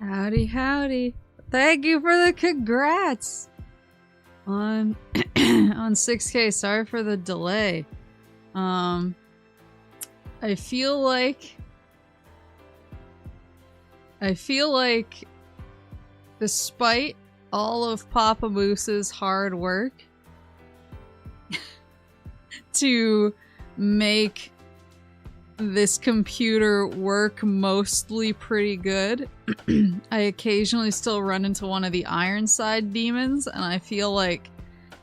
Howdy, howdy. Thank you for the congrats on on 6K. Sorry for the delay. I feel like despite all of Papa Moose's hard work to make this computer work mostly pretty good, I occasionally still run into one of the Ironside demons, and I feel like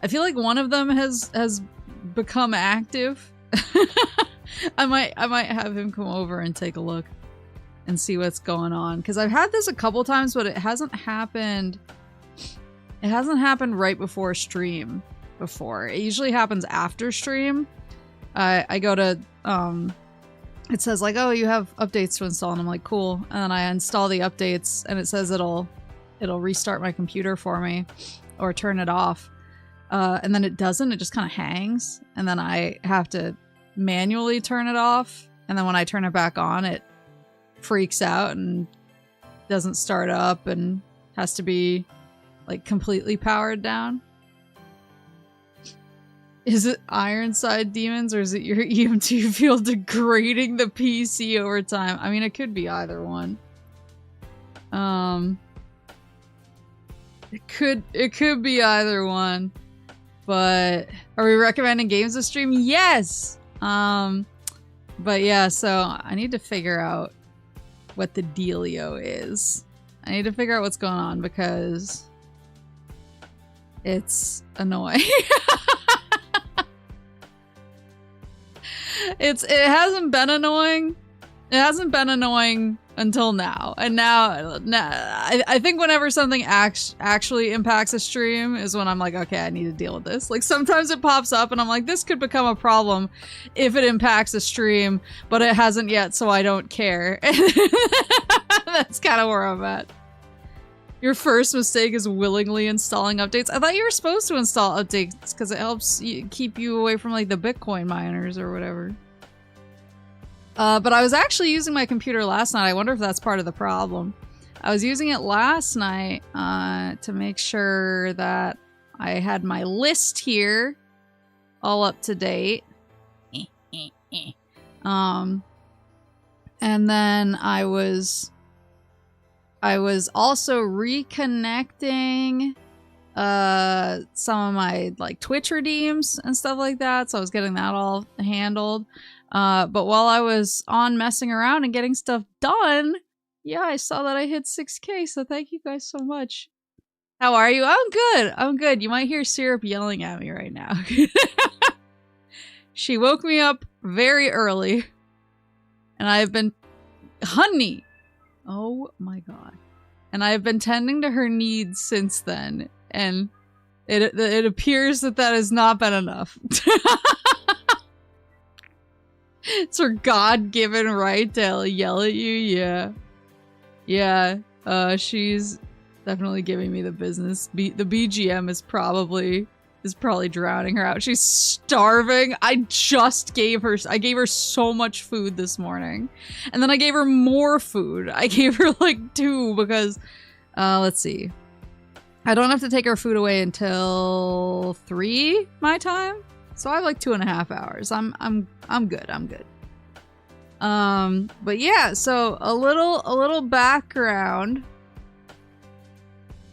one of them has become active. I might have him come over and take a look and see what's going on, because I've had this a couple times, but it hasn't happened right before stream before. It usually happens after stream. I go to it says like, oh, you have updates to install, and I'm like, cool. And then I install the updates, and it says it'll restart my computer for me or turn it off. And then it doesn't, it just kind of hangs. And then I have to manually turn it off. And then when I turn it back on, it freaks out and doesn't start up and has to be like completely powered down. Is it Ironside demons, or is it your EM2 field degrading the PC over time? I mean, it could be either one. It could be either one. But are we recommending games to stream? Yes. But yeah, so I need to figure out what the dealio is. I need to figure out what's going on because it's annoying. It hasn't been annoying. It hasn't been annoying until now. And now I think whenever something actually impacts a stream is when I'm like, okay, I need to deal with this. Like sometimes it pops up and I'm like, this could become a problem if it impacts a stream, but it hasn't yet, so I don't care. That's kind of where I'm at. Your first mistake is willingly installing updates. I thought you were supposed to install updates because it helps keep you away from like the Bitcoin miners or whatever. But I was actually using my computer last night. I wonder if that's part of the problem. I was using it last night to make sure that I had my list here all up to date. And then I was also reconnecting some of my like Twitch redeems and stuff like that, so I was getting that all handled. But while I was on messing around and getting stuff done, yeah, I saw that I hit 6K, so thank you guys so much. How are you? I'm good. I'm good. You might hear Syrup yelling at me right now. She woke me up very early, and I've been... Honey! Oh my god. And I've been tending to her needs since then, and it appears that has not been enough. It's her God-given right to yell at you, yeah. Yeah, she's definitely giving me the business. The BGM is probably drowning her out. She's starving. I gave her so much food this morning. And then I gave her more food. I gave her like 2 because, let's see. I don't have to take her food away until 3 my time. So I have like 2.5 hours. I'm good. I'm good. But yeah, so a little background.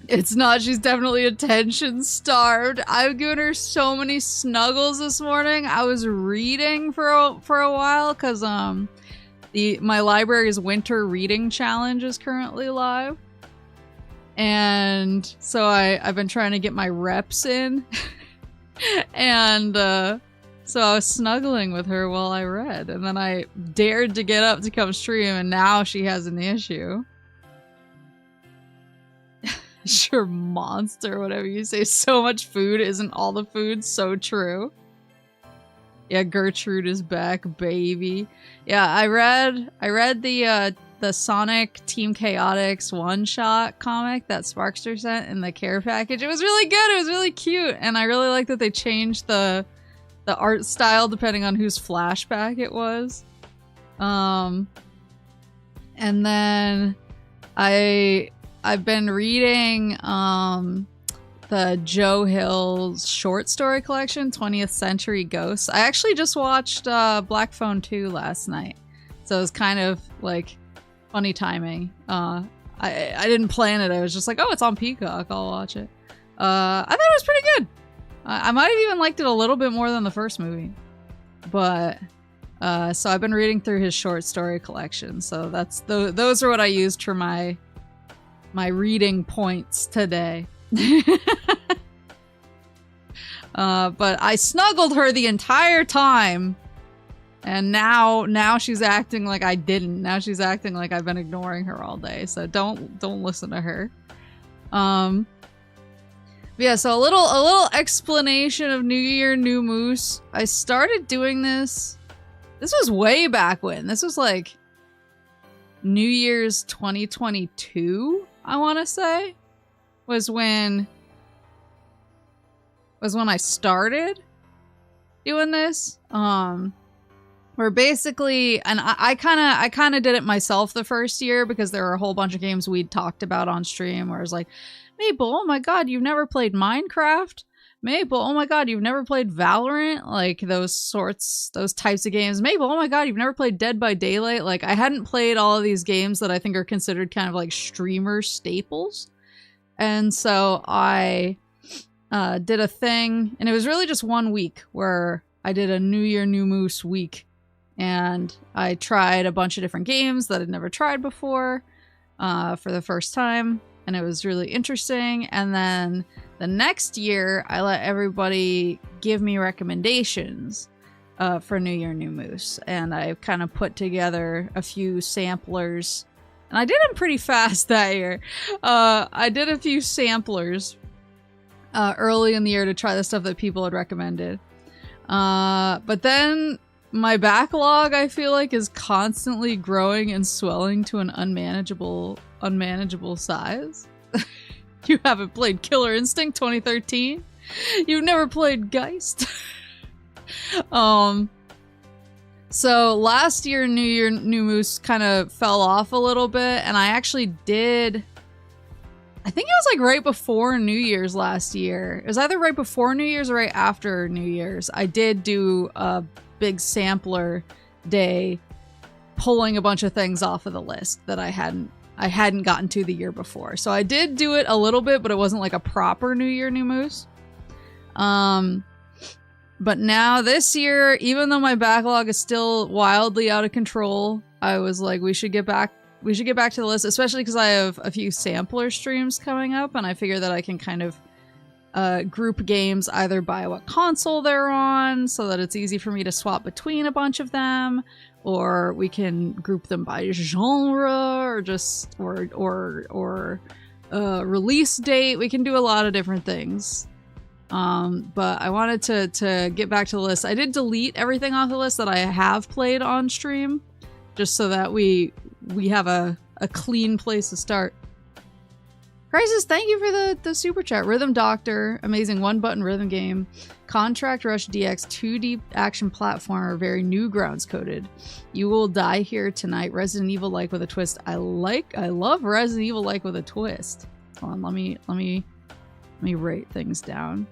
It's not, she's definitely attention starved. I've given her so many snuggles this morning. I was reading for a while because my library's winter reading challenge is currently live. And so I've been trying to get my reps in. And so I was snuggling with her while I read, and then I dared to get up to come stream, and now she has an issue. Sure, monster, whatever you say. So much food isn't all the food. So true. Yeah, Gertrude is back, baby. Yeah, I read the Sonic Team Chaotix one-shot comic that Sparkster sent in the care package. It was really good. It was really cute, and I really like that they changed the art style depending on whose flashback it was. And then I've been reading the Joe Hill's short story collection, 20th Century Ghosts. I actually just watched Black Phone 2 last night, so it was kind of like funny timing. I didn't plan it. I was just like, oh, it's on Peacock, I'll watch it. I thought it was pretty good. I might have even liked it a little bit more than the first movie. But so I've been reading through his short story collection. So that's those are what I used for my reading points today. But I snuggled her the entire time, and now she's acting like I didn't. Now she's acting like I've been ignoring her all day. So don't listen to her. Yeah, so a little explanation of New Year, New Moose. I started doing this. This was way back when. This was like New Year's 2022, I want to say, was when I started doing this. Where basically, and I kind of did it myself the first year because there were a whole bunch of games we'd talked about on stream where I was like, Maple, oh my god, you've never played Minecraft? Maple, oh my god, you've never played Valorant? Like those types of games. Maple, oh my god, you've never played Dead by Daylight? Like I hadn't played all of these games that I think are considered kind of like streamer staples. And so I did a thing, and it was really just 1 week where I did a New Year, New Moose week. And I tried a bunch of different games that I'd never tried before for the first time. And it was really interesting. And then the next year, I let everybody give me recommendations for New Year, New Moose. And I kind of put together a few samplers. And I did them pretty fast that year. I did a few samplers early in the year to try the stuff that people had recommended. But then my backlog, I feel like, is constantly growing and swelling to an unmanageable size. You haven't played Killer Instinct 2013? You've never played Geist? So last year, New Year, New Moose kind of fell off a little bit, and I actually did... I think it was like right before New Year's last year. It was either right before New Year's or right after New Year's. I did do a big sampler day, pulling a bunch of things off of the list that I hadn't gotten to the year before. So I did do it a little bit, but it wasn't like a proper New Year, New Moose. But now this year, even though my backlog is still wildly out of control, I was like, we should get back to the list, especially because I have a few sampler streams coming up, and I figure that I can kind of group games either by what console they're on, so that it's easy for me to swap between a bunch of them, or we can group them by genre, or just or release date. We can do a lot of different things. But I wanted to get back to the list. I did delete everything off the list that I have played on stream, just so that we have a clean place to start. Crisis, thank you for the super chat. Rhythm Doctor, amazing one-button rhythm game. Contract Rush DX 2D action platformer, very Newgrounds coded. You will die here tonight. Resident Evil like with a twist. I love Resident Evil like with a twist. Hold on, let me write things down.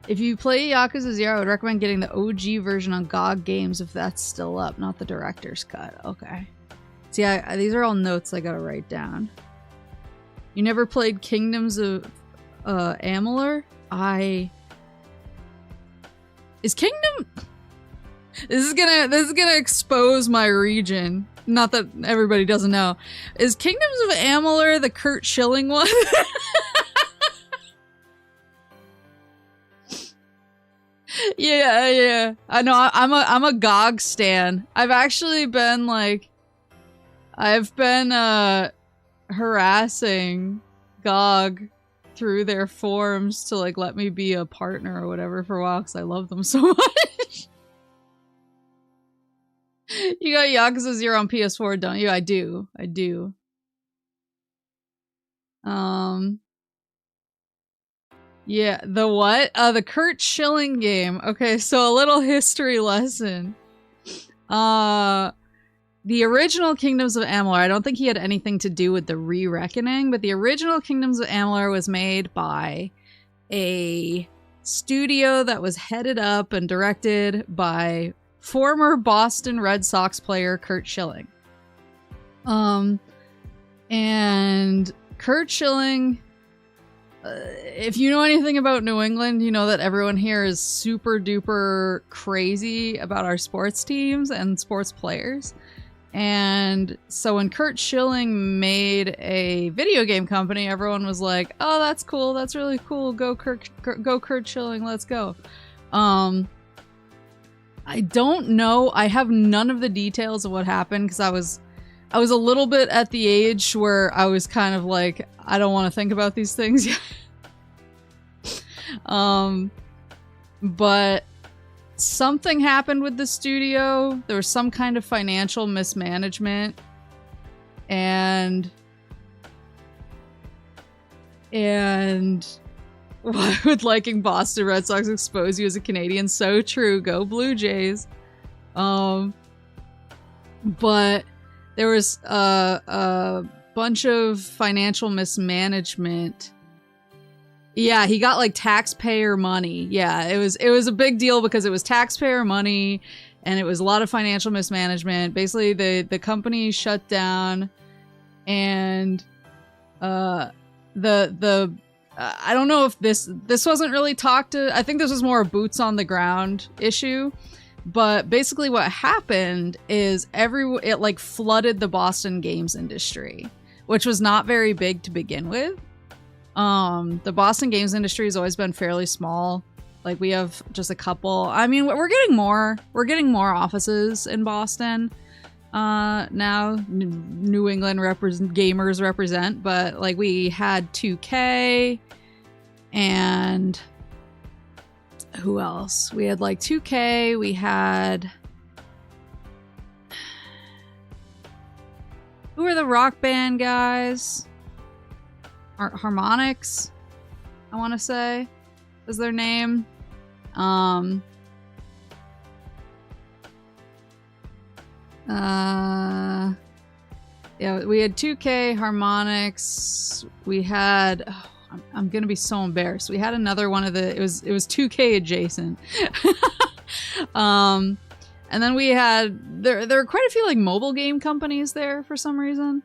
If you play Yakuza 0, I would recommend getting the OG version on GOG Games if that's still up, not the director's cut. Okay. See, these are all notes I gotta write down. You never played Kingdoms of Amalur? Is Kingdom... This is gonna expose my region. Not that everybody doesn't know. Is Kingdoms of Amalur the Kurt Schilling one? Yeah. I know. I'm a GOG stan. I've actually been like, harassing GOG through their forums to like let me be a partner or whatever for a while because I love them so much. You got Yakuza 0 on PS4, don't you? I do. Yeah, the what? The Kurt Schilling game. Okay, so a little history lesson. the original Kingdoms of Amalur, I don't think he had anything to do with the Re-Reckoning, but the original Kingdoms of Amalur was made by a studio that was headed up and directed by former Boston Red Sox player Curt Schilling. And Curt Schilling, if you know anything about New England, you know that everyone here is super duper crazy about our sports teams and sports players. And so when Curt Schilling made a video game company, everyone was like, oh, that's cool. That's really cool. Go Curt Schilling. Let's go. I don't know. I have none of the details of what happened because I was a little bit at the age where I was kind of like, I don't want to think about these things yet. But something happened with the studio. There was some kind of financial mismanagement. And why would liking Boston Red Sox expose you as a Canadian? So true. Go Blue Jays. But there was a bunch of financial mismanagement. Yeah, he got like taxpayer money. Yeah, it was a big deal because it was taxpayer money and it was a lot of financial mismanagement. Basically, the company shut down and I don't know if this wasn't really talked to. I think this was more a boots on the ground issue. But basically what happened is it like flooded the Boston games industry, which was not very big to begin with. The Boston games industry has always been fairly small. Like we have just a couple. I mean, we're getting more offices in Boston now. New England gamers represent, but like we had 2K and who else? We had like 2K, we had... Who are the rock band guys? Harmonix, I want to say, is their name. Yeah, we had 2K, Harmonix, we had... Oh, I'm gonna be so embarrassed. We had another one of the... It was 2K adjacent. And then we had... There were quite a few like mobile game companies there for some reason.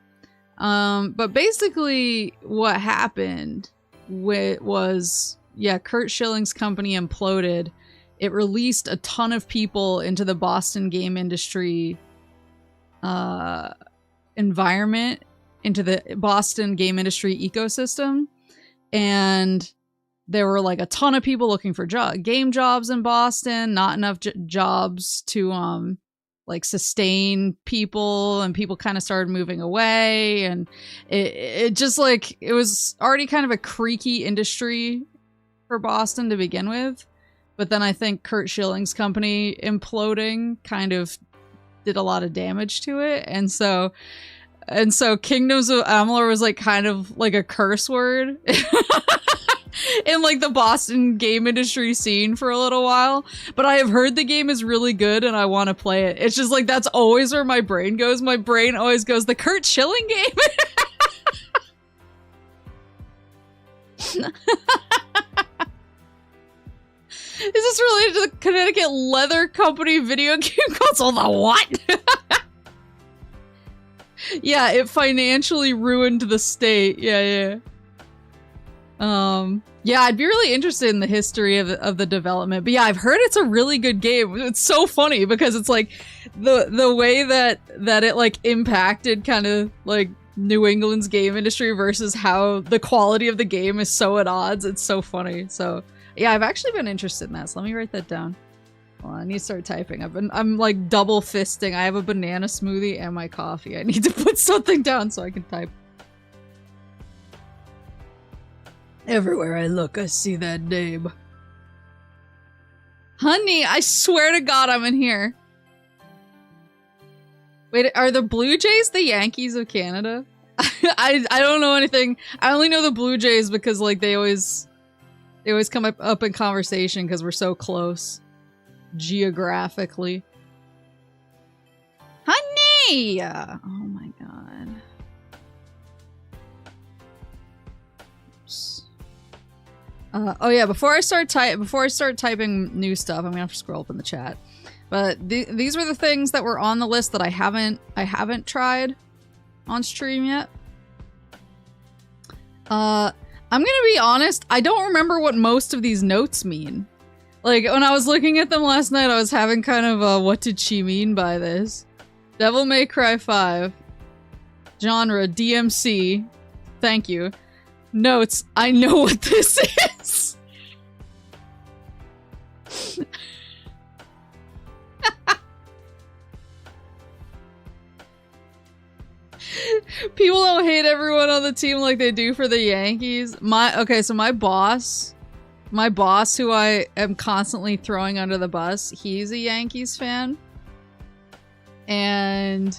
But basically what happened was, yeah, Curt Schilling's company imploded. It released a ton of people into the Boston game industry environment, into the Boston game industry ecosystem. And there were like a ton of people looking for game jobs in Boston, not enough jobs to like sustain people, and people kind of started moving away, and it just like, it was already kind of a creaky industry for Boston to begin with. But then I think Curt Schilling's company imploding kind of did a lot of damage to it, and so Kingdoms of Amalur was like kind of like a curse word in like the Boston game industry scene for a little while. But I have heard the game is really good and I want to play it. It's just like, that's always where my brain goes. My brain always goes, the Curt Schilling game. Is this related to the Connecticut Leather Company video game console? The what? Yeah, it financially ruined the state. Yeah. Yeah, I'd be really interested in the history of the development. But yeah, I've heard it's a really good game. It's so funny because it's like the way that it like impacted kind of like New England's game industry versus how the quality of the game is so at odds. It's so funny. So yeah, I've actually been interested in that. So let me write that down. Well, I need to start typing. I'm like double fisting. I have a banana smoothie and my coffee. I need to put something down so I can type. Everywhere I look, I see that name. Honey, I swear to God I'm in here. Wait, are the Blue Jays the Yankees of Canada? I don't know anything. I only know the Blue Jays because like they always come up in conversation because we're so close geographically. Honey! me! Oh my god. Oops. Oh yeah, before I start typing new stuff, I'm gonna have to scroll up in the chat. But these were the things that were on the list that I haven't tried on stream yet. I'm gonna be honest, I don't remember what most of these notes mean. Like, when I was looking at them last night, I was having kind of a, what did she mean by this? Devil May Cry 5. Genre, DMC. Thank you. Notes, I know what this is. People don't hate everyone on the team like they do for the Yankees. So my boss who I am constantly throwing under the bus, he's a Yankees fan. And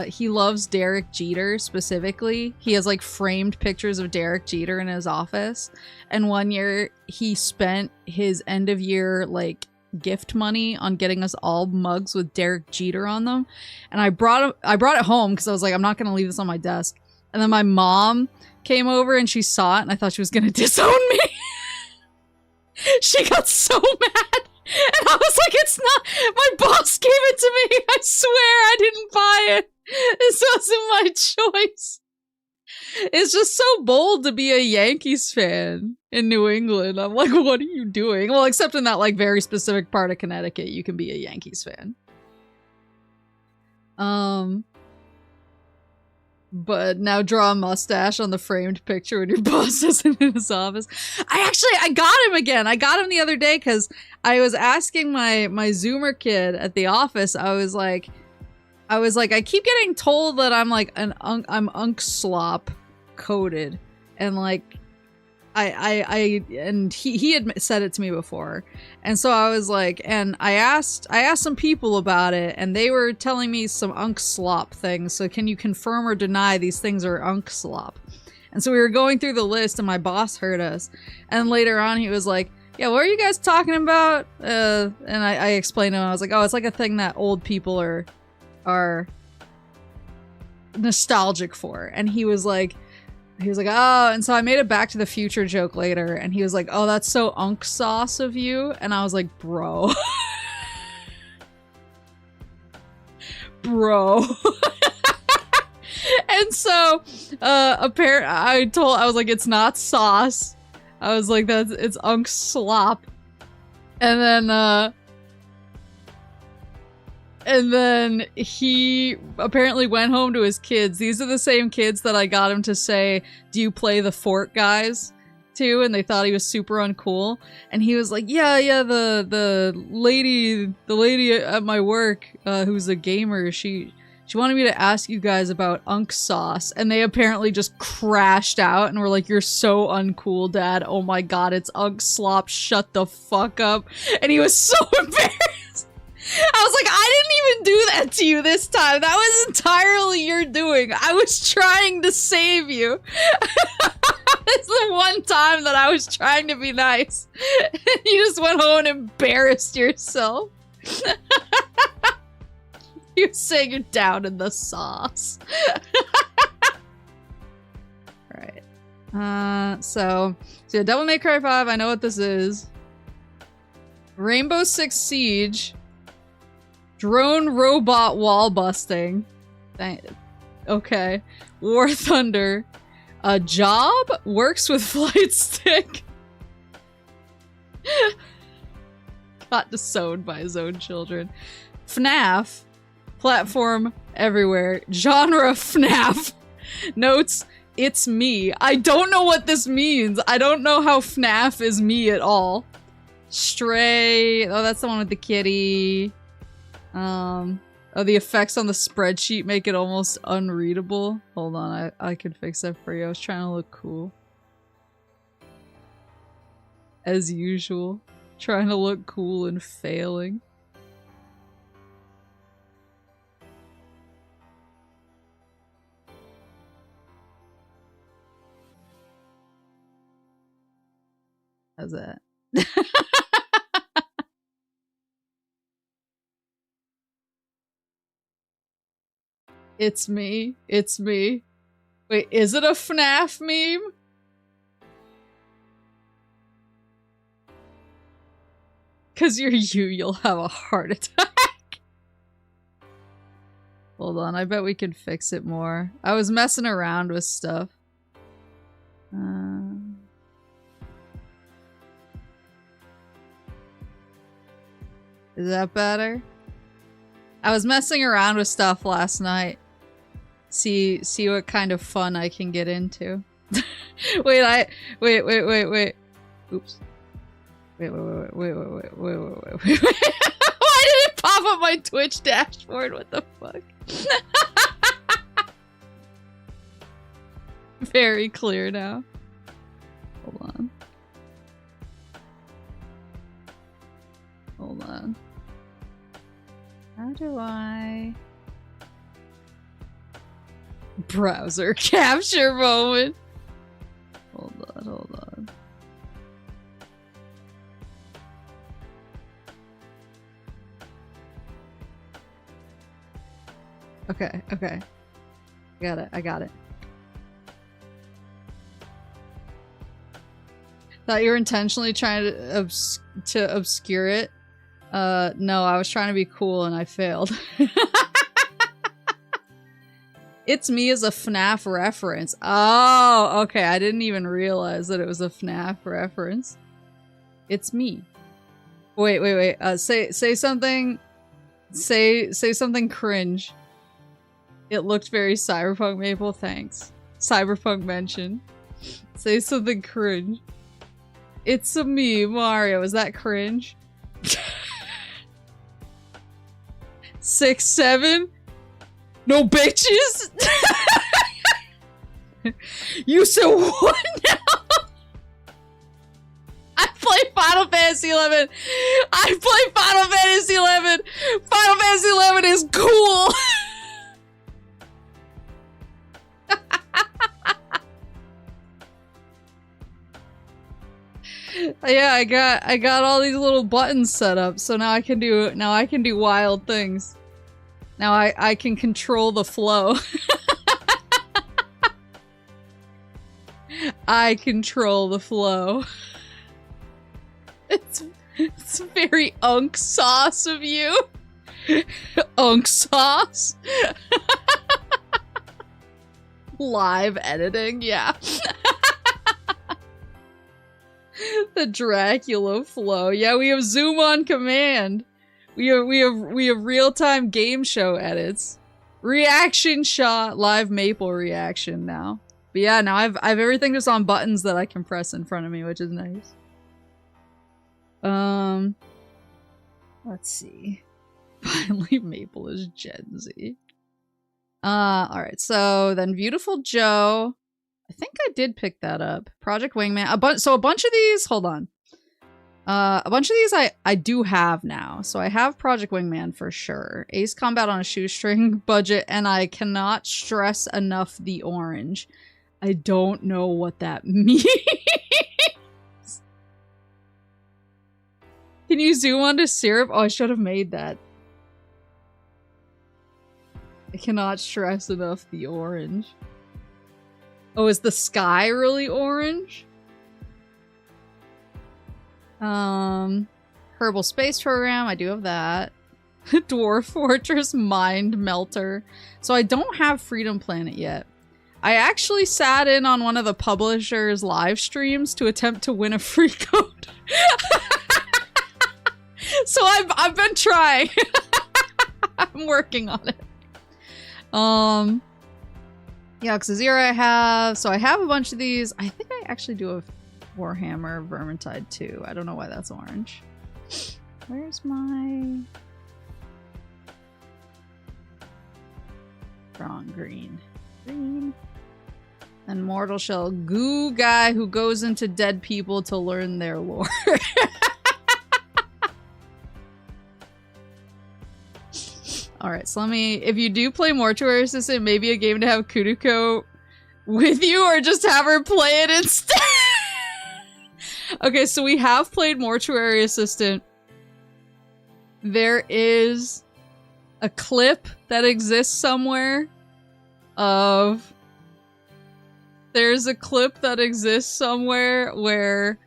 he loves Derek Jeter specifically. He has like framed pictures of Derek Jeter in his office. And one year he spent his end of year like gift money on getting us all mugs with Derek Jeter on them. And I brought it home because I was like, I'm not gonna leave this on my desk. And then my mom came over and she saw it and I thought she was gonna disown me. She got so mad. And I was like, it's not, my boss gave it to me. I swear I didn't buy it. This wasn't my choice. It's just so bold to be a Yankees fan in New England. I'm like, what are you doing? Well, except in that like very specific part of Connecticut, you can be a Yankees fan. But now draw a mustache on the framed picture when your boss isn't in his office. I got him again. I got him the other day because I was asking my Zoomer kid at the office. I was like, I keep getting told that I'm like I'm unk slop coded, and like and he had said it to me before, and so I was like, and I asked some people about it, and they were telling me some unk slop things. So can you confirm or deny these things are unk slop? And so we were going through the list, and my boss heard us, and later on he was like, yeah, what are you guys talking about? And I explained to him, I was like, oh, it's like a thing that old people are nostalgic for. And he was like, oh, and so I made a Back to the Future joke later, and he was like, oh, that's so unk sauce of you. And I was like, bro. Bro. And so I was like, it's not sauce. I was like, it's unk slop. And then he apparently went home to his kids. These are the same kids that I got him to say, do you play the Fort guys to? And they thought he was super uncool. And he was like, yeah, the lady at my work, who's a gamer, she wanted me to ask you guys about unk sauce. And they apparently just crashed out and were like, you're so uncool, Dad. Oh my god, it's unk slop. Shut the fuck up. And he was so embarrassed. I was like, I didn't even do that to you this time. That was entirely your doing. I was trying to save you. It's the one time that I was trying to be nice. You just went home and embarrassed yourself. You say you're down in the sauce. Alright. So yeah, Devil May Cry 5, I know what this is. Rainbow Six Siege. Drone robot wall busting. Okay. War Thunder. A job works with flight stick. Got disowned by his own children. FNAF. Platform everywhere. Genre FNAF. Notes. It's me. I don't know what this means. I don't know how FNAF is me at all. Stray. Oh, that's the one with the kitty. Oh, the effects on the spreadsheet make it almost unreadable. Hold on, I can fix that for you. I was trying to look cool. As usual. Trying to look cool and failing. How's that? It's me. It's me. Wait, is it a FNAF meme? Cause you're you, you'll have a heart attack. Hold on, I bet we can fix it more. I was messing around with stuff. Is that better? I was messing around with stuff last night. See what kind of fun I can get into. wait. Oops. Wait. Why did it pop up my Twitch dashboard? What the fuck? Very clear now. Hold on. Hold on. How do I... Browser capture moment. Hold on. Okay. I got it. Thought you were intentionally trying to obscure it. No, I was trying to be cool and I failed. It's me as a FNAF reference. Oh, okay. I didn't even realize that it was a FNAF reference. It's me. Wait. Say something. Say something cringe. It looked very cyberpunk, Maple. Thanks. Cyberpunk mention. Say something cringe. It's a me, Mario. Is that cringe? 6'7"? No bitches? You said what now? I play Final Fantasy XI. I play Final Fantasy XI. Final Fantasy XI is cool. Yeah, I got all these little buttons set up, so now I can do wild things. Now I can control the flow. I control the flow. It's very unk sauce of you. Unk sauce. Live editing, yeah. The Dracula flow. Yeah, we have Zoom on command. We have real-time game show edits. Reaction shot, live Maple reaction now. But yeah, now I've everything just on buttons that I can press in front of me, which is nice. Let's see. Finally, Maple is Gen Z. Alright, so then Beautiful Joe. I think I did pick that up. Project Wingman. So a bunch of these, hold on. A bunch of these I do have now. So I have Project Wingman for sure. Ace Combat on a shoestring budget, and I cannot stress enough the orange. I don't know what that means. Can you zoom onto syrup? Oh, I should have made that. I cannot stress enough the orange. Oh, is the sky really orange? Herbal Space Program, I do have that. Dwarf Fortress Mind Melter. So I don't have Freedom Planet yet. I actually sat in on one of the publisher's live streams to attempt to win a free code. So I've been trying. I'm working on it. Yeah, Alcesia I have. So I have a bunch of these. I think I actually do have Warhammer Vermintide too. I don't know why that's orange. Where's my... Strong green. Green. And Mortal Shell goo guy who goes into dead people to learn their lore. Alright, so let me... If you do play Mortuary Assistant, maybe a game to have Kuduko with you, or just have her play it instead. Okay, so we have played Mortuary Assistant. There is a clip that exists somewhere of there's a clip that exists somewhere where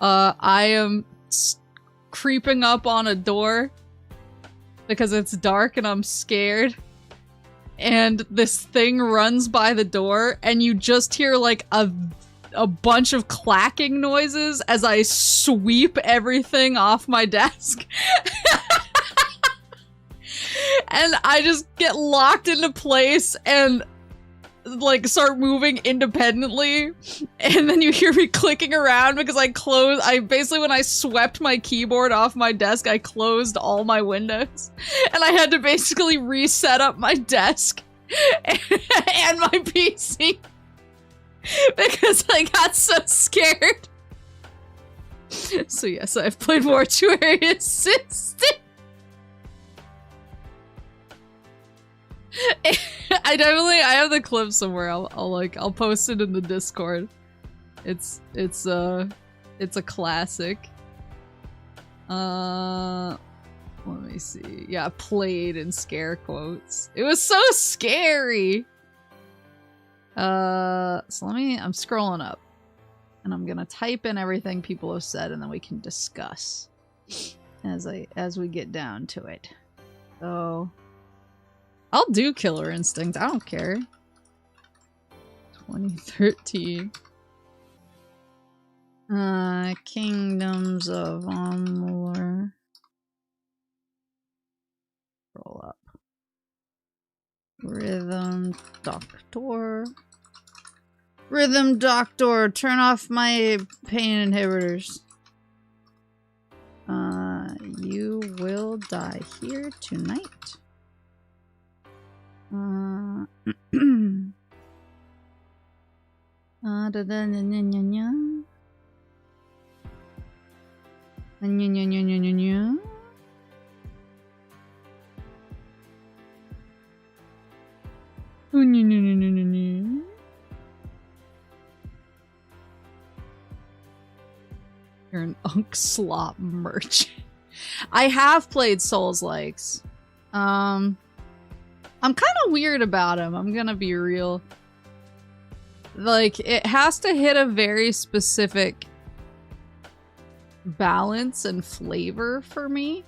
I am creeping up on a door because it's dark and I'm scared. And this thing runs by the door and you just hear like a bunch of clacking noises as I sweep everything off my desk. And I just get locked into place and like start moving independently, and then you hear me clicking around because I basically when I swept my keyboard off my desk, I closed all my windows and I had to basically reset up my desk and my PC because I got so scared. So yes, I've played Mortuary Assistant. I have the clip somewhere. I'll post it in the Discord. It's a classic. Let me see. Yeah, played in scare quotes. It was so scary. So I'm scrolling up and I'm gonna type in everything people have said and then we can discuss as we get down to it. So I'll do Killer Instinct, I don't care. 2013. Kingdoms of Amour. Roll up. Rhythm Doctor. Rhythm Doctor, turn off my pain inhibitors. You will die here tonight. You're an Unk Slop merchant. I have played Souls-likes. I'm kind of weird about him, I'm gonna be real. Like, it has to hit a very specific balance and flavor for me.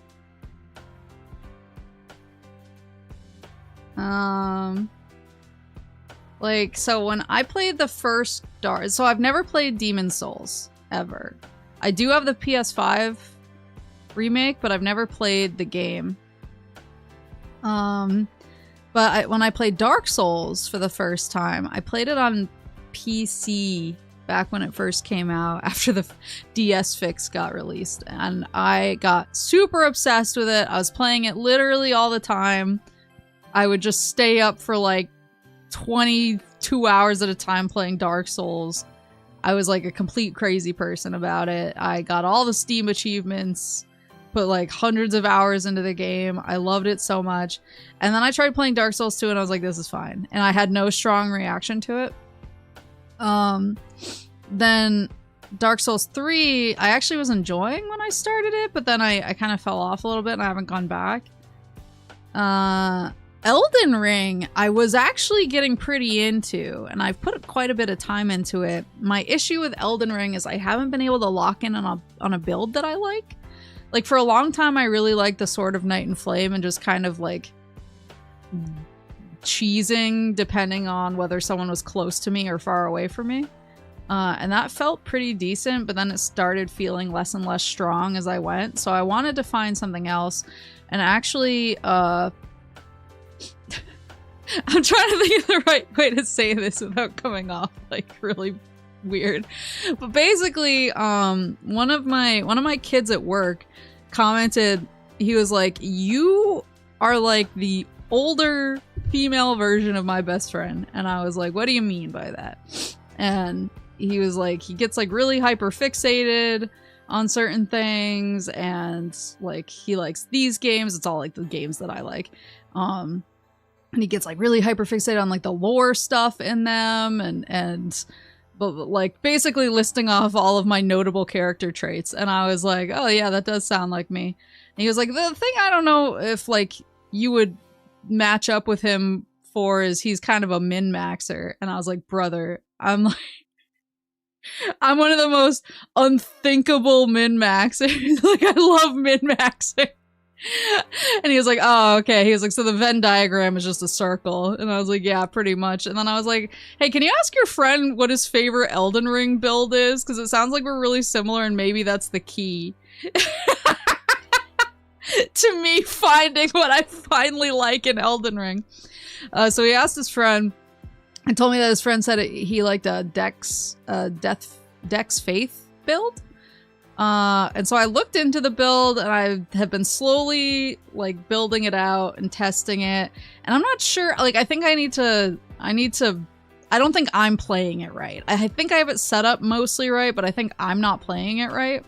Like, so when I played the first Dark... So I've never played Demon Souls, ever. I do have the PS5 remake, but I've never played the game. But when I played Dark Souls for the first time, I played it on PC back when it first came out, after the DS fix got released. And I got super obsessed with it. I was playing it literally all the time. I would just stay up for like 22 hours at a time playing Dark Souls. I was like a complete crazy person about it. I got all the Steam achievements, put like hundreds of hours into the game. I loved it so much. And then I tried playing Dark Souls 2 and I was like, this is fine. And I had no strong reaction to it. Then Dark Souls 3, I actually was enjoying when I started it, but then I kind of fell off a little bit and I haven't gone back. Elden Ring, I was actually getting pretty into, and I've put quite a bit of time into it. My issue with Elden Ring is I haven't been able to lock in on a build that I like. Like, for a long time, I really liked the Sword of Night and Flame and just kind of, like, cheesing depending on whether someone was close to me or far away from me. And that felt pretty decent, but then it started feeling less and less strong as I went. So I wanted to find something else. And actually, I'm trying to think of the right way to say this without coming off like really weird. But basically, one of my kids at work commented, he was like, "You are like the older female version of my best friend." And I was like, "What do you mean by that?" And he was like, he gets like really hyper fixated on certain things, and like he likes these games. It's all like the games that I like. And he gets like really hyper fixated on like the lore stuff in them, but like basically listing off all of my notable character traits. And I was like, oh yeah, that does sound like me. And he was like, the thing I don't know if like you would match up with him 4 is he's kind of a min-maxer. And I was like, brother, I'm like, I'm one of the most unthinkable min-maxers. Like, I love min-maxing. And he was like, oh, okay. He was like, so the Venn diagram is just a circle. And I was like, yeah, pretty much. And then I was like, hey, can you ask your friend what his favorite Elden Ring build is? Because it sounds like we're really similar and maybe that's the key to me finding what I finally like in Elden Ring. So he asked his friend and told me that his friend said he liked a Dex Faith build. And so I looked into the build and I have been slowly like building it out and testing it. And I'm not sure, like, I think I don't think I'm playing it right. I think I have it set up mostly right, but I think I'm not playing it right.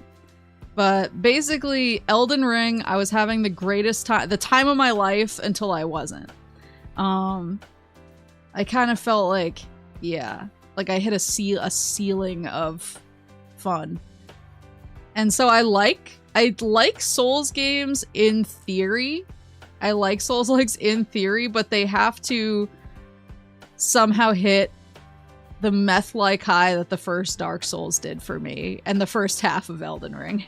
But basically, Elden Ring, I was having the greatest time, the time of my life until I wasn't. I kind of felt like, yeah, like I hit a ceiling of fun. And so I like Souls games in theory. I like Souls-likes in theory, but they have to somehow hit the meth-like high that the first Dark Souls did for me, and the first half of Elden Ring.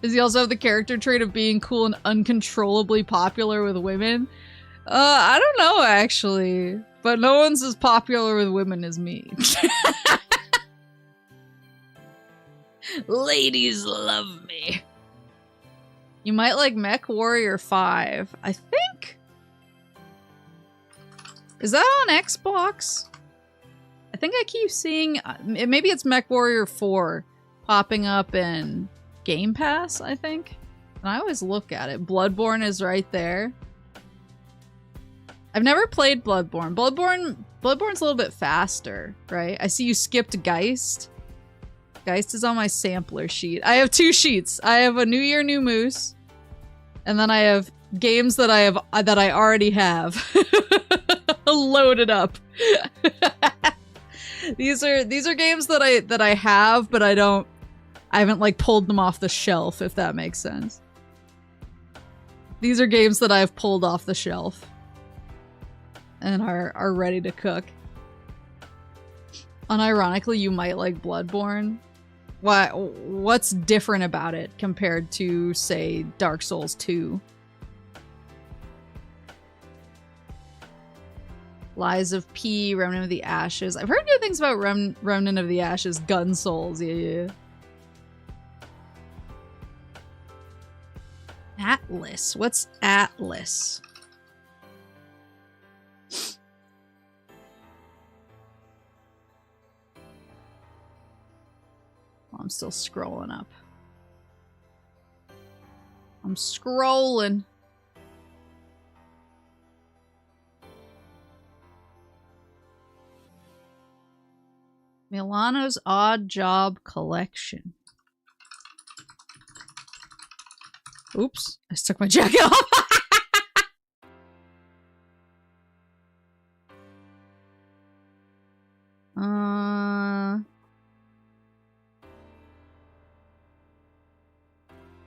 Does he also have the character trait of being cool and uncontrollably popular with women? I don't know, actually. But no one's as popular with women as me. Ladies love me. You might like Mech Warrior 5. I think... Is that on Xbox? I think I keep seeing... maybe it's Mech Warrior 4 popping up in Game Pass, I think. And I always look at it. Bloodborne is right there. I've never played Bloodborne. Bloodborne's a little bit faster, right? I see you skipped Geist. Geist is on my sampler sheet. I have 2 sheets. I have a New Year, New Moose. And then I have games that I already have. Loaded up. These are games that I have, but I haven't like pulled them off the shelf, if that makes sense. These are games that I've pulled off the shelf and are ready to cook. Unironically, you might like Bloodborne. What's different about it compared to, say, Dark Souls 2? Lies of P, Remnant of the Ashes. I've heard good things about Remnant of the Ashes. Gun Souls, yeah. Atlas. What's Atlas? I'm still scrolling up. I'm scrolling. Milano's Odd Job Collection. Oops, I just took my jacket off.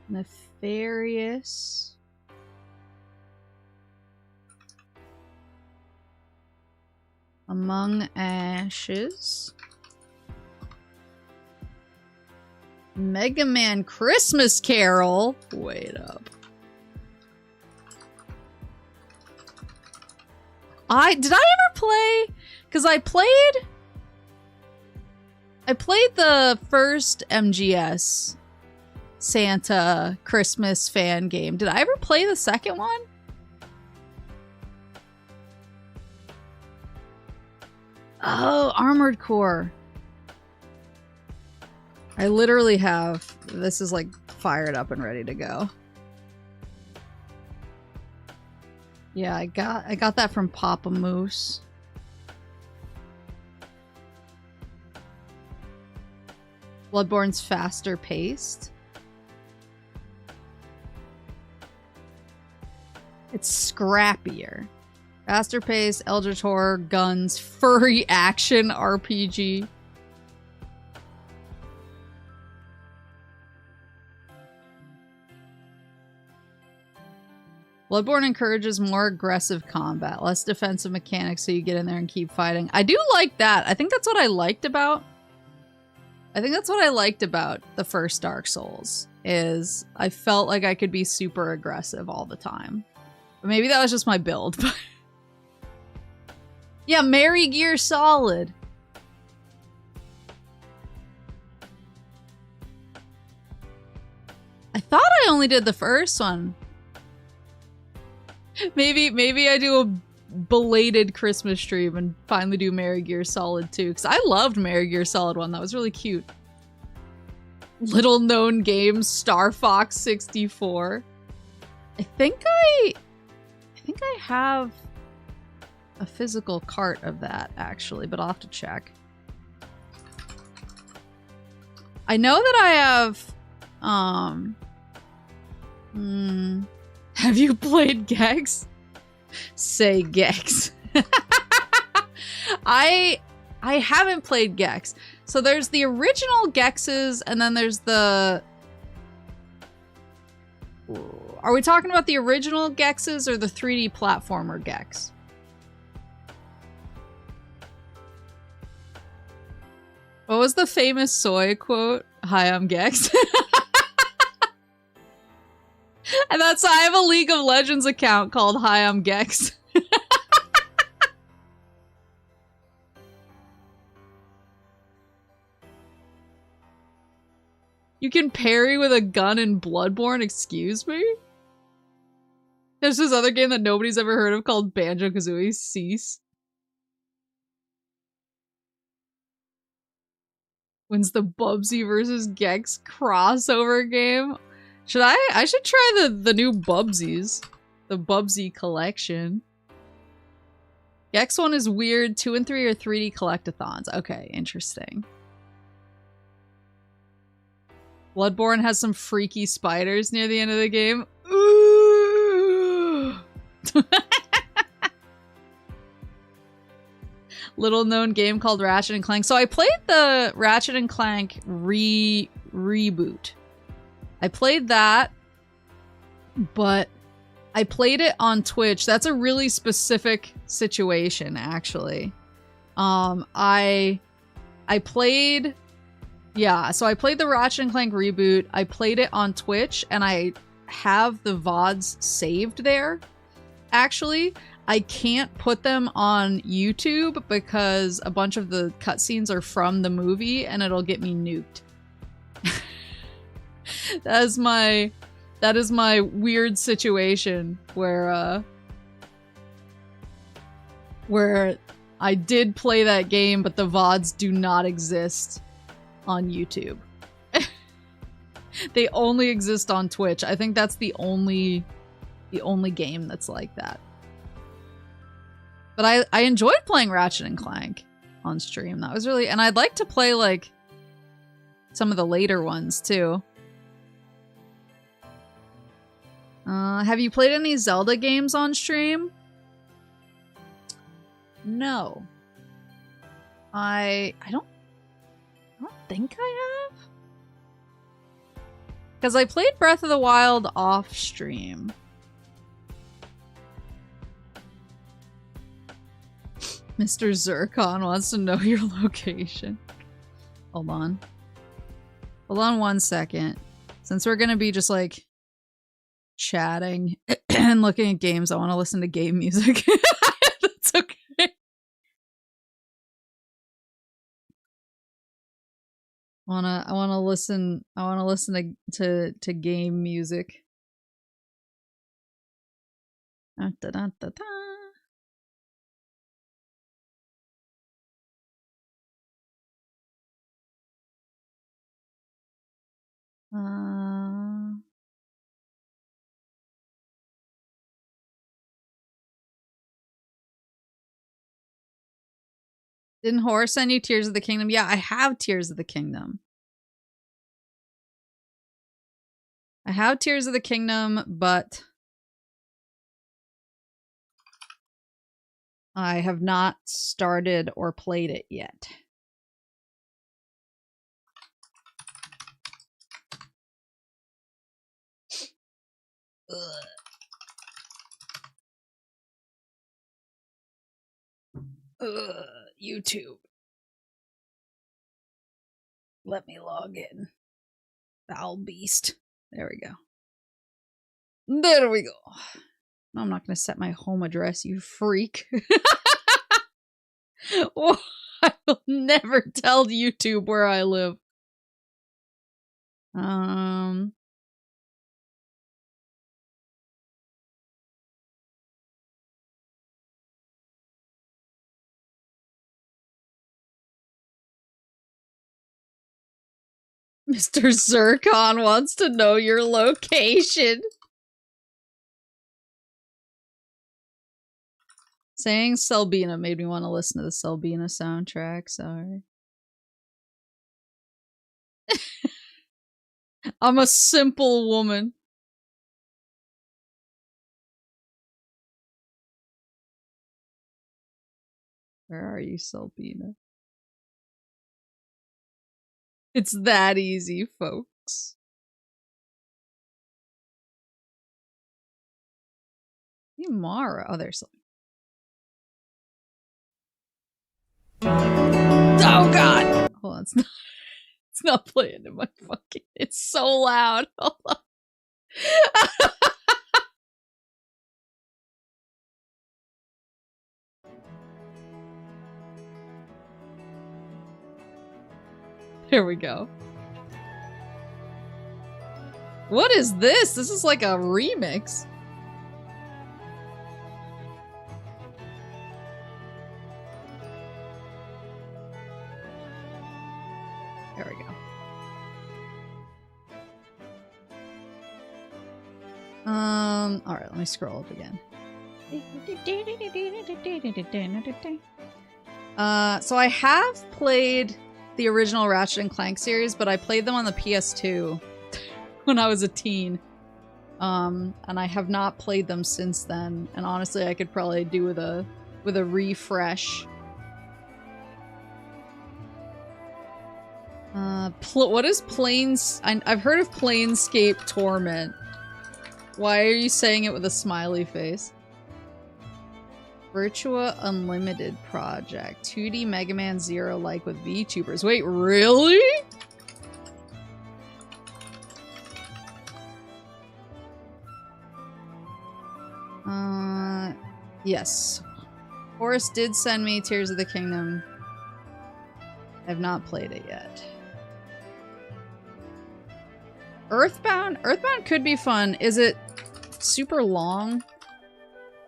Nefarious. Among Ashes. Mega Man Christmas Carol. Wait up. Did I ever play? Because I played the first MGS Santa Christmas fan game. Did I ever play the second one? Oh, Armored Core. I literally have, this is like fired up and ready to go. Yeah, I got that from Papa Moose. Bloodborne's faster paced. It's scrappier. Faster paced, Eldritch Horror, guns, furry action RPG. Bloodborne encourages more aggressive combat, less defensive mechanics, so you get in there and keep fighting. I do like that. I think that's what I liked about... the first Dark Souls, is I felt like I could be super aggressive all the time. But maybe that was just my build. Yeah, Mary Gear Solid. I thought I only did the first one. Maybe I do a belated Christmas stream and finally do Mary Gear Solid 2, because I loved Mary Gear Solid 1. That was really cute. Little known game, Star Fox 64. I think I have a physical cart of that, actually, but I'll have to check. I know that I have, have you played Gex? Say Gex. I haven't played Gex. So there's the original Gexes, and then there's the... Are we talking about the original Gexes or the 3D platformer Gex? What was the famous soy quote? Hi, I'm Gex. And that's, I have a League of Legends account called Hi, I'm Gex. You can parry with a gun in Bloodborne, excuse me? There's this other game that nobody's ever heard of called Banjo-Kazooie, Cease. When's the Bubsy versus Gex crossover game? I should try the new Bubsies. The Bubsy collection. Gex one is weird. 2 and 3 are 3D collectathons. Okay, interesting. Bloodborne has some freaky spiders near the end of the game. Ooh! Little known game called Ratchet and Clank. So I played the Ratchet and Clank reboot. I played that, but I played it on Twitch. That's a really specific situation, actually. I played... Yeah, so I played the Ratchet and Clank reboot. I played it on Twitch, and I have the VODs saved there, actually. I can't put them on YouTube because a bunch of the cutscenes are from the movie, and it'll get me nuked. That is my weird situation where I did play that game, but the VODs do not exist on YouTube. They only exist on Twitch. I think that's the only game that's like that. But I enjoyed playing Ratchet and Clank on stream. That was really... And I'd like to play, like, some of the later ones, too. Have you played any Zelda games on stream? No. I don't think I have. Because I played Breath of the Wild off stream. Mr. Zircon wants to know your location. Hold on. Hold on 1 second. Since we're gonna be just like chatting and looking at games, I want to listen to game music. That's okay. I wanna listen to game music. Da, da, da, da, da. Didn't Horror send you Tears of the Kingdom? Yeah, I have Tears of the Kingdom. I have Tears of the Kingdom, but I have not started or played it yet. Ugh. YouTube. Let me log in. Foul beast. There we go. There we go. No, I'm not going to set my home address, you freak. Oh, I will never tell YouTube where I live. Mr. Zircon wants to know your location. Saying Selbina made me want to listen to the Selbina soundtrack, sorry. I'm a simple woman. Where are you, Selbina? It's that easy, folks. Mara. Oh, there's something. Oh god! Hold on, it's not playing in my fucking. It's so loud. Hold on. Here we go. What is this? This is like a remix. There we go. Alright, let me scroll up again. So I have played the original Ratchet & Clank series, but I played them on the PS2 when I was a teen. And I have not played them since then, and honestly I could probably do with a refresh. What is Planes? I've heard of Planescape Torment. Why are you saying it with a smiley face? Virtua Unlimited Project. 2D Mega Man Zero like with VTubers. Wait, really? Yes. Forrest did send me Tears of the Kingdom. I've not played it yet. Earthbound? Earthbound could be fun. Is it super long?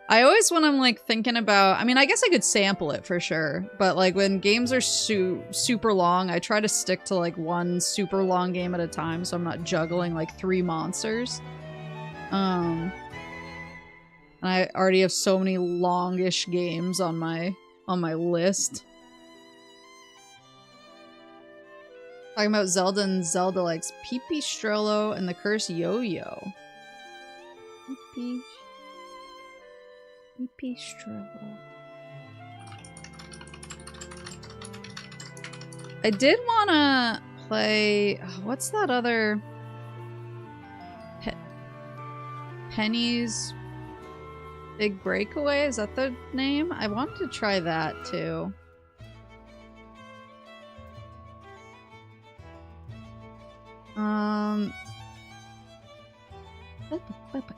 I always, when I'm like thinking about, I mean, I guess I could sample it for sure, but like when games are super long, I try to stick to like one super long game at a time so I'm not juggling like 3 monsters. And I already have so many longish games on my list. Talking about Zelda and Zelda likes Pee-Pee Strello and the Curse Yo-Yo. Pee-Pee Strello. I did wanna play... what's that other... Penny's Big Breakaway? Is that the name? I wanted to try that too.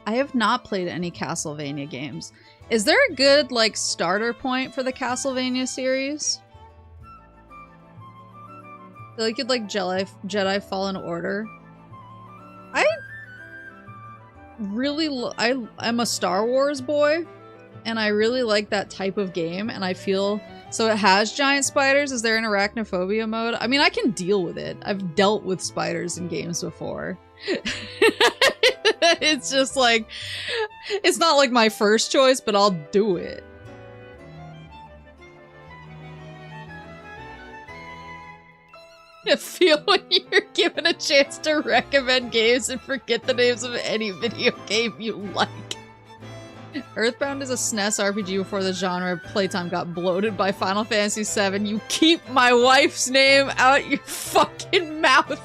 I have not played any Castlevania games. Is there a good, like, starter point for the Castlevania series? I feel like you'd like Jedi Fallen Order. I really I'm a Star Wars boy, and I really like that type of game, and I feel... So it has giant spiders? Is there an arachnophobia mode? I mean, I can deal with it. I've dealt with spiders in games before. It's just like... It's not like my first choice, but I'll do it. I feel when you're given a chance to recommend games and forget the names of any video game you like. Earthbound is a SNES RPG before the genre of playtime got bloated by Final Fantasy VII. You keep my wife's name out your fucking mouth.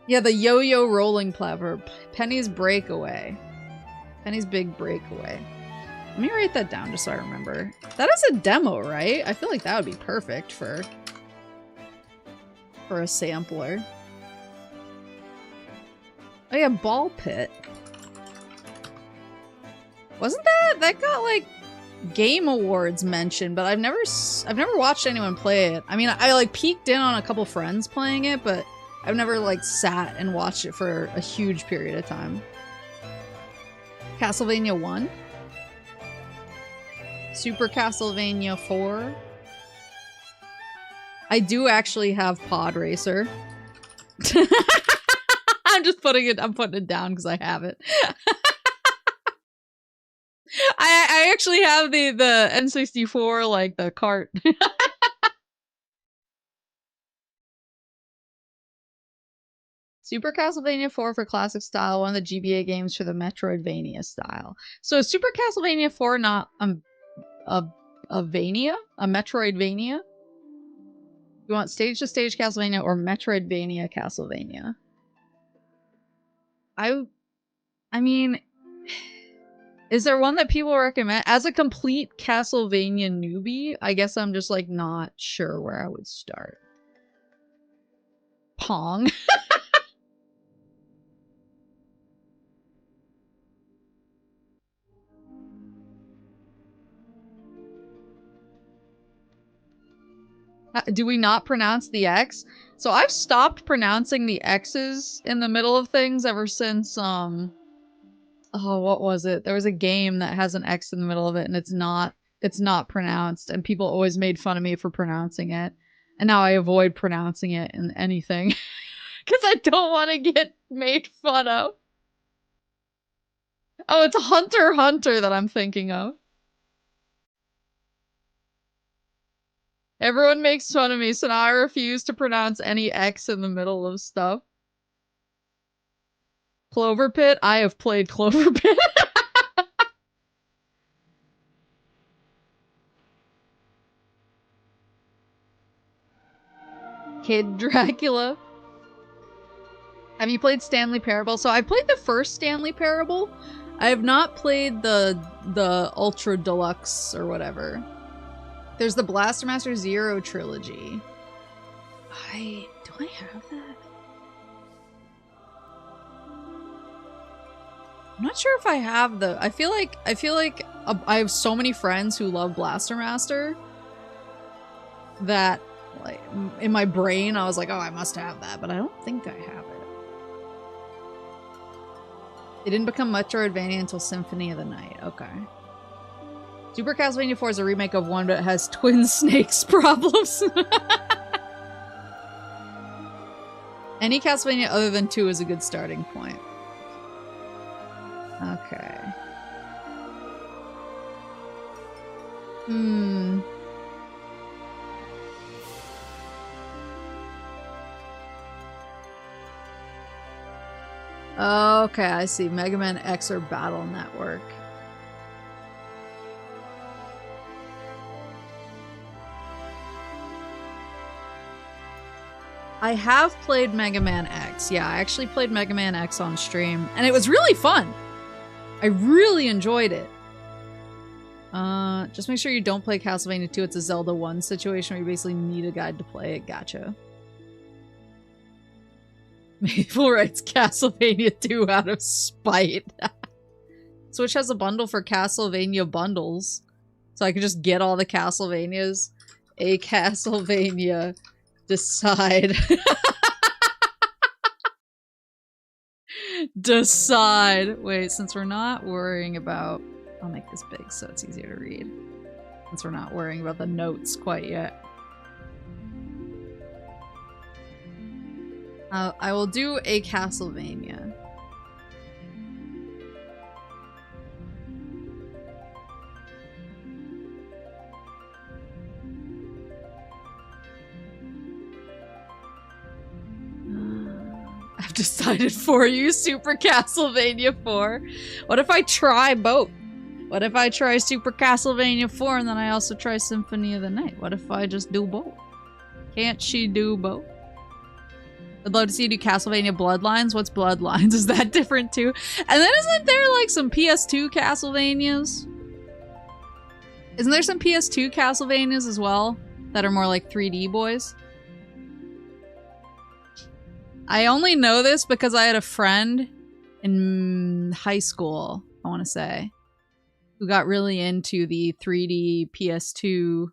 Yeah, the yo-yo rolling platform. Penny's Breakaway. Penny's Big Breakaway. Let me write that down just so I remember. That is a demo, right? I feel like that would be perfect for a sampler. Oh yeah, Ball Pit. Wasn't that got like Game Awards mentioned, but I've never watched anyone play it. I mean, I like peeked in on a couple friends playing it, but I've never like sat and watched it for a huge period of time. Castlevania 1? Super Castlevania 4? I do actually have Pod Racer. I'm putting it down because I have it. I actually have the N64, like the cart. Super Castlevania 4 for classic style, one of the GBA games for the Metroidvania style. So is Super Castlevania 4 not a Vania? A Metroidvania? You want stage-to-stage Castlevania or Metroidvania Castlevania? I mean, is there one that people recommend? As a complete Castlevania newbie, I guess I'm just like not sure where I would start. Pong. Do we not pronounce the X? So I've stopped pronouncing the X's in the middle of things ever since, oh, what was it? There was a game that has an X in the middle of it and it's not pronounced, and people always made fun of me for pronouncing it. And now I avoid pronouncing it in anything. Because I don't want to get made fun of. Oh, it's Hunter x Hunter that I'm thinking of. Everyone makes fun of me, so now I refuse to pronounce any X in the middle of stuff. Clover Pit? I have played Clover Pit. Kid Dracula. Have you played Stanley Parable? So I played the first Stanley Parable. I have not played the Ultra Deluxe or whatever. There's the Blaster Master Zero trilogy. Do I have that? I'm not sure if I have the. I feel like I have so many friends who love Blaster Master that, like, in my brain I was like, oh, I must have that, but I don't think I have it. It didn't become Metroidvania until Symphony of the Night. Okay. Super Castlevania 4 is a remake of 1, but it has Twin Snakes problems. Any Castlevania other than 2 is a good starting point. Okay. Okay, I see. Mega Man X or Battle Network. I have played Mega Man X. Yeah, I actually played Mega Man X on stream, and it was really fun. I really enjoyed it. Just make sure you don't play Castlevania 2. It's a Zelda 1 situation where you basically need a guide to play it. Gotcha. Maple writes Castlevania 2 out of spite. Switch has a bundle for Castlevania bundles. So I could just get all the Castlevanias. A Castlevania. Decide. Decide. Wait, since we're not worrying about... I'll make this big so it's easier to read. Since we're not worrying about the notes quite yet. I will do a Castlevania. I've decided for you, Super Castlevania 4. What if I try both? What if I try Super Castlevania 4 and then I also try Symphony of the Night? What if I just do both? Can't she do both? I'd love to see you do Castlevania Bloodlines. What's Bloodlines? Is that different too? And then isn't there like some PS2 Castlevanias? Isn't there some PS2 Castlevanias as well that are more like 3D boys? I only know this because I had a friend in high school, I want to say, who got really into the 3D PS2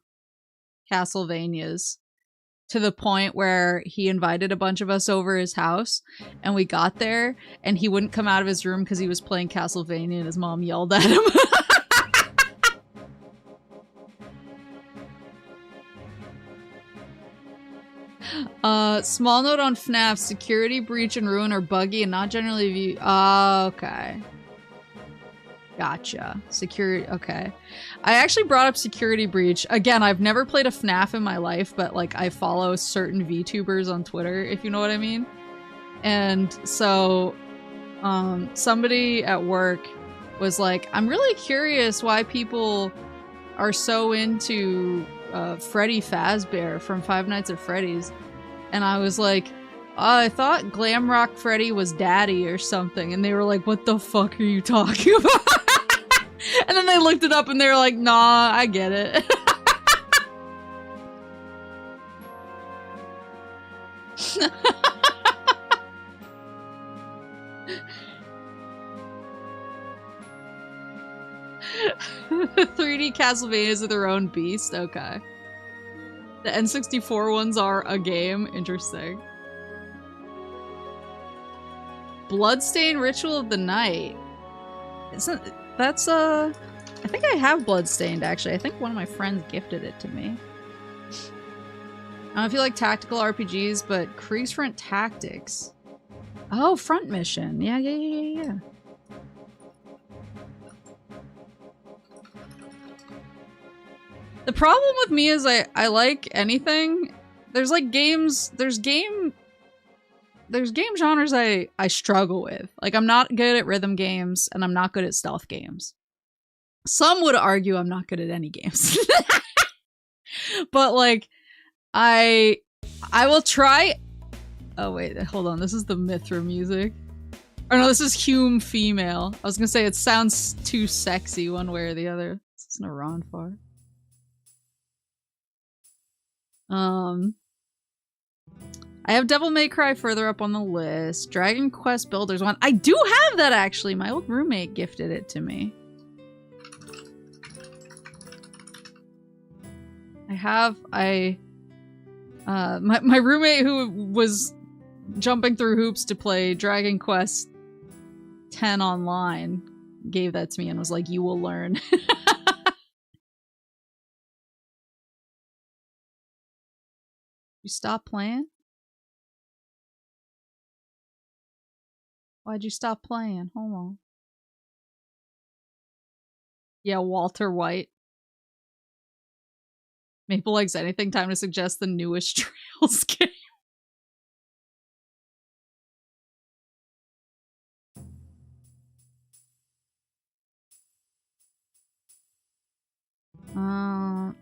Castlevanias to the point where he invited a bunch of us over his house, and we got there and he wouldn't come out of his room because he was playing Castlevania and his mom yelled at him. Small note on FNAF, security breach and ruin are buggy and not generally viewed. Okay. Gotcha. Security, okay. I actually brought up security breach. Again, I've never played a FNAF in my life, but like I follow certain VTubers on Twitter, if you know what I mean. And so, somebody at work was like, I'm really curious why people are so into Freddy Fazbear from Five Nights at Freddy's. And I was like, I thought Glamrock Freddy was daddy or something. And they were like, what the fuck are you talking about? And then they looked it up and they were like, nah, I get it. The 3D Castlevanias are their own beast? Okay. The N64 ones are a game? Interesting. Bloodstain Ritual of the Night. Isn't that's I think I have Bloodstained actually. I think one of my friends gifted it to me. I don't know if you like tactical RPGs, but Kriegsfront Tactics. Oh, Front Mission. Yeah. The problem with me is I like anything. There's like games, there's game genres I struggle with. Like I'm not good at rhythm games and I'm not good at stealth games. Some would argue I'm not good at any games. But like I will try. Oh wait, hold on. This is the Mithra music. Or no, this is Hume female. I was gonna say it sounds too sexy one way or the other. It's an Iran far. I have Devil May Cry further up on the list. Dragon Quest Builders 1. I do have that actually. My old roommate gifted it to me. My roommate who was jumping through hoops to play Dragon Quest 10 online gave that to me and was like, you will learn. You stop playing? Why'd you stop playing? Hold on. Yeah, Walter White. Maple likes anything. Time to suggest the newest Trails game.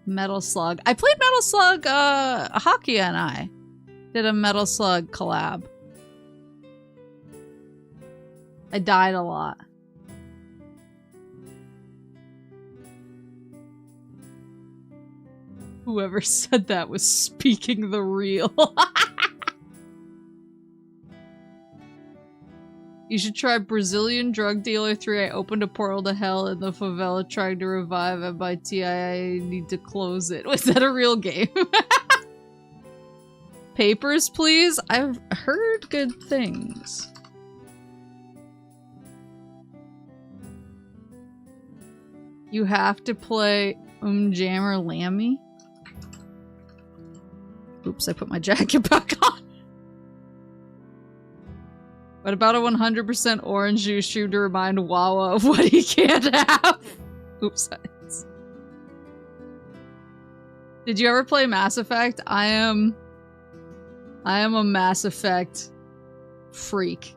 Metal Slug. I played Metal Slug, Hakia and I did a Metal Slug collab. I died a lot. Whoever said that was speaking the real. You should try Brazilian Drug Dealer 3. I opened a portal to hell in the favela trying to revive MIT. I need to close it. Was that a real game? Papers, please? I've heard good things. You have to play Jammer Lammy? Oops, I put my jacket back on. What about a 100% orange juice stream to remind Wawa of what he can't have? Oops. Did you ever play Mass Effect? I am a Mass Effect freak.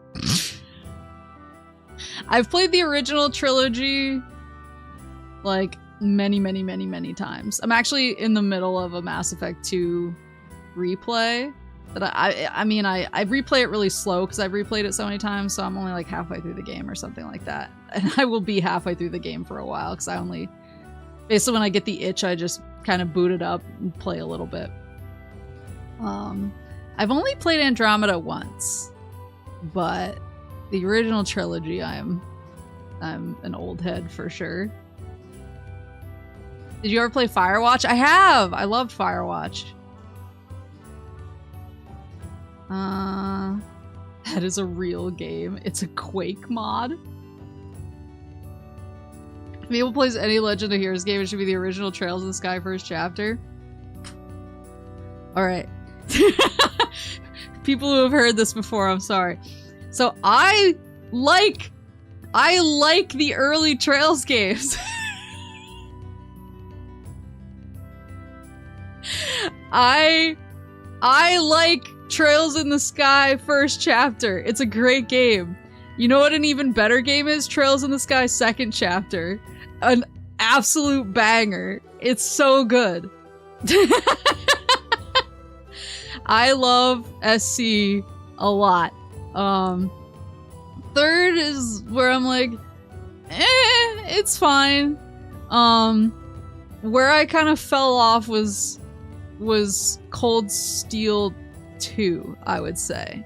I've played the original trilogy like many times. I'm actually in the middle of a Mass Effect 2 replay But I mean, I replay it really slow because I've replayed it so many times, so I'm only like halfway through the game or something like that. And I will be halfway through the game for a while because I only, basically when I get the itch, I just kind of boot it up and play a little bit. I've only played Andromeda once, but the original trilogy, I'm an old head for sure. Did you ever play Firewatch? I have! I loved Firewatch. That is a real game. It's a Quake mod. If Maple plays any Legend of Heroes game, it should be the original Trails in the Sky first chapter. Alright. People who have heard this before, I'm sorry. So I like the early Trails games. I like Trails in the Sky first chapter. It's a great game. You know what an even better game is? Trails in the Sky second chapter. An absolute banger. It's so good. I love SC a lot. Third is where I'm like, it's fine. Where I kind of fell off was Cold Steel 2, I would say.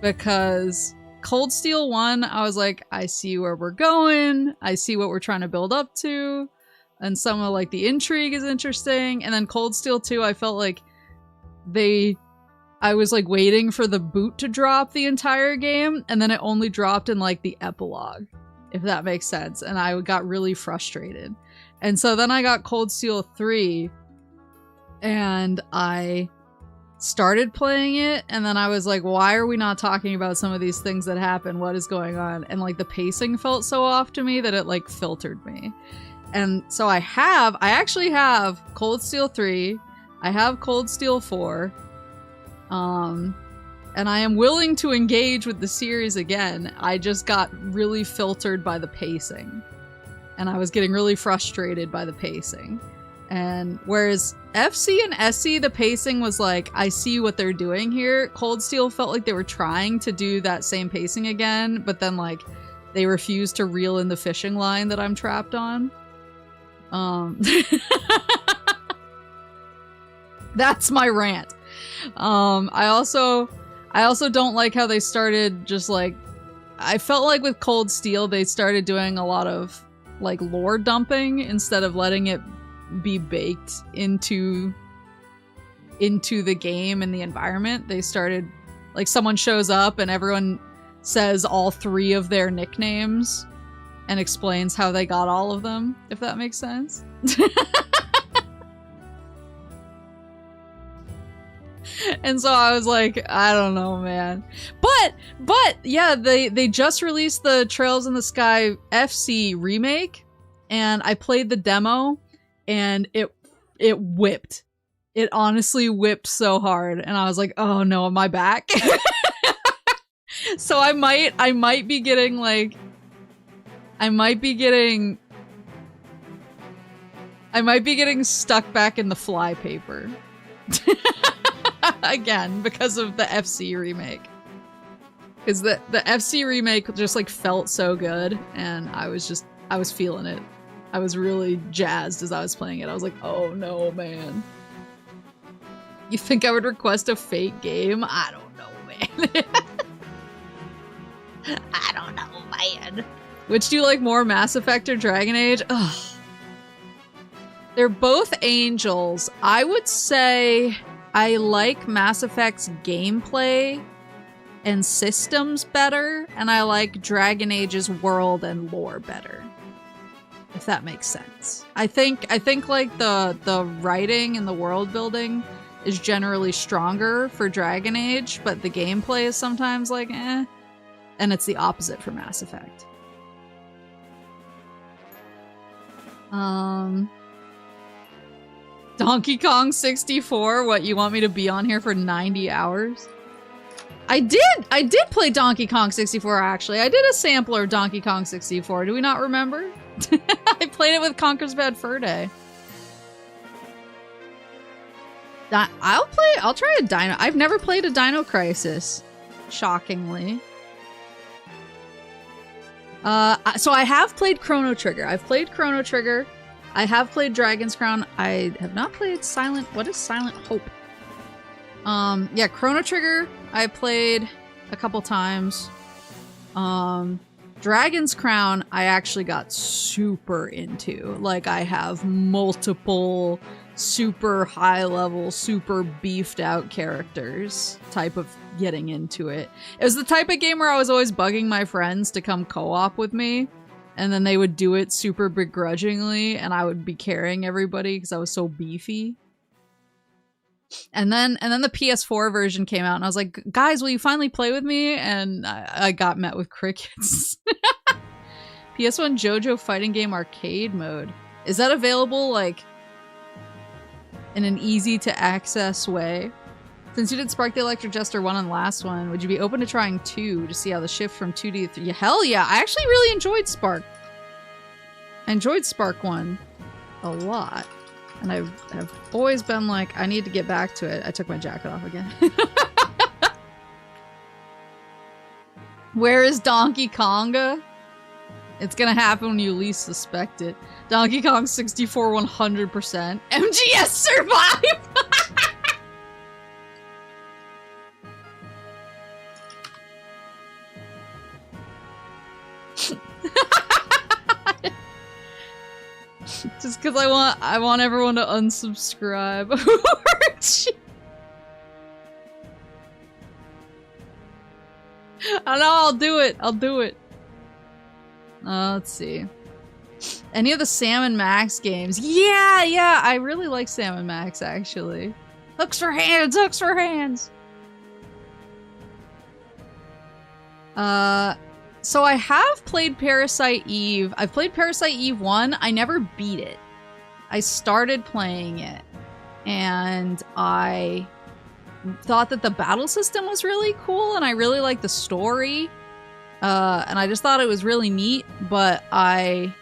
Because Cold Steel 1, I was like, I see where we're going. I see what we're trying to build up to. And some of like the intrigue is interesting. And then Cold Steel 2, I felt like I was like waiting for the boot to drop the entire game. And then it only dropped in like the epilogue, if that makes sense. And I got really frustrated. And so then I got Cold Steel 3 and I started playing it, and then I was like, why are we not talking about some of these things that happen? What is going on? And like the pacing felt so off to me that it like filtered me. And so I actually have Cold Steel 3, I have Cold Steel 4, and I am willing to engage with the series again. I just got really filtered by the pacing. And I was getting really frustrated by the pacing. And whereas FC and SC, the pacing was like, I see what they're doing here. Cold Steel felt like they were trying to do that same pacing again, but then like they refused to reel in the fishing line that I'm trapped on. That's my rant. I also don't like how they started just like, I felt like with Cold Steel, they started doing a lot of like lore dumping instead of letting it be baked into the game and the environment. They started like someone shows up and everyone says all 3 of their nicknames and explains how they got all of them, if that makes sense. And so I was like, I don't know, man. But yeah, they just released the Trails in the Sky FC remake, and I played the demo, and it whipped. It honestly whipped so hard, and I was like, oh no, am I back? So I might be getting like, I might be getting stuck back in the flypaper. Again, because of the FC remake. Because the FC remake just like felt so good, and I was feeling it. I was really jazzed as I was playing it. I was like, oh no, man. You think I would request a fake game? I don't know, man. I don't know, man. Which do you like more, Mass Effect or Dragon Age? Ugh. They're both angels. I would say I like Mass Effect's gameplay and systems better, and I like Dragon Age's world and lore better. If that makes sense. I think like the writing and the world building is generally stronger for Dragon Age, but the gameplay is sometimes like eh. And it's the opposite for Mass Effect. Donkey Kong 64? What, you want me to be on here for 90 hours? I did play Donkey Kong 64, actually. I did a sampler of Donkey Kong 64. Do we not remember? I played it with Conker's Bad Fur Day. I'll try a Dino. I've never played a Dino Crisis, shockingly. So I have played Chrono Trigger. I've played Chrono Trigger. I have played Dragon's Crown. I have not played Silent... What is Silent Hope? Yeah, Chrono Trigger I played a couple times. Dragon's Crown I actually got super into. Like, I have multiple super high level, super beefed out characters type of getting into it. It was the type of game where I was always bugging my friends to come co-op with me, and then they would do it super begrudgingly, and I would be carrying everybody because I was so beefy. And then the PS4 version came out, and I was like, guys, will you finally play with me? And I got met with crickets. PS1 JoJo fighting game arcade mode. Is that available, like, in an easy to access way? Since you did Spark the Electric Jester 1 on the last one, would you be open to trying 2 to see how the shift from 2D to 3D? Hell yeah, I actually really enjoyed Spark. I enjoyed Spark 1 a lot. And I've always been like, I need to get back to it. I took my jacket off again. Where is Donkey Konga? It's gonna happen when you least suspect it. Donkey Kong 64 100%. MGS survive! Just because I want everyone to unsubscribe. I know, I'll do it. I'll do it. Let's see. Any of the Sam & Max games? Yeah, I really like Sam & Max, actually. Hooks for hands, hooks for hands! So I have played Parasite Eve. I've played Parasite Eve 1. I never beat it. I started playing it, and I thought that the battle system was really cool, and I really liked the story. And I just thought it was really neat, but I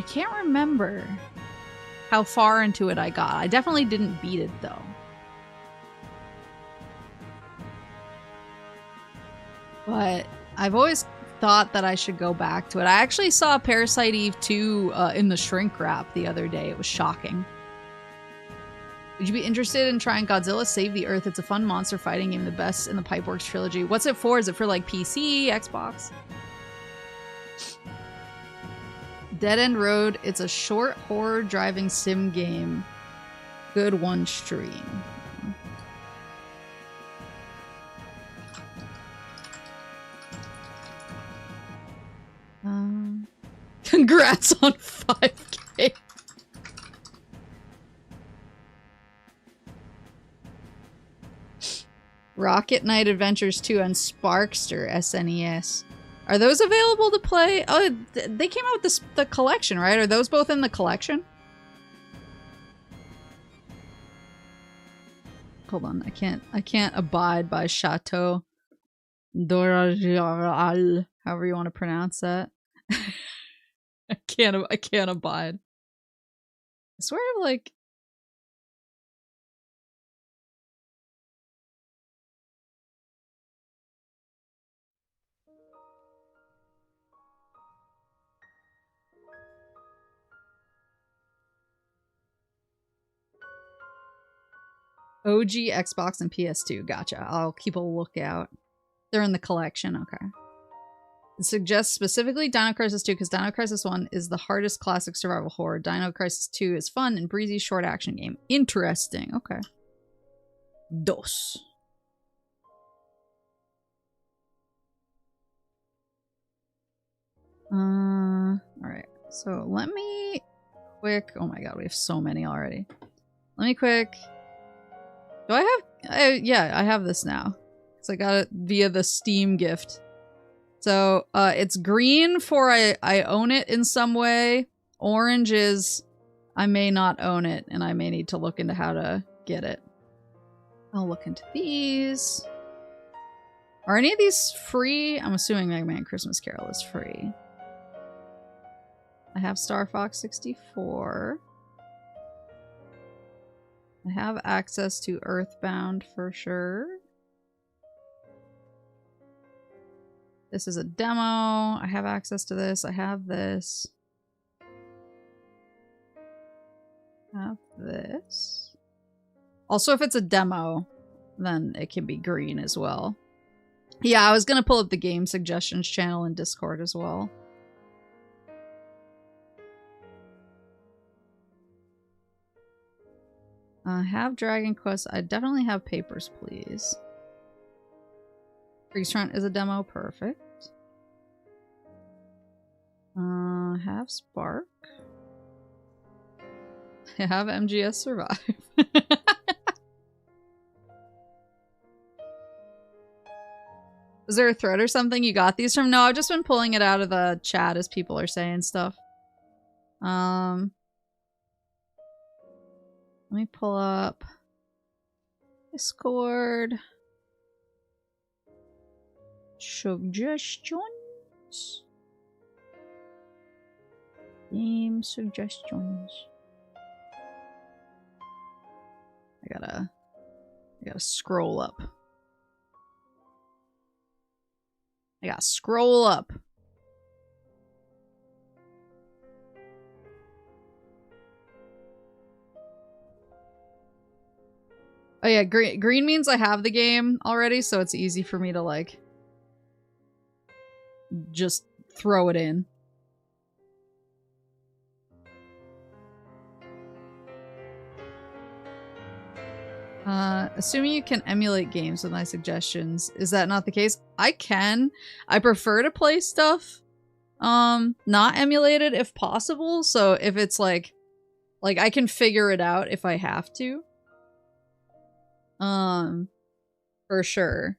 can't remember how far into it I got. I definitely didn't beat it, though. But I've always thought that I should go back to it. I actually saw Parasite Eve 2 in the shrink wrap the other day. It was shocking. Would you be interested in trying Godzilla Save the Earth? It's a fun monster fighting game, the best in the Pipeworks trilogy. What's it for? Is it for like PC, Xbox? Dead End Road. It's a short horror driving sim game. Good one stream. Congrats on 5K. Rocket Knight Adventures 2 on Sparkster SNES. Are those available to play? Oh, they came out with the collection, right? Are those both in the collection? Hold on, I can't abide by Chateau Dorageral, however you want to pronounce that. I can't abide. I swear, like, OG Xbox and PS2. Gotcha. I'll keep a lookout. They're in the collection. Okay. It suggests specifically Dino Crisis 2 because Dino Crisis 1 is the hardest classic survival horror. Dino Crisis 2 is fun and breezy short action game. Interesting. Okay. Dos. Alright. So let me quick... Oh my god, we have so many already. Let me quick... Do I have... yeah, I have this now. So I got it via the Steam gift. So, it's green for I own it in some way. Orange is I may not own it, and I may need to look into how to get it. I'll look into these. Are any of these free? I'm assuming Mega Man Christmas Carol is free. I have Star Fox 64. I have access to Earthbound for sure. This is a demo. I have access to this. I have this. I have this. Also, if it's a demo, then it can be green as well. Yeah, I was gonna pull up the game suggestions channel in Discord as well. I have Dragon Quest. I definitely have Papers, Please. Freeze Front is a demo. Perfect. Have Spark. I have MGS Survive. Is there a thread or something you got these from? No, I've just been pulling it out of the chat as people are saying stuff. Let me pull up Discord. Suggestions. Game suggestions. I gotta scroll up. I gotta scroll up. Oh yeah, green means I have the game already, so it's easy for me to like just throw it in. Assuming you can emulate games with my suggestions, is that not the case? I can. I prefer to play stuff not emulated if possible, so if it's like I can figure it out if I have to. For sure.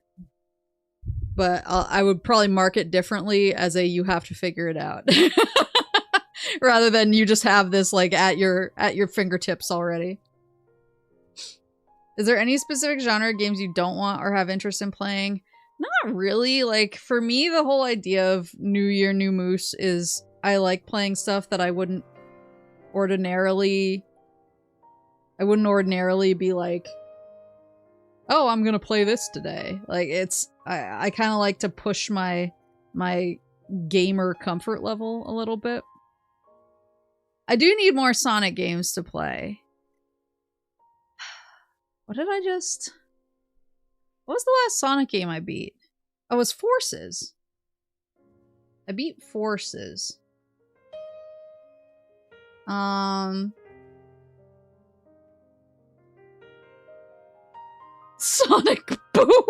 But I would probably mark it differently as a you have to figure it out. Rather than you just have this like at your fingertips already. Is there any specific genre of games you don't want or have interest in playing? Not really. Like, for me, the whole idea of New Year, New Moose is I like playing stuff that I wouldn't ordinarily be like, oh, I'm gonna play this today. Like, it's, I kind of like to push my gamer comfort level a little bit. I do need more Sonic games to play. What did I just... What was the last Sonic game I beat? Oh, it was Forces. I beat Forces. Sonic Boom!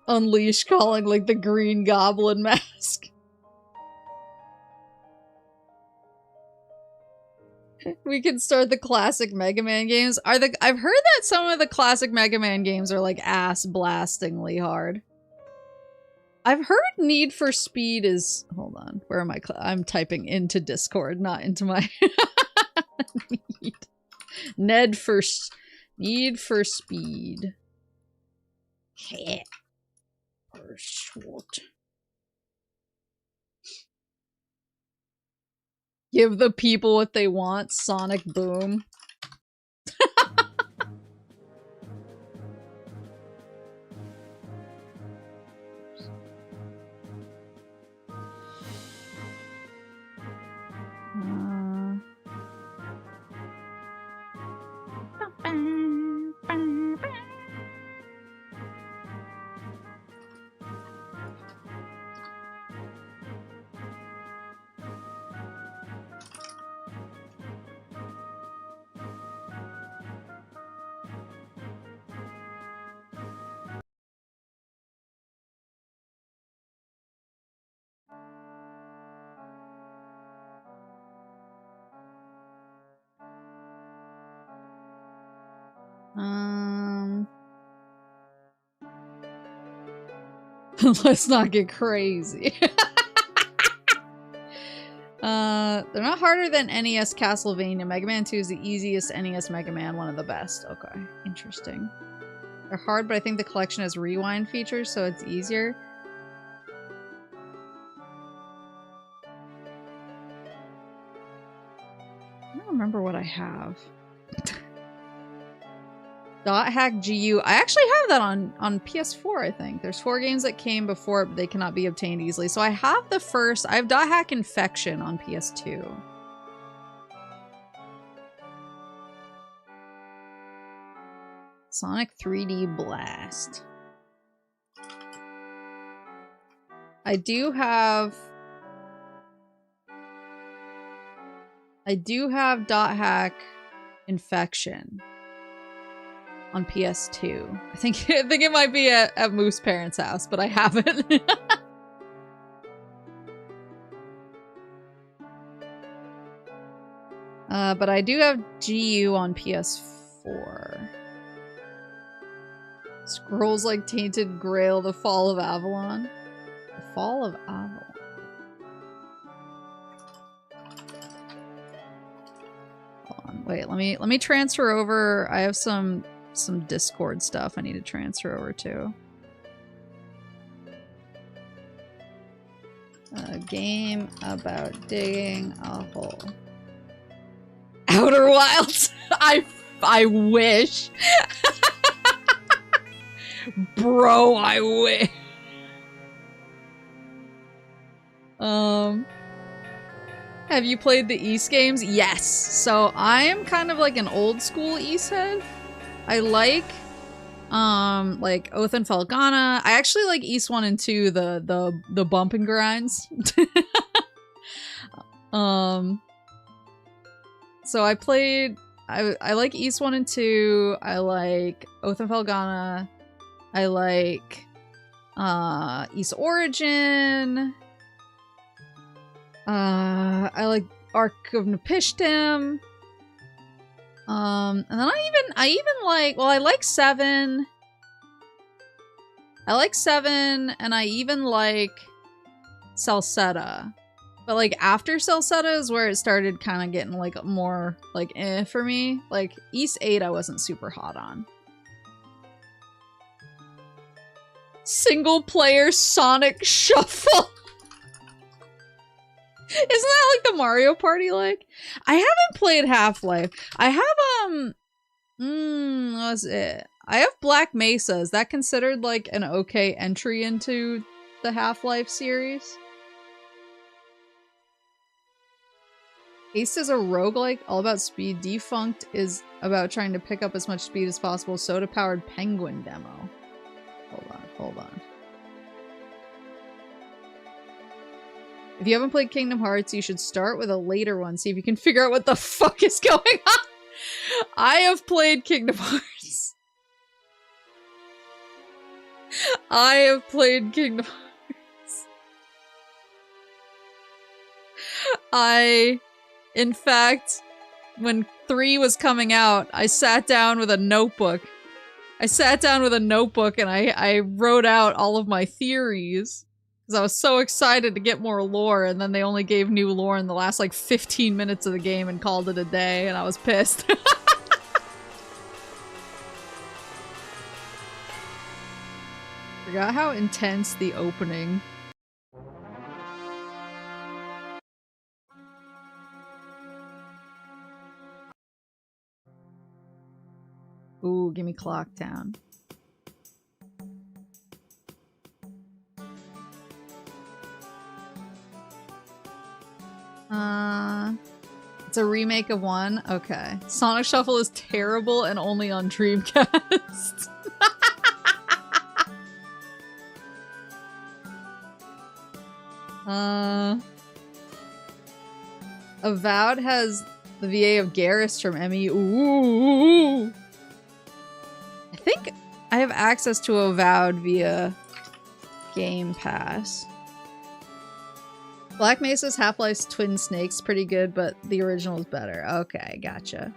Unleash calling like the Green Goblin mask. We can start the classic Mega Man games. I've heard that some of the classic Mega Man games are like ass blastingly hard. I've heard Need for Speed is... Hold on. Where am I? I'm typing into Discord, not into my... Need for Speed. Yeah. Or short. Give the people what they want, Sonic Boom. Let's not get crazy. They're not harder than NES Castlevania. Mega Man 2 is the easiest NES Mega Man, one of the best. Okay, interesting. They're hard, but I think the collection has rewind features, so it's easier. I don't remember what I have. Dot Hack GU. I actually have that on PS4, I think. There's 4 games that came before, but they cannot be obtained easily. So I have the first. I have Dot Hack Infection on PS2. Sonic 3D Blast. I do have Dot Hack Infection on PS2. I think it might be at Moose parents' house, but I haven't. But I do have GU on PS4. Scrolls Like Tainted Grail, The Fall of Avalon. The Fall of Avalon. Hold on, wait, let me transfer over. I have some Discord stuff I need to transfer over to. A game about digging a hole. Outer Wilds. I wish. Bro, I wish. Have you played the East games? Yes. So I am kind of like an old school East head. I like Oath and Felghana. I actually like East 1 and 2, the bump and grinds. So I played I like East 1 and 2. I like Oath and Felghana. I like East Origin. I like Ark of Napishtim. And then I even like, well, I like 7. I like 7, and I even like Salsetta. But like after Salsetta is where it started kind of getting like more like for me. Like East 8 I wasn't super hot on. Single player Sonic Shuffle. Isn't that like the Mario Party like? I haven't played Half-Life. I have what's it? I have Black Mesa. Is that considered like an okay entry into the Half-Life series? Haste is a roguelike all about speed. Defunct is about trying to pick up as much speed as possible. Soda-powered penguin demo. Hold on. If you haven't played Kingdom Hearts, you should start with a later one. See if you can figure out what the fuck is going on. I have played Kingdom Hearts. I have played Kingdom Hearts. In fact, when 3 was coming out, I sat down with a notebook. And I wrote out all of my theories. Because I was so excited to get more lore, and then they only gave new lore in the last like 15 minutes of the game and called it a day, and I was pissed. Forgot how intense the opening. Ooh, give me Clocktown. It's a remake of 1? Okay. Sonic Shuffle is terrible and only on Dreamcast. Avowed has the VA of Garrus from ME. Ooh. I think I have access to Avowed via Game Pass. Black Mesa's Half-Life's Twin Snakes pretty good, but the original is better. Okay, gotcha.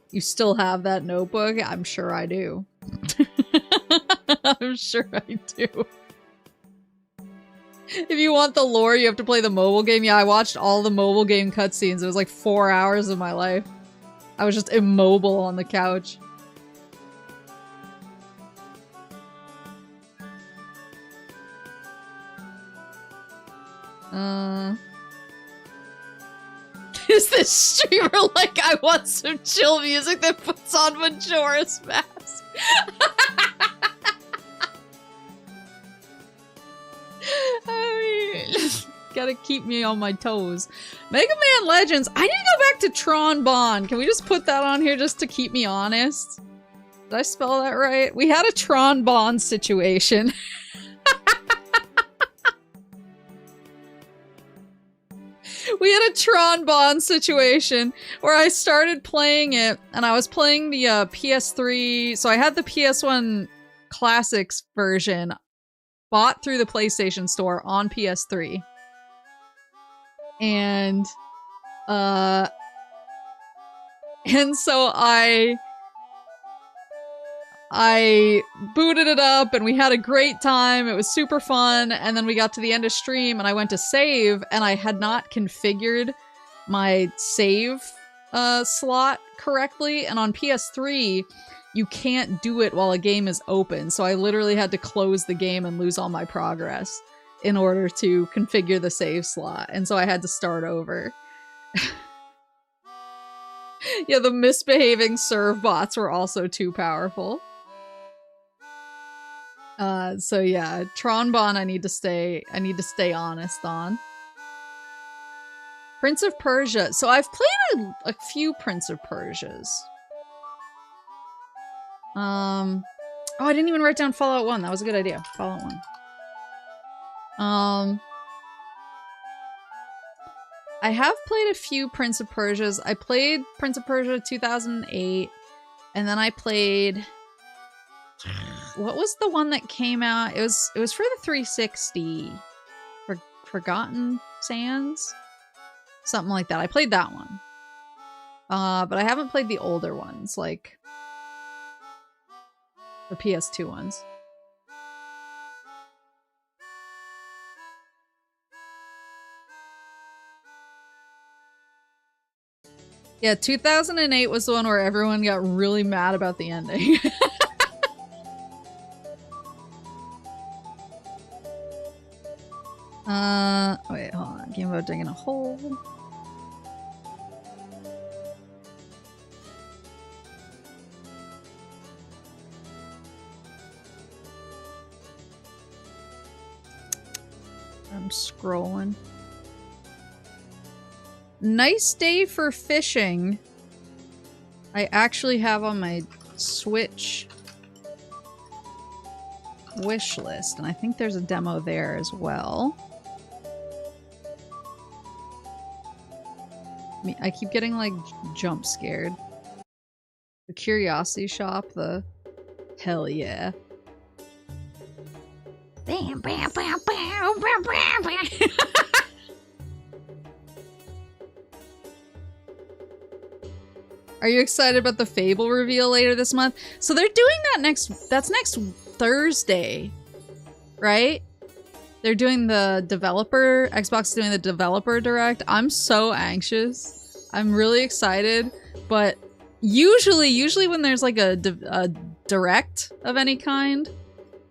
You still have that notebook? I'm sure I do. I'm sure I do. If you want the lore, you have to play the mobile game. Yeah, I watched all the mobile game cutscenes. It was like 4 hours of my life. I was just immobile on the couch. is this streamer like I want some chill music that puts on Majora's Mask? I mean, gotta keep me on my toes. Mega Man Legends. I need to go back to Tron Bonne. Can we just put that on here just to keep me honest? Did I spell that right? We had a Tron Bonne situation. We had a Tron Bonne situation where I started playing it, and I was playing the PS3. So I had the PS1 Classics version bought through the PlayStation Store on PS3. And so I booted it up and we had a great time. It was super fun. And then we got to the end of stream and I went to save and I had not configured my save slot correctly. And on PS3, you can't do it while a game is open. So I literally had to close the game and lose all my progress in order to configure the save slot. And so I had to start over. Yeah, the misbehaving serve bots were also too powerful. So yeah, Tron Bonne I need to stay honest on. Prince of Persia. So I've played a few Prince of Persias. Oh, I didn't even write down Fallout 1. That was a good idea. Fallout 1. I have played a few Prince of Persias. I played Prince of Persia 2008, and then I played... What was the one that came out? It was for the 360. Forgotten Sands? Something like that. I played that one. But I haven't played the older ones, like the PS2 ones. Yeah, 2008 was the one where everyone got really mad about the ending. Wait, hold on. Game mode digging a hole. I'm scrolling. Nice day for fishing. I actually have on my Switch wish list, and I think there's a demo there as well. I keep getting like jump scared. The Curiosity Shop, the hell yeah. Bam, bam, bam, bam, bam, bam, bam. Are you excited about the Fable reveal later this month? So they're doing that that's next Thursday, right? They're doing the developer, Xbox is doing the developer direct. I'm so anxious. I'm really excited, but usually when there's like a direct of any kind,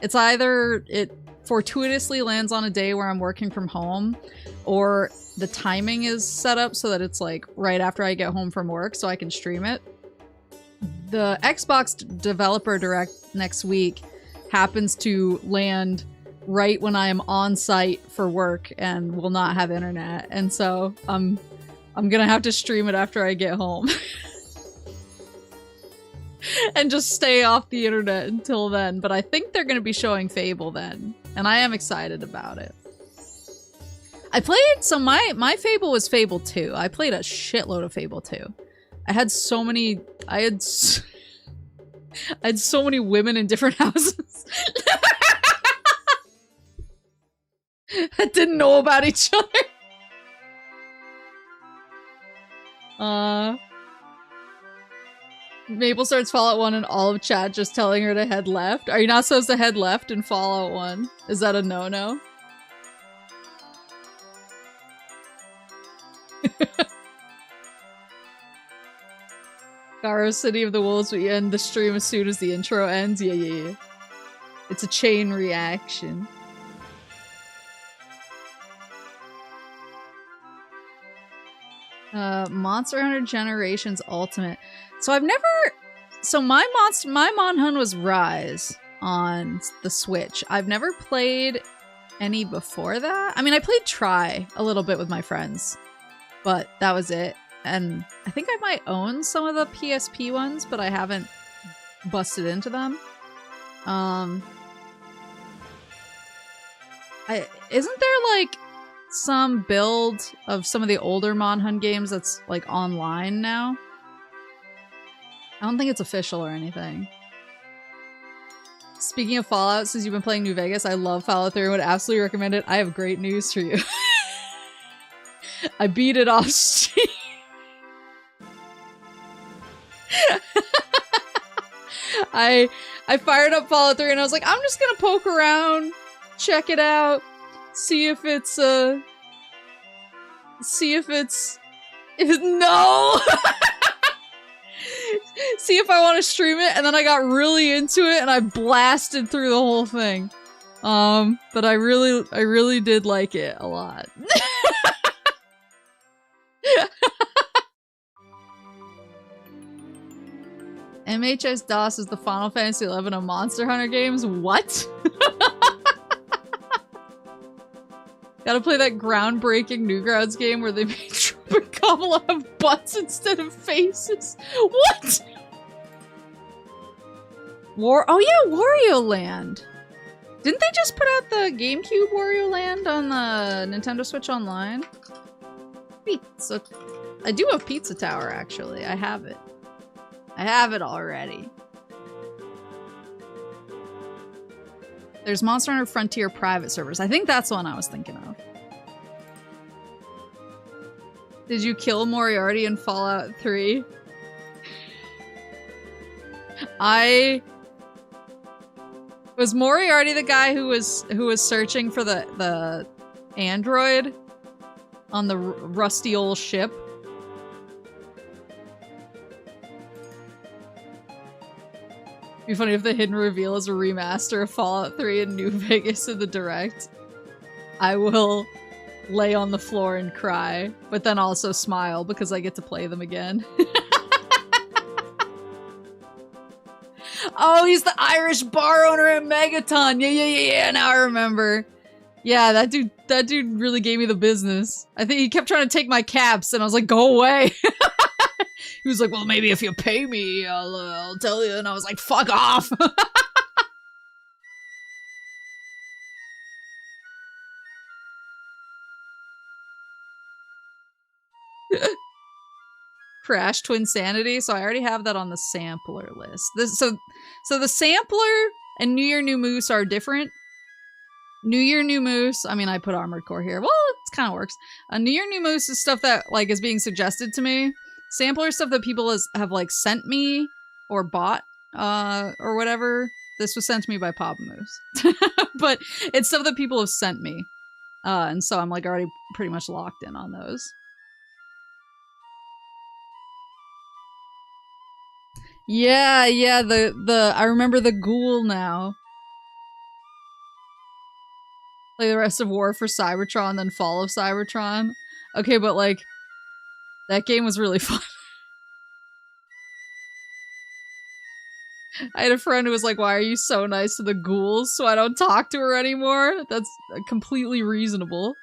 it's either it fortuitously lands on a day where I'm working from home, or the timing is set up so that it's like right after I get home from work so I can stream it. The Xbox developer direct next week happens to land right when I am on site for work and will not have internet, and so I'm gonna have to stream it after I get home. And just stay off the internet until then, but I think they're gonna be showing Fable then, and I am excited about it. I played, so my Fable was Fable 2. I played a shitload of Fable 2. I had so many, I had so many women in different houses that didn't know about each other. Maple starts Fallout 1 and all of chat just telling her to head left. Are you not supposed to head left in Fallout 1? Is that a no-no? Garo City of the Wolves, we end the stream as soon as the intro ends. Yeah. It's a chain reaction. Monster Hunter Generations Ultimate. So I've never... So my Mon Hun was Rise on the Switch. I've never played any before that. I mean, I played Try a little bit with my friends, but that was it. And I think I might own some of the PSP ones, but I haven't busted into them. Isn't there like some build of some of the older Mon Hun games that's like online now? I don't think it's official or anything. Speaking of Fallout, since you've been playing New Vegas, I love Fallout 3 and would absolutely recommend it. I have great news for you. I beat it off Steam. I fired up Fallout 3 and I was like, I'm just gonna poke around, check it out, see if it's no! See if I want to stream it, and then I got really into it and I blasted through the whole thing. But I really did like it a lot. MHS-DOS is the Final Fantasy XI of Monster Hunter games? What? Gotta play that groundbreaking Newgrounds game where they made Trooper Kamala have butts instead of faces. What? Oh yeah, Wario Land. Didn't they just put out the GameCube Wario Land on the Nintendo Switch Online? Pizza. I do have Pizza Tower, actually. I have it. I have it already. There's Monster Hunter Frontier private servers. I think that's the one I was thinking of. Did you kill Moriarty in Fallout 3? Was Moriarty the guy who was searching for the android on the rusty old ship? It'd be funny if the hidden reveal is a remaster of Fallout 3 in New Vegas in the Direct. I will lay on the floor and cry, but then also smile because I get to play them again. Oh, he's the Irish bar owner at Megaton. Yeah, now I remember. Yeah, that dude really gave me the business. I think he kept trying to take my caps and I was like, go away. He was like, well, maybe if you pay me, I'll tell you. And I was like, fuck off. Crash Twinsanity. So I already have that on the sampler list. So the sampler and New Year New Moose are different. New Year New Moose. I mean, I put Armored Core here. Well, it kind of works. New Year New Moose is stuff that like is being suggested to me. Sampler stuff that people have like sent me or bought or whatever. This was sent to me by Papa Moose. But it's stuff that people have sent me. And so I'm like already pretty much locked in on those. Yeah, I remember the ghoul now. Play the rest of War for Cybertron, then Fall of Cybertron. Okay, but like, that game was really fun. I had a friend who was like, why are you so nice to the ghouls so I don't talk to her anymore? That's completely reasonable.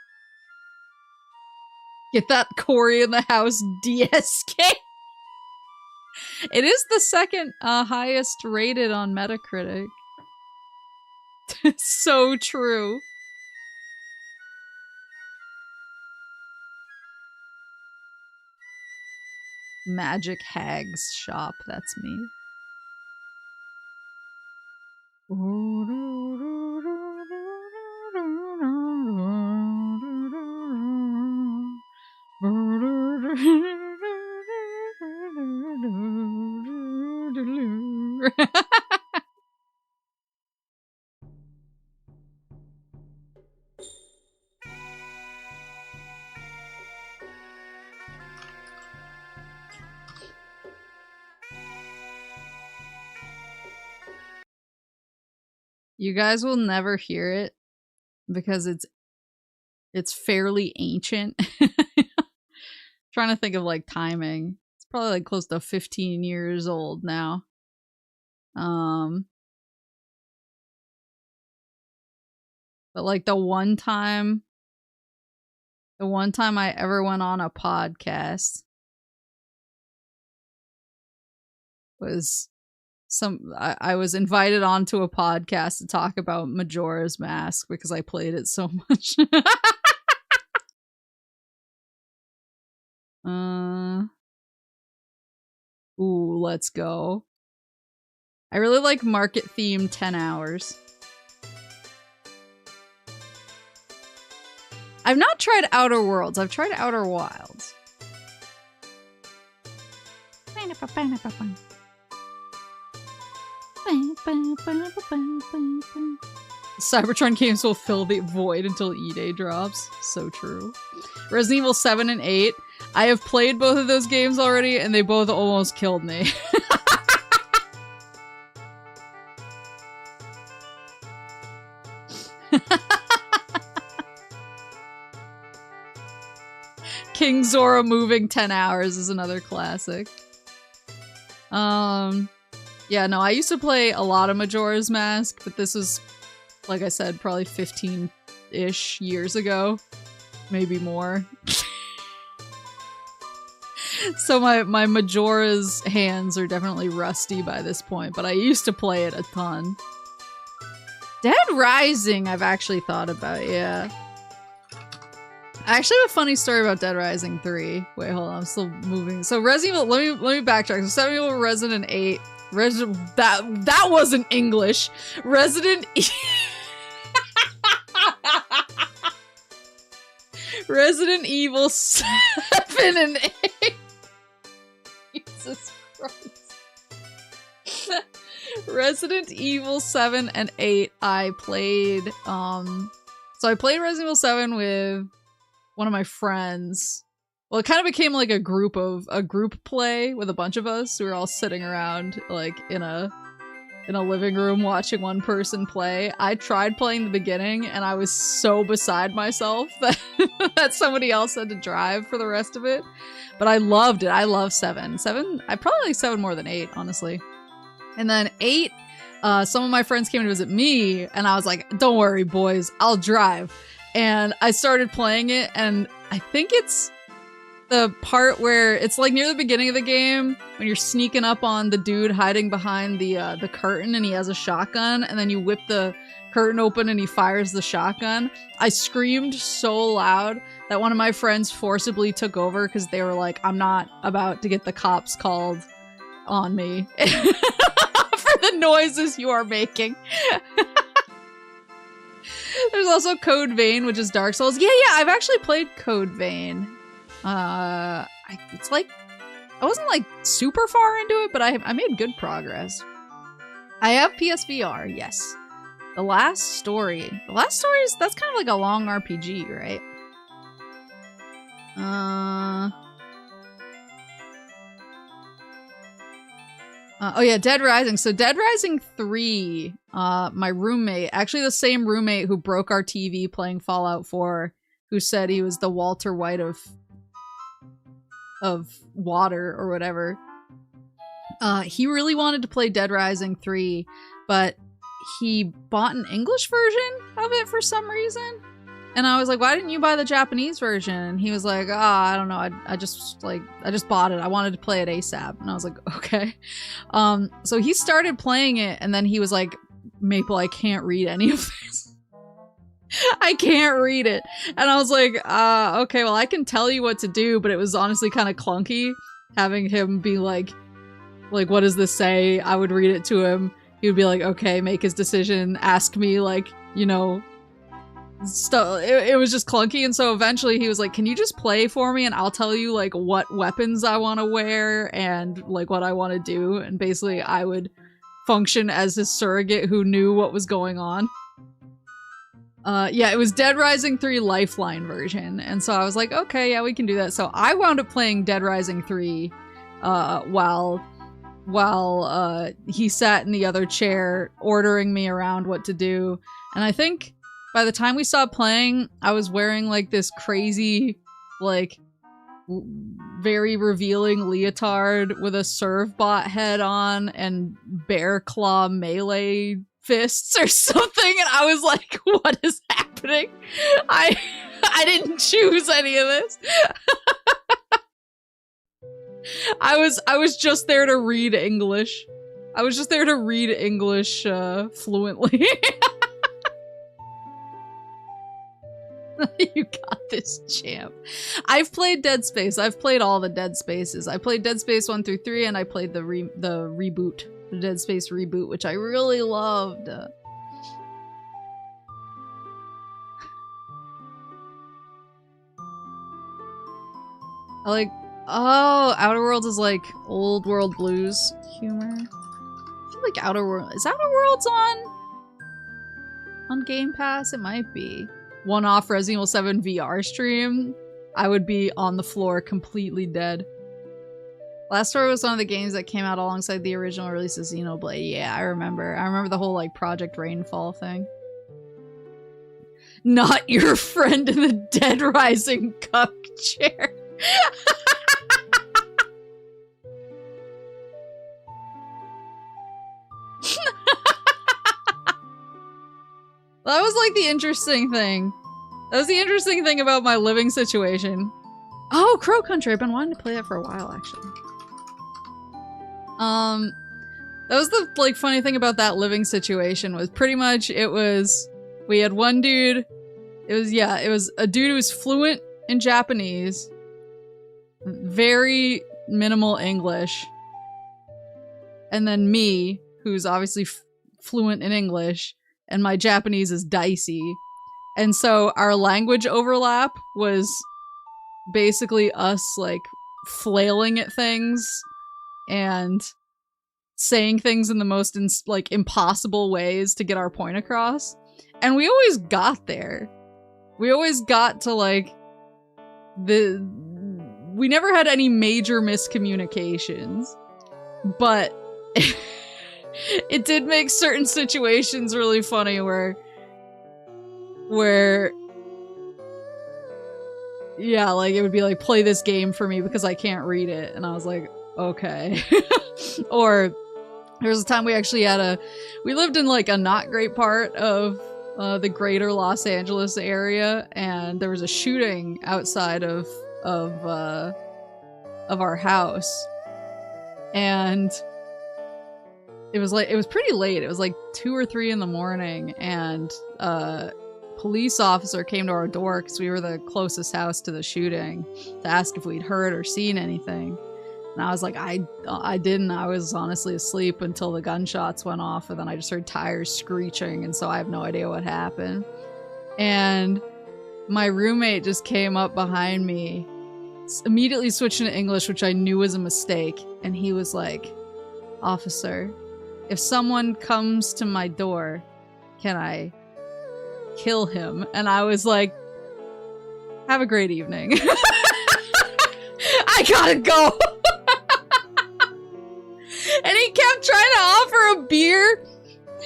Get that Cory in the House DSK. It is the second highest rated on Metacritic. It's so true. Magic Hags Shop, that's me. You guys will never hear it because it's fairly ancient. Trying to think of like timing. It's probably like close to 15 years old now. But like the one time I ever went on a podcast was I was invited onto a podcast to talk about Majora's Mask because I played it so much. Ooh, let's go. I really like market themed 10 hours. I've not tried Outer Worlds. I've tried Outer Wilds. Cybertron games will fill the void until E-Day drops. So true. Resident Evil 7 and 8. I have played both of those games already, and they both almost killed me. King Zora moving 10 hours is another classic. Yeah, no, I used to play a lot of Majora's Mask, but this was, like I said, probably 15-ish years ago. Maybe more. So my Majora's hands are definitely rusty by this point, but I used to play it a ton. Dead Rising, I've actually thought about, yeah. I actually have a funny story about Dead Rising 3. Wait, hold on, I'm still moving. So Resident Evil, let me backtrack. So 7 Evil, Resident 8. That wasn't English. Resident Evil 7 and 8. Jesus Christ. Resident Evil 7 and 8 I played, so I played Resident Evil 7 with one of my friends. Well, it kind of became like a group play with a bunch of us. We were all sitting around like in a living room watching one person play. I tried playing the beginning and I was so beside myself that that somebody else had to drive for the rest of it. But I loved it. I love 7. 7, I probably like 7 more than 8, honestly. And then 8, some of my friends came to visit me and I was like, don't worry, boys, I'll drive. And I started playing it, and I think it's the part where it's like near the beginning of the game when you're sneaking up on the dude hiding behind the curtain and he has a shotgun, and then you whip the curtain open and he fires the shotgun. I screamed so loud that one of my friends forcibly took over because they were like, I'm not about to get the cops called on me for the noises you are making. There's also Code Vein, which is Dark Souls. Yeah, I've actually played Code Vein. It's like, I wasn't like super far into it, but I made good progress. I have PSVR, yes. The Last Story. The Last Story is, that's kind of like a long RPG, right? Oh yeah, Dead Rising. So Dead Rising 3, my roommate, actually the same roommate who broke our TV playing Fallout 4, who said he was the Walter White of water or whatever. He really wanted to play Dead Rising 3, but he bought an English version of it for some reason. And I was like, why didn't you buy the Japanese version? And he was like, I don't know. I just bought it. I wanted to play it ASAP. And I was like, okay. So he started playing it, and then he was like, Maple, I can't read any of this. I can't read it. And I was like, okay, well, I can tell you what to do, but it was honestly kind of clunky having him be like, what does this say? I would read it to him. He would be like, okay, make his decision, ask me, like, you know, stuff. It was just clunky, and so eventually he was like, can you just play for me and I'll tell you like what weapons I want to wear and like what I want to do, and basically I would function as his surrogate who knew what was going on. Yeah, it was Dead Rising 3 Lifeline version, and so I was like, okay, yeah, we can do that. So I wound up playing Dead Rising 3 while he sat in the other chair ordering me around what to do. And I think by the time we stopped playing, I was wearing like this crazy, like very revealing leotard with a serve-bot head on and bear claw melee fists or something, and I was like, what is happening? I didn't choose any of this. I was just there to read English. I was just there to read English fluently. You got this, champ. I've played Dead Space. I've played all the Dead Spaces. I played Dead Space 1 through 3, and I played the reboot, the Dead Space reboot, which I really loved. I like, oh, Outer Worlds is like old world blues humor. I feel like Outer Worlds, is Outer Worlds on Game Pass? It might be. One-off Resident Evil 7 VR stream, I would be on the floor completely dead. Last Story was one of the games that came out alongside the original release of Xenoblade. Yeah, I remember. I remember the whole like Project Rainfall thing. Not your friend in the Dead Rising cuck chair. That was like the interesting thing. That was the interesting thing about my living situation. Oh, Crow Country. I've been wanting to play that for a while, actually. That was the like funny thing about that living situation was pretty much it was we had one dude. It was a dude who was fluent in Japanese, very minimal English, and then me, who's obviously fluent in English. And my Japanese is dicey. And so our language overlap was basically us, like, flailing at things and saying things in the most, impossible ways to get our point across. And we always got there. We always got to, like, we never had any major miscommunications. But it did make certain situations really funny where yeah, like it would be like, play this game for me because I can't read it. And I was like, okay. Or there was a time we actually we lived in like a not great part of the greater Los Angeles area, and there was a shooting outside of our house. And it was pretty late. It was like 2 or 3 in the morning, and a police officer came to our door because we were the closest house to the shooting to ask if we'd heard or seen anything. And I was like, I didn't. I was honestly asleep until the gunshots went off, and then I just heard tires screeching, and so I have no idea what happened. And my roommate just came up behind me, immediately switching to English, which I knew was a mistake, and he was like, "Officer, if someone comes to my door, can I kill him?" And I was like, "Have a great evening." I gotta go. And he kept trying to offer a beer.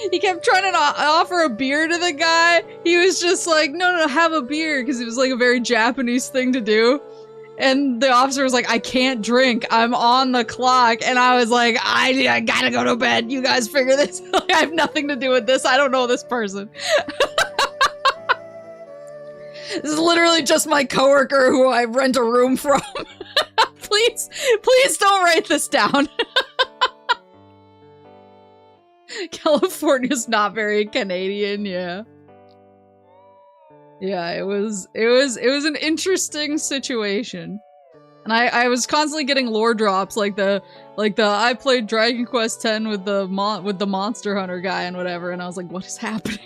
He kept trying to offer a beer to the guy. He was just like, no, have a beer, because it was like a very Japanese thing to do. And the officer was like, I can't drink. I'm on the clock. And I was like, I gotta go to bed. You guys figure this. I have nothing to do with this. I don't know this person. This is literally just my coworker who I rent a room from. Please don't write this down. California's not very Canadian, yeah. Yeah, it was an interesting situation. And I was constantly getting lore drops like the I played Dragon Quest X with the Monster Hunter guy and whatever, and I was like, what is happening?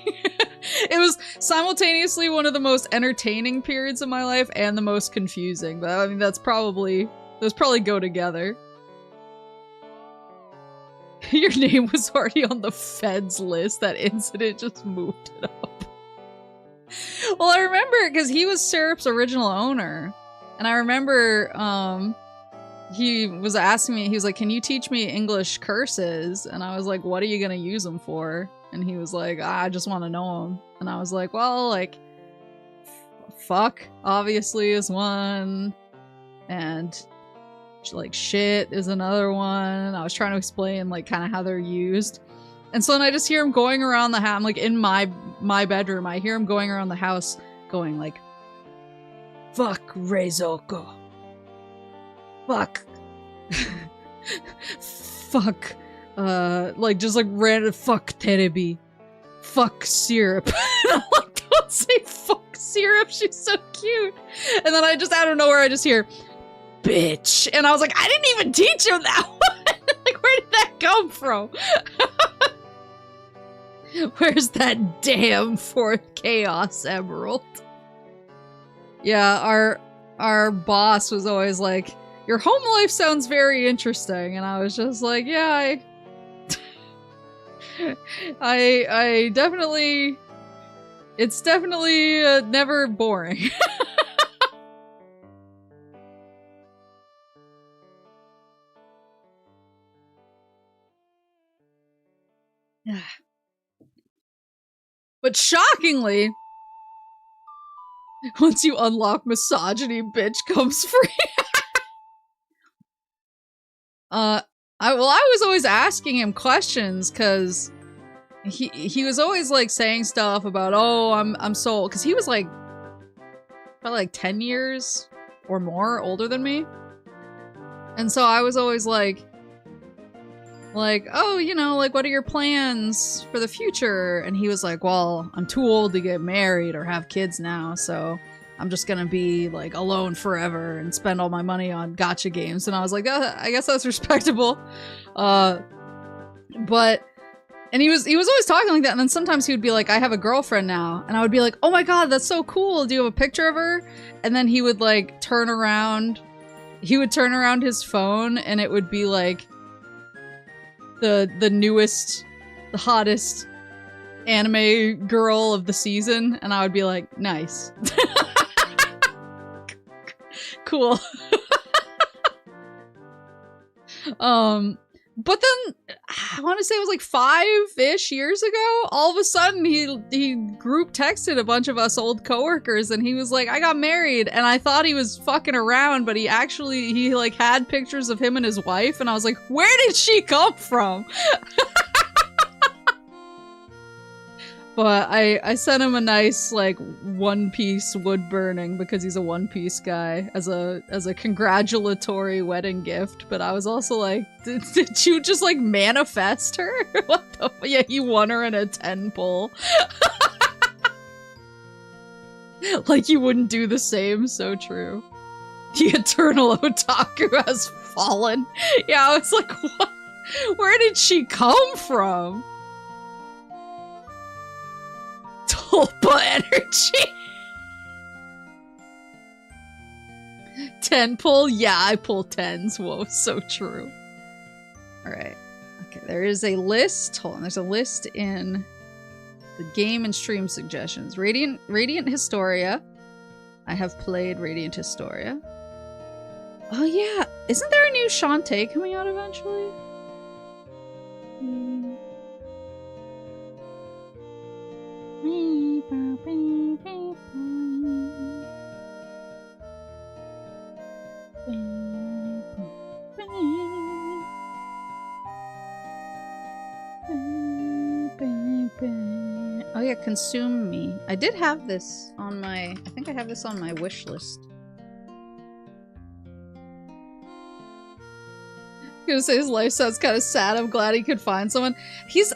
It was simultaneously one of the most entertaining periods of my life and the most confusing, but I mean those probably go together. Your name was already on the feds list. That incident just moved it up. Well, I remember because he was Syrup's original owner, and I remember he was asking me, he was like, can you teach me English curses? And I was like, what are you gonna use them for? And he was like, I just want to know them. And I was like, well, like, fuck obviously is one. and like shit is another one. I was trying to explain like kind of how they're used. And so then I just hear him going around the house. I'm like in my bedroom. I hear him going around the house going like, fuck Reizoko. Fuck. Fuck. Like just like random fuck Terebi. Fuck syrup. I'm like, don't say fuck syrup. She's so cute. And then I just out of nowhere I just hear bitch. And I was like, I didn't even teach him that one. Like, where did that come from? Where's that damn fourth Chaos Emerald? Yeah, our boss was always like, your home life sounds very interesting. And I was just like, yeah, I definitely, it's definitely never boring. But shockingly, once you unlock misogyny, bitch comes free. I was always asking him questions because he was always like saying stuff about, oh, I'm so old, because he was like probably like 10 years or more older than me. And so I was always like, oh, you know, like, what are your plans for the future? And he was like, well, I'm too old to get married or have kids now, so I'm just gonna be, like, alone forever and spend all my money on gacha games. And I was like, I guess that's respectable. And he was always talking like that, and then sometimes he would be like, I have a girlfriend now. And I would be like, oh my god, that's so cool, do you have a picture of her? And then he would, like, turn around his phone, and it would be, like, the newest, the hottest anime girl of the season, and I would be like, nice. Cool. But then, I want to say it was like 5-ish years ago, all of a sudden he group texted a bunch of us old coworkers, and he was like, I got married, and I thought he was fucking around, but he like had pictures of him and his wife, and I was like, where did she come from? But I sent him a nice, like, One Piece wood burning because he's a One Piece guy as a congratulatory wedding gift. But I was also like, did you just, like, manifest her? What the yeah, you won her in a 10 pull. Like you wouldn't do the same, so true. The eternal otaku has fallen. Yeah, I was like, what? Where did she come from? Tulpa energy. 10 pull? Yeah, I pull 10s. Whoa, so true. Alright. Okay, there is a list. Hold on, there's a list in the game and stream suggestions. Radiant Historia. I have played Radiant Historia. Oh yeah, isn't there a new Shantae coming out eventually? Oh yeah, Consume Me. I did have this on my... I think I have this on my wish list. I'm gonna say his life sounds kind of sad. I'm glad he could find someone.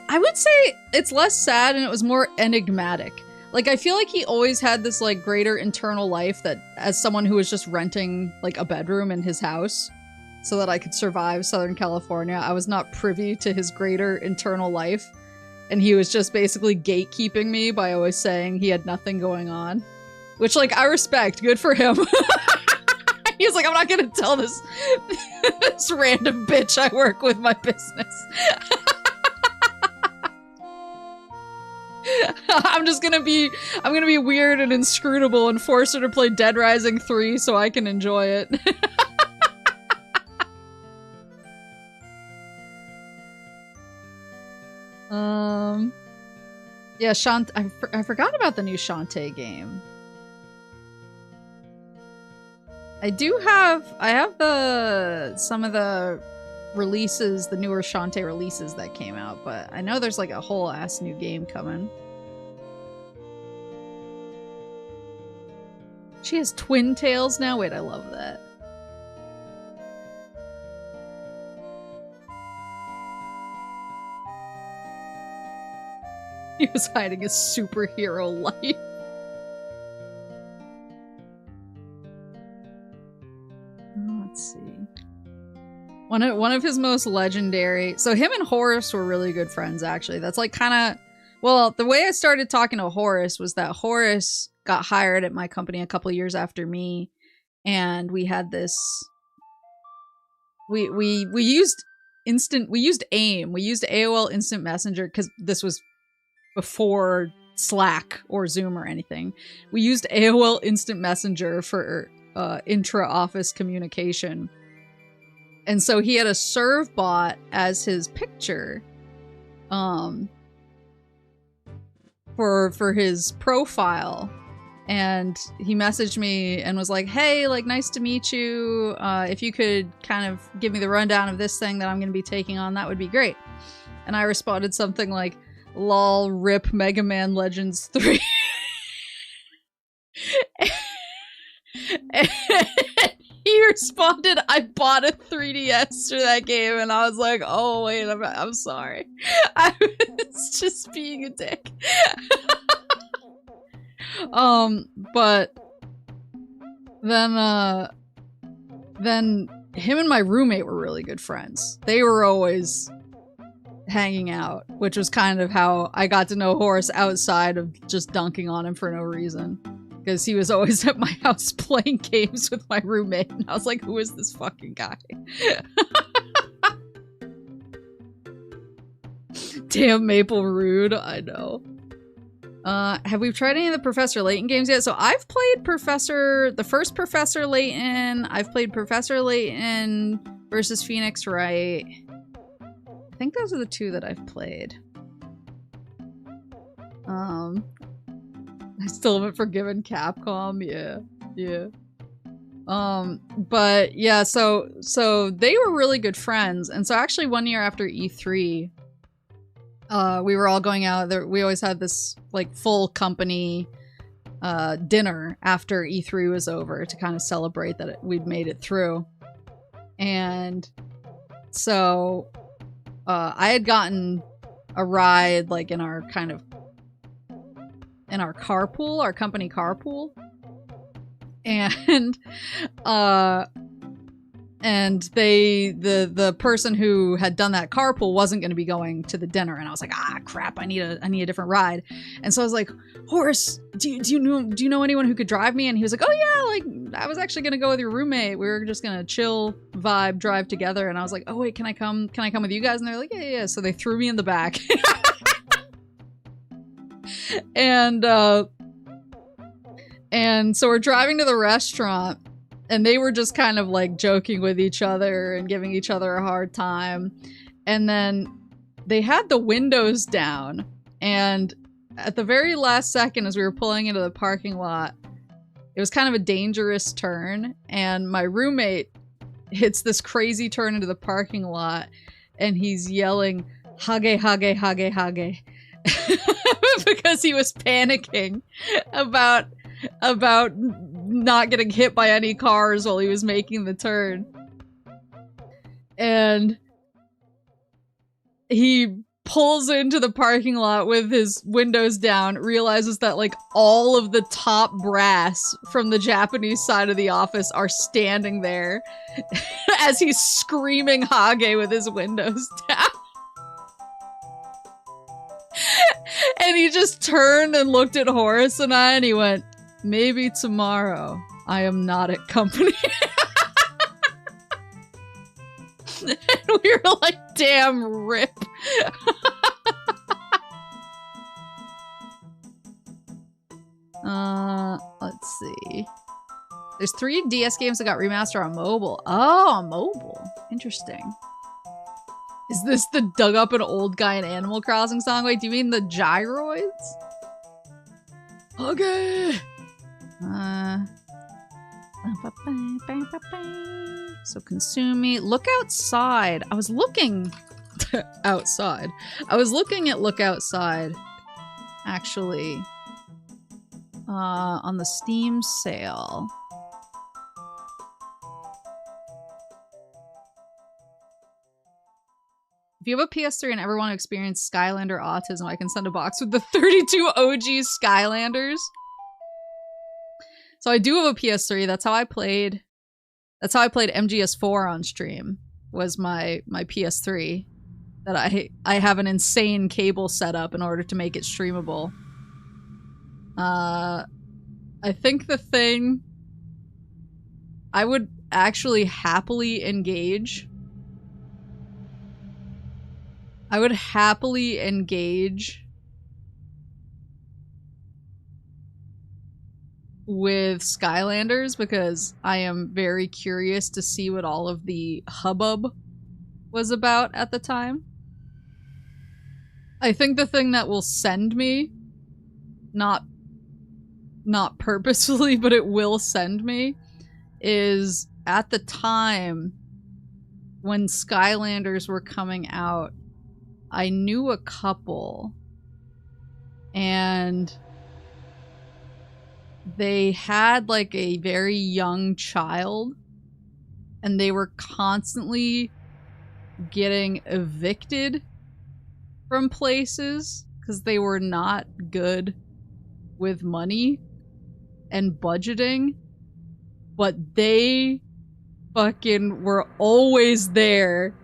I would say it's less sad and it was more enigmatic. Like, I feel like he always had this, like, greater internal life that, as someone who was just renting, like, a bedroom in his house so that I could survive Southern California, I was not privy to his greater internal life. And he was just basically gatekeeping me by always saying he had nothing going on. Which, like, I respect. Good for him. He was like, I'm not gonna tell this random bitch I work with my business. I'm gonna be weird and inscrutable and force her to play Dead Rising 3 so I can enjoy it. Yeah, I forgot about the new Shantae game. I have some of the releases, the newer Shantae releases that came out, but I know there's like a whole ass new game coming. She has twin tails now? Wait, I love that. He was hiding his superhero life. Let's see. One of his most legendary... So him and Horace were really good friends, actually. That's like kind of... Well, the way I started talking to Horace was that Horace got hired at my company a couple years after me, and we had this... We used AIM. We used AOL Instant Messenger because this was before Slack or Zoom or anything. We used AOL Instant Messenger for intra-office communication. And so he had a serve bot as his picture for his profile. And he messaged me and was like, hey, like, nice to meet you. If you could kind of give me the rundown of this thing that I'm going to be taking on, that would be great. And I responded something like, lol, rip Mega Man Legends 3. And he responded, I bought a 3DS for that game. And I was like, oh, wait, I'm sorry. I was just being a dick. But then him and my roommate were really good friends. They were always hanging out, which was kind of how I got to know Horace outside of just dunking on him for no reason. Because he was always at my house playing games with my roommate, and I was like, who is this fucking guy? Damn, Maple rude. I know. Have we tried any of the Professor Layton games yet? So I've played the first Professor Layton. I've played Professor Layton versus Phoenix Wright. I think those are the two that I've played. I still haven't forgiven Capcom. Yeah. But yeah, so they were really good friends. And so actually one year after E3, we were all going out there. We always had this like full company dinner after E3 was over to kind of celebrate that we'd made it through. And so I had gotten a ride like in our carpool, our company carpool. And the person who had done that carpool wasn't going to be going to the dinner, and I was like, ah, crap, I need a different ride. And so I was like, Horace, do you know anyone who could drive me? And he was like, oh yeah, like I was actually going to go with your roommate. We were just going to chill, vibe, drive together. And I was like, oh wait, can I come with you guys? And they're like, yeah. So they threw me in the back. And so we're driving to the restaurant, and they were just kind of like joking with each other and giving each other a hard time. And then they had the windows down, and at the very last second, as we were pulling into the parking lot, it was kind of a dangerous turn, and my roommate hits this crazy turn into the parking lot, and he's yelling, Hage, hage, hage, hage. Because he was panicking about not getting hit by any cars while he was making the turn. And he pulls into the parking lot with his windows down, realizes that like all of the top brass from the Japanese side of the office are standing there as he's screaming Hage with his windows down. And he just turned and looked at Horace and I, and he went, maybe tomorrow. I am not at company. And we were like, damn, rip. Let's see. There's 3 DS games that got remastered on mobile. Oh, on mobile. Interesting. Is this the dug up an old guy in Animal Crossing song? Wait, do you mean the gyroids? Okay. So consume me. Look outside. I was looking outside. I was looking at look outside actually on the Steam sale. If you have a PS3 and ever want to experience Skylander autism, I can send a box with the 32 OG Skylanders. So I do have a PS3. That's how I played MGS4 on stream. Was my PS3 that I have an insane cable setup in order to make it streamable. I think the thing I would actually happily engage. I would happily engage with Skylanders because I am very curious to see what all of the hubbub was about at the time. I think the thing that will send me, not purposefully, but it will send me, is at the time when Skylanders were coming out, I knew a couple and they had like a very young child and they were constantly getting evicted from places because they were not good with money and budgeting, but they fucking were always there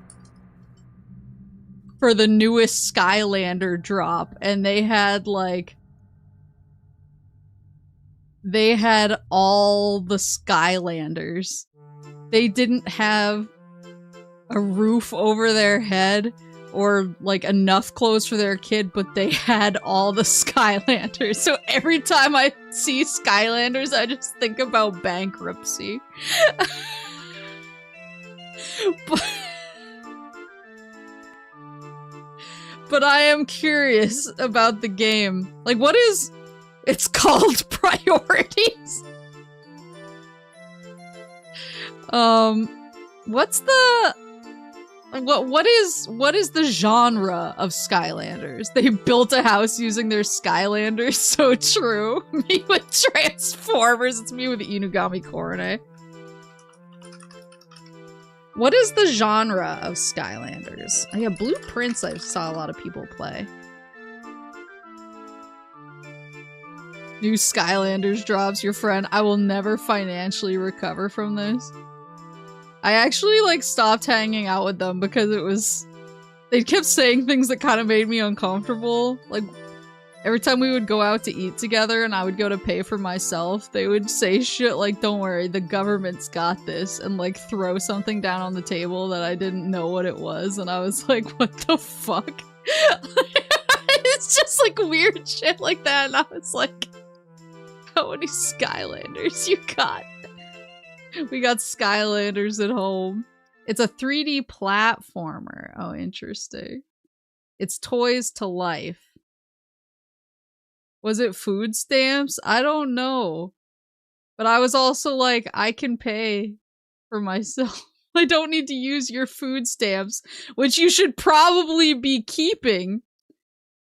for the newest Skylander drop, and they had all the Skylanders. They didn't have a roof over their head or like enough clothes for their kid, but they had all the Skylanders. So every time I see Skylanders, I just think about bankruptcy. But I am curious about the game. Like, what is... It's called Priorities. What's the... What is the genre of Skylanders? They built a house using their Skylanders. So true. Me with Transformers. It's me with Inugami Korone. What is the genre of Skylanders? Oh, yeah, Blueprints I saw a lot of people play. New Skylanders drops, your friend. I will never financially recover from this. I actually, like, stopped hanging out with them because it was... They kept saying things that kind of made me uncomfortable. Like, every time we would go out to eat together and I would go to pay for myself, they would say shit like, don't worry, the government's got this, and like throw something down on the table that I didn't know what it was, and I was like, what the fuck? It's just like weird shit like that, and I was like, how many Skylanders you got? We got Skylanders at home. It's a 3D platformer. Oh, interesting. It's Toys to Life. Was it food stamps? I don't know. But I was also like, I can pay for myself. I don't need to use your food stamps, which you should probably be keeping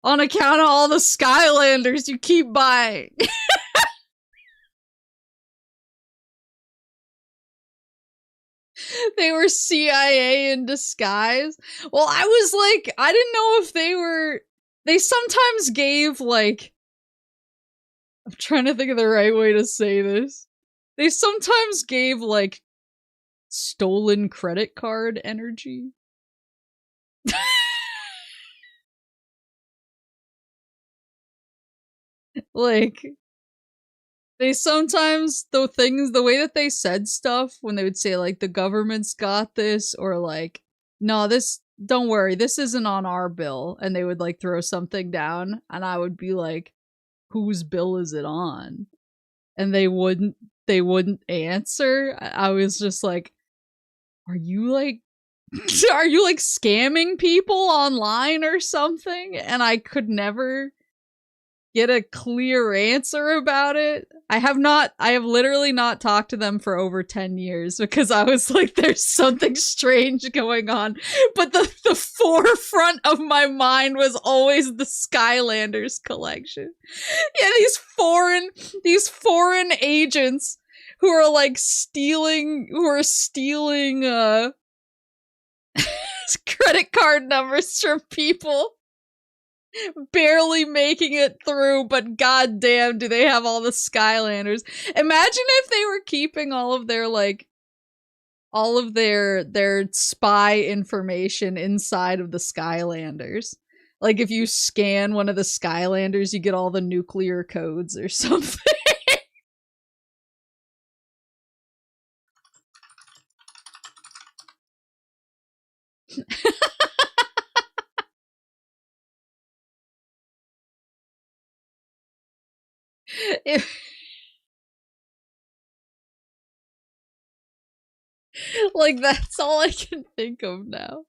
on account of all the Skylanders you keep buying. They were CIA in disguise. Well, I was like, I didn't know if they were... They sometimes gave, like... I'm trying to think of the right way to say this. They sometimes gave, like, stolen credit card energy. Like... They sometimes, the way that they said stuff, when they would say, like, the government's got this, or like, no, don't worry, this isn't on our bill, and they would, like, throw something down, and I would be like, whose bill is it on? And they wouldn't answer. I was just like, are you, like, scamming people online or something? And I could never get a clear answer about it. I have literally not talked to them for over 10 years because I was like, there's something strange going on. But the forefront of my mind was always the Skylanders collection. Yeah, these foreign agents who are like stealing credit card numbers from people. Barely making it through, but goddamn, do they have all the Skylanders. Imagine if they were keeping all of their spy information inside of the Skylanders. Like if you scan one of the Skylanders, you get all the nuclear codes or something. Like that's all I can think of now.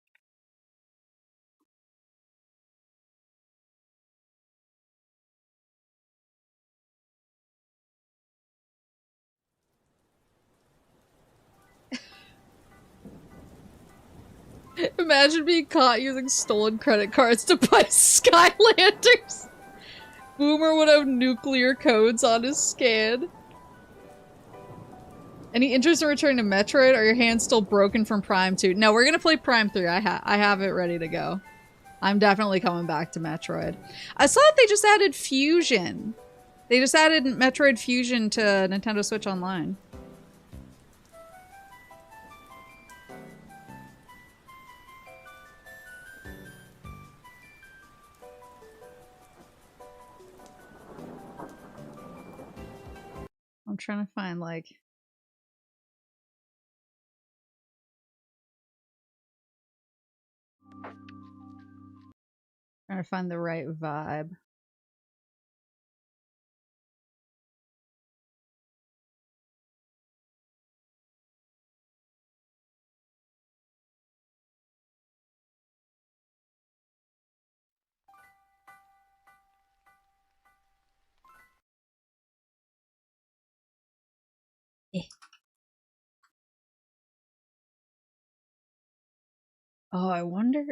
Imagine being caught using stolen credit cards to buy Skylanders. Boomer would have nuclear codes on his scan. Any interest in returning to Metroid, or your hand's still broken from Prime 2? No, we're gonna play Prime 3. I have it ready to go. I'm definitely coming back to Metroid. I saw that they just added Fusion. They just added Metroid Fusion to Nintendo Switch Online. I'm trying to find, like... Trying to find the right vibe. Oh, I wonder...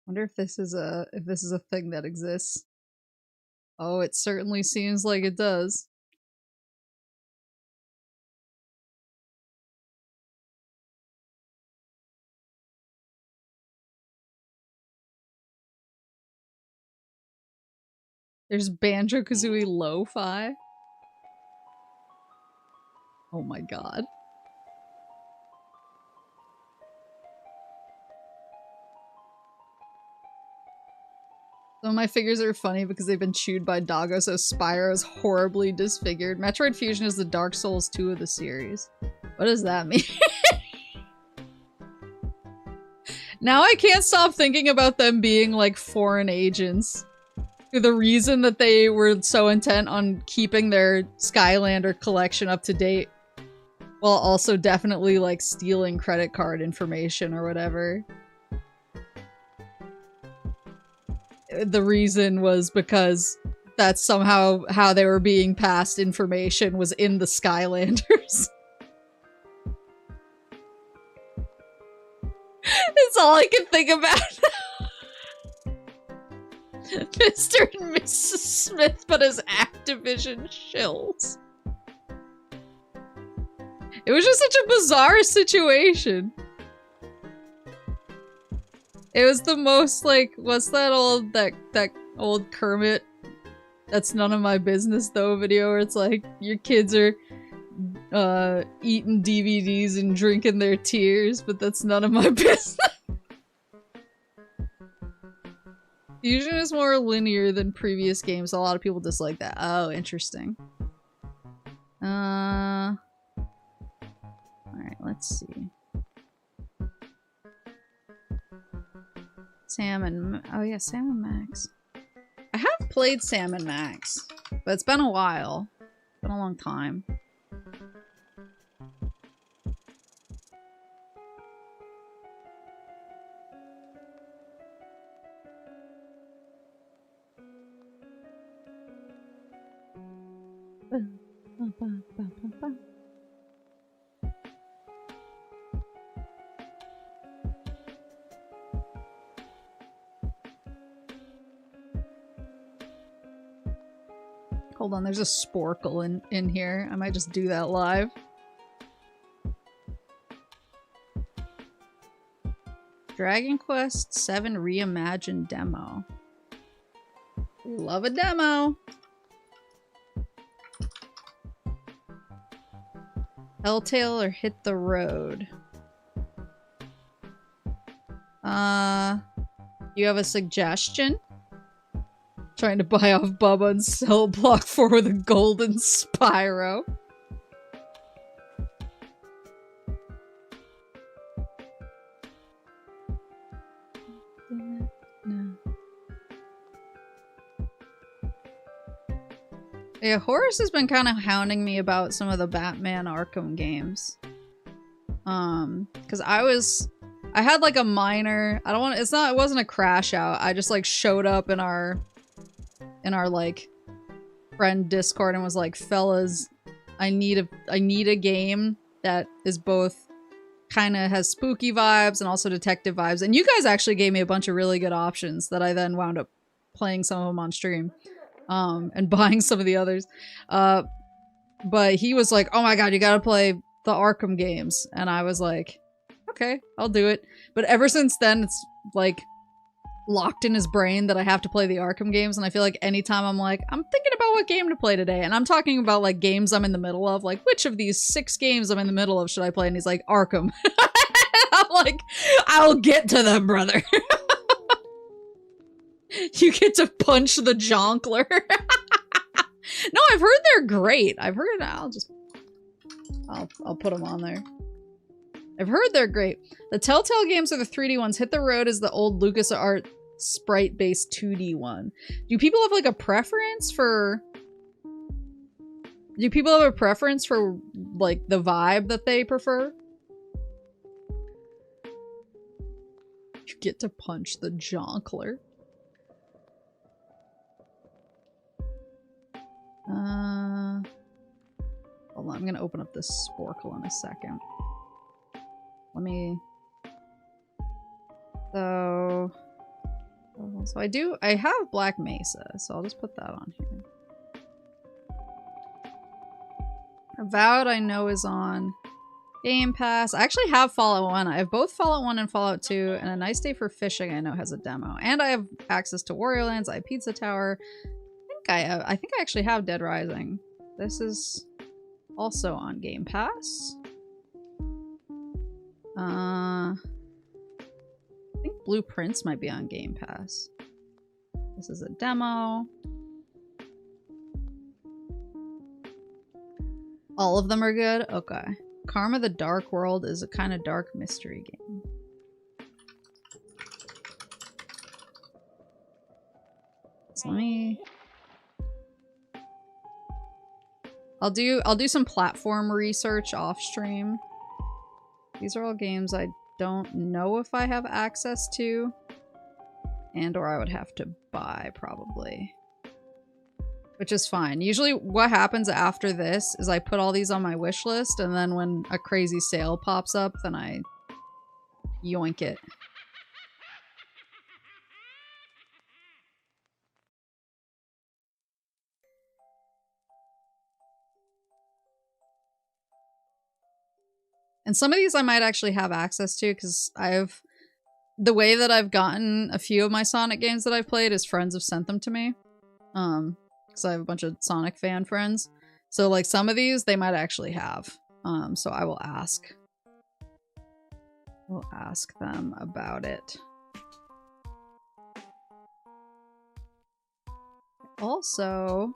Wonder if this is a thing that exists. Oh, it certainly seems like it does. There's Banjo-Kazooie Lo-Fi. Oh my god. Some of my figures are funny because they've been chewed by Doggo, so Spyro is horribly disfigured. Metroid Fusion is the Dark Souls 2 of the series. What does that mean? Now I can't stop thinking about them being like foreign agents. The reason that they were so intent on keeping their Skylander collection up to date, while also definitely like stealing credit card information or whatever. The reason was because that's somehow how they were being passed information was in the Skylanders. It's all I can think about. Mr. and Mrs. Smith, but as Activision shills. It was just such a bizarre situation. It was the most like, what's that old Kermit "That's None of My Business Though" video where it's like your kids are eating DVDs and drinking their tears, but that's none of my business. Fusion is more linear than previous games. A lot of people dislike that. Oh, interesting. Alright, let's see. Sam and... oh yeah, Sam and Max. I have played Sam and Max, but it's been a while. It's been a long time. Hold on, there's a sporkle in here. I might just do that live. Dragon Quest VII Reimagined demo. Love a demo. Telltale or Hit the Road? You have a suggestion? Trying to buy off Bubba and sell Block 4 with a golden Spyro. No. Yeah, Horace has been kind of hounding me about some of the Batman Arkham games. Because I had like a minor, it wasn't a crash out. I just like showed up in our like friend Discord and was like, fellas, I need a game that is both kind of has spooky vibes and also detective vibes. And you guys actually gave me a bunch of really good options that I then wound up playing some of them on stream. And buying some of the others. But he was like, oh my god, you gotta play the Arkham games. And I was like, okay, I'll do it. But ever since then, it's like locked in his brain that I have to play the Arkham games. And I feel like anytime I'm like, I'm thinking about what game to play today. And I'm talking about like games I'm in the middle of. Like, which of these 6 games I'm in the middle of should I play? And he's like, Arkham. I'm like, I'll get to them, brother. You get to punch the Jonkler. No, I've heard they're great. I've heard, I'll put them on there. I've heard they're great. The Telltale games are the 3D ones. Hit the Road is the old LucasArts sprite-based 2D one. Do people have like a preference for... Do people have a preference for like the vibe that they prefer? You get to punch the Jonkler. Hold on, I'm gonna open up this Sporkle in a second. Let me... So I have Black Mesa, so I'll just put that on here. Avowed I know is on Game Pass. I actually have Fallout 1. I have both Fallout 1 and Fallout 2, and A Nice Day for Fishing I know has a demo. And I have access to Warrior Lands, I have Pizza Tower. I think I actually have Dead Rising. This is also on Game Pass. I think Blue Prince might be on Game Pass. This is a demo. All of them are good? Okay. Karma the Dark World is a kind of dark mystery game. So let me... I'll do some platform research off stream. These are all games I don't know if I have access to, and or I would have to buy probably, which is fine. Usually what happens after this is I put all these on my wish list, and then when a crazy sale pops up, then I yoink it. And some of these I might actually have access to because the way that I've gotten a few of my Sonic games that I've played is friends have sent them to me. Because I have a bunch of Sonic fan friends. So like some of these they might actually have. So I will ask. We'll ask them about it. Also...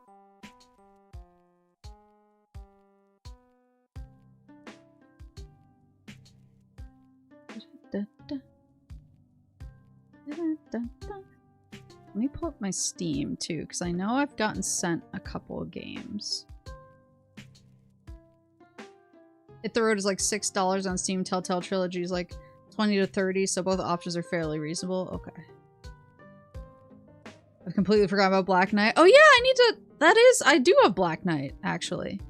Let me pull up my Steam too, because I know I've gotten sent a couple of games. Hit the Road is like $6 on Steam. Telltale Trilogy is like 20 to 30, so both options are fairly reasonable. Okay. I completely forgot about Black Knight. Oh yeah, I need to... I do have Black Knight, actually.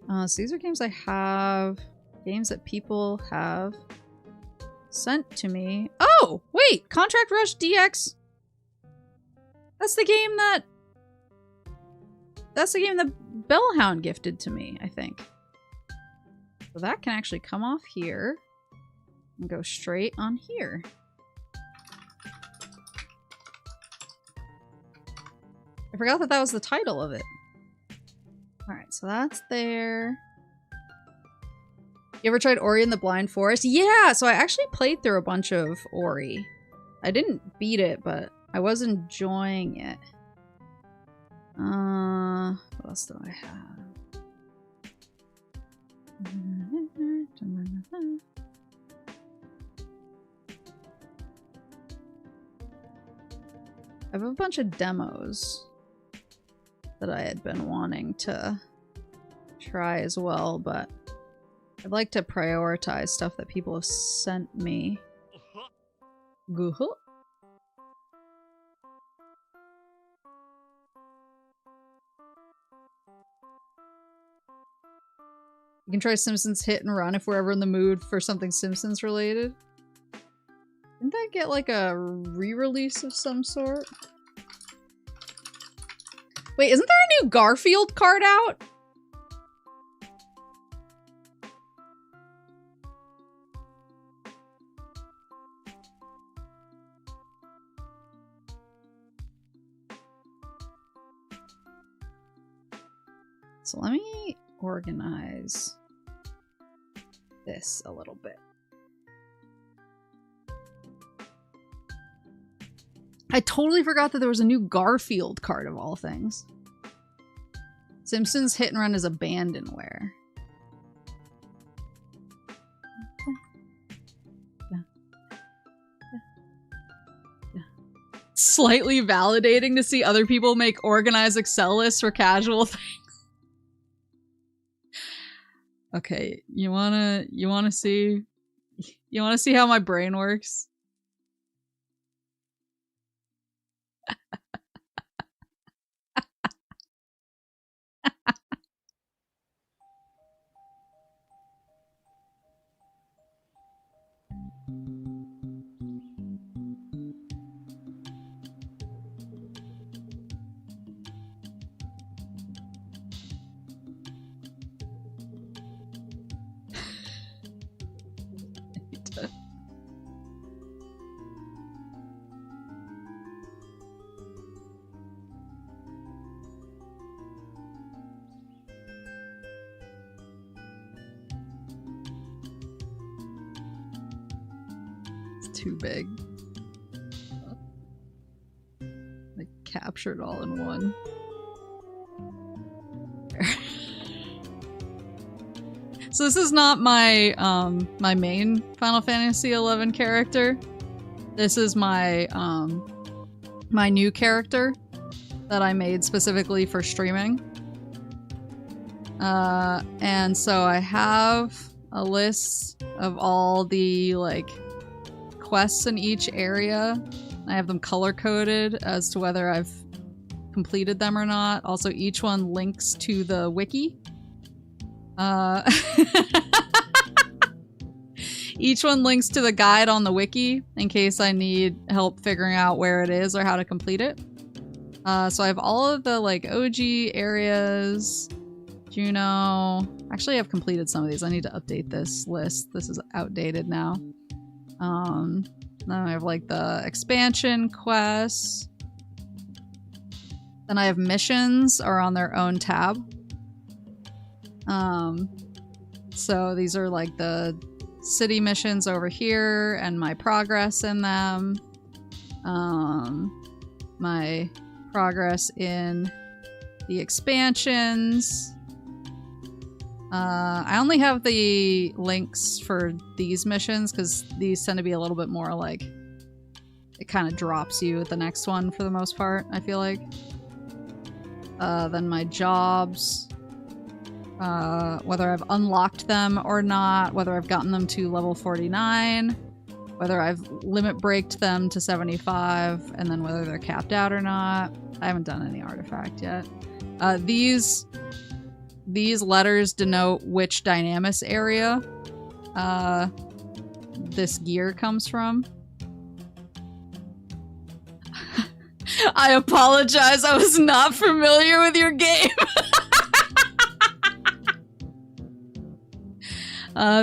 So these are games I have... Games that people have sent to me. Oh, wait! Contract Rush DX! That's the game that that's the game that Bellhound gifted to me, I think. So that can actually come off here and go straight on here. I forgot that that was the title of it. Alright, so that's there. You ever tried Ori and the Blind Forest? Yeah! So I actually played through a bunch of Ori. I didn't beat it, but I was enjoying it. What else do I have? I have a bunch of demos that I had been wanting to try as well, but I'd like to prioritize stuff that people have sent me. Google. You can try Simpsons Hit and Run if we're ever in the mood for something Simpsons related. Didn't that get like a re-release of some sort? Wait, isn't there a new Garfield card out? So let me organize this a little bit. I totally forgot that there was a new Garfield card of all things. Simpsons Hit and Run is abandonware. Slightly validating to see other people make organized Excel lists for casual things. Okay, you wanna see how my brain works? Too big. I captured all in one. So this is not my my main Final Fantasy XI character. This is my my new character that I made specifically for streaming. And so I have a list of all the like quests in each area. I have them color-coded as to whether I've completed them or not. Also, each one links to the wiki. Each one links to the guide on the wiki in case I need help figuring out where it is or how to complete it. So I have all of the like OG areas. Juno. Actually, I've completed some of these. I need to update this list. This is outdated now. Then I have like the expansion quests. Then I have missions are on their own tab. So these are like the city missions over here and my progress in them. My progress in the expansions. I only have the links for these missions because these tend to be a little bit more like it kind of drops you at the next one for the most part, I feel like. Then my jobs, whether I've unlocked them or not, whether I've gotten them to level 49, whether I've limit braked them to 75, and then whether they're capped out or not. I haven't done any artifact yet. These letters denote which Dynamis area this gear comes from. I apologize, I was not familiar with your game.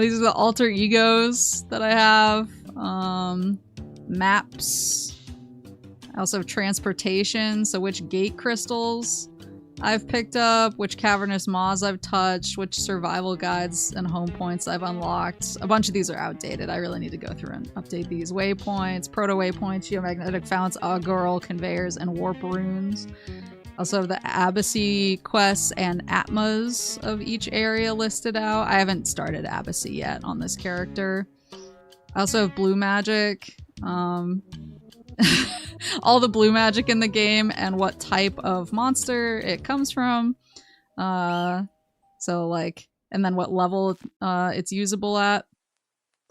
These are the alter egos that I have. Maps. I also have transportation, so which gate crystals I've picked up, which cavernous maws I've touched, which survival guides and home points I've unlocked. A bunch of these are outdated. I really need to go through and update these. Waypoints, proto-waypoints, geomagnetic founts, augural conveyors, and warp runes. Also have the Abacy quests and Atmas of each area listed out. I haven't started Abacy yet on this character. I also have blue magic. All the blue magic in the game and what type of monster it comes from. So like, and then what level it's usable at.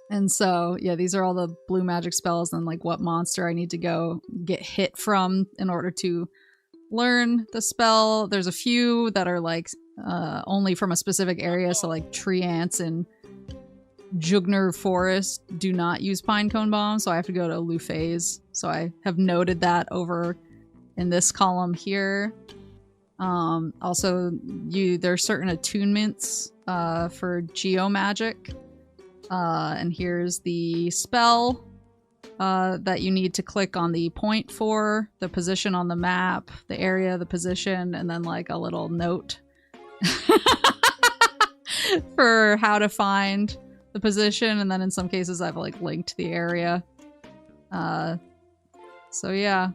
And so, yeah, these are all the blue magic spells and like what monster I need to go get hit from in order to learn the spell. There's a few that are like only from a specific area. So like tree ants and Jugner Forest do not use Pinecone Bomb, so I have to go to Lufay's. So I have noted that over in this column here. Also, there's certain attunements for Geomagic. And here's the spell that you need to click on the point for, the position on the map, the area, the position, and then like a little note for how to find the position, and then in some cases I've like linked the area. So yeah.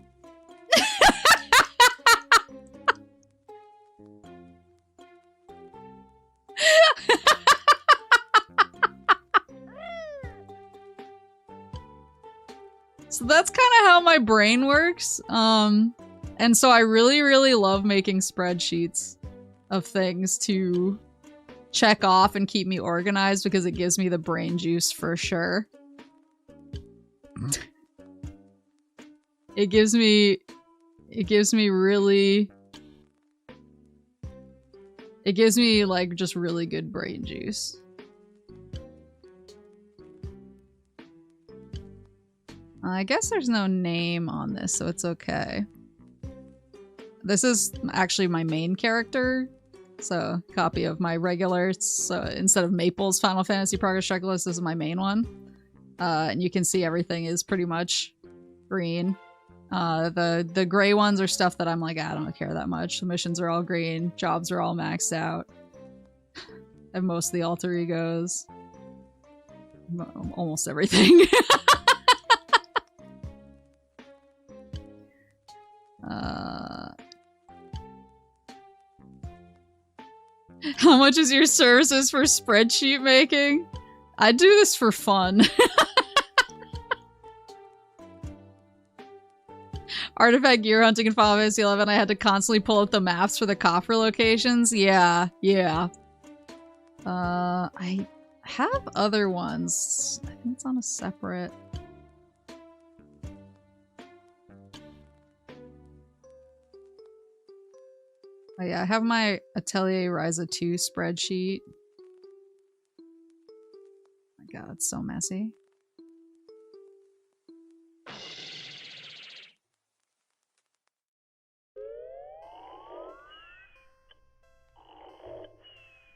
So that's kind of how my brain works. And so I really, really love making spreadsheets of things to check off and keep me organized because it gives me the brain juice for sure. It gives me like just really good brain juice. I guess there's no name on this, so it's okay. This is actually my main character. So, copy of my regular, so instead of Maple's Final Fantasy Progress Checklist, this is my main one. And you can see everything is pretty much green. The gray ones are stuff that I'm like, I don't care that much. The missions are all green, jobs are all maxed out. I have most of the alter egos. Almost everything. How much is your services for spreadsheet making? I do this for fun. Artifact gear hunting in Final Fantasy 11, I had to constantly pull up the maps for the coffer locations. Yeah. I have other ones. I think it's on a separate... Oh yeah, I have my Atelier Ryza 2 spreadsheet. Oh my god, it's so messy.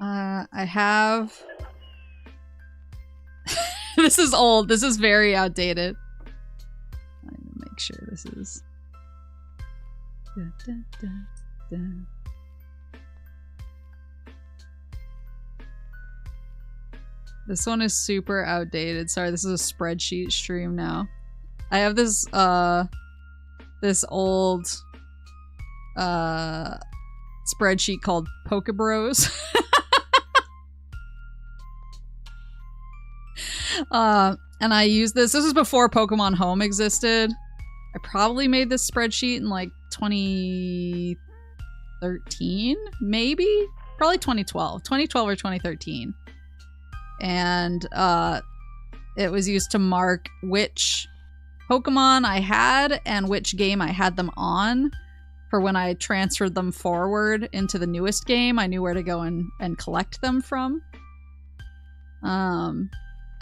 I have... This is old. This is very outdated. I need to make sure this is... This one is super outdated. Sorry, this is a spreadsheet stream now. I have this, this old, spreadsheet called Pokebros. And I use this. This was before Pokemon Home existed. I probably made this spreadsheet in like 2013, maybe? Probably 2012. 2012 or 2013. And it was used to mark which Pokemon I had and which game I had them on for when I transferred them forward into the newest game. I knew where to go and collect them from.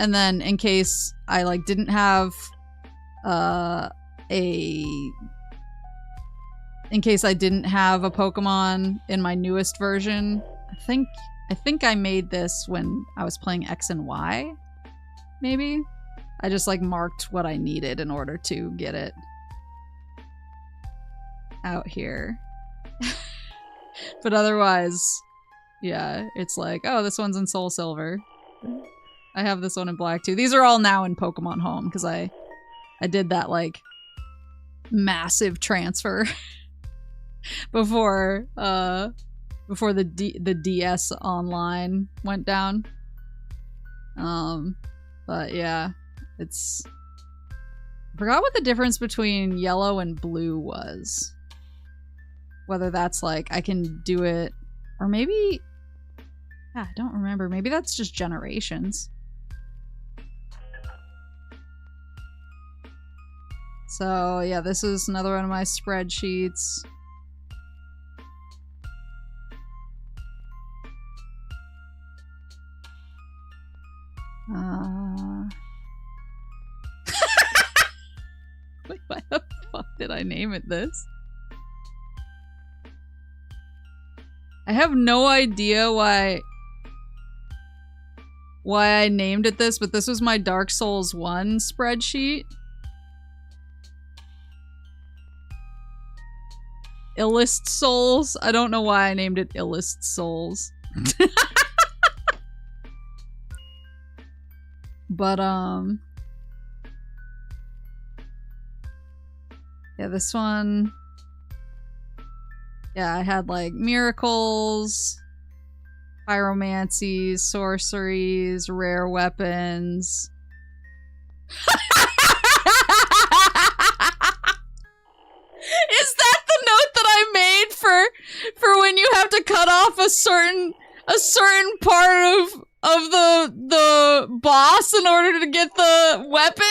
And then in case I like didn't have a in case I didn't have a Pokemon in my newest version. I think I made this when I was playing X and Y, maybe? I just like marked what I needed in order to get it out here. But otherwise, yeah, it's like, oh, this one's in Soul Silver. I have this one in Black too. These are all now in Pokemon Home because I did that like massive transfer before the DS Online went down. But yeah, it's, I forgot what the difference between yellow and blue was. Whether that's like I can do it, or maybe, yeah, I don't remember. Maybe that's just generations. So yeah, this is another one of my spreadsheets. Wait, why the fuck did I name it this? I have no idea why I named it this, but this was my Dark Souls 1 spreadsheet. Illest Souls. I don't know why I named it Illest Souls. But, yeah, this one, yeah, I had, like, miracles, pyromancies, sorceries, rare weapons. Is that the note that I made for when you have to cut off a certain part of the boss in order to get the weapon?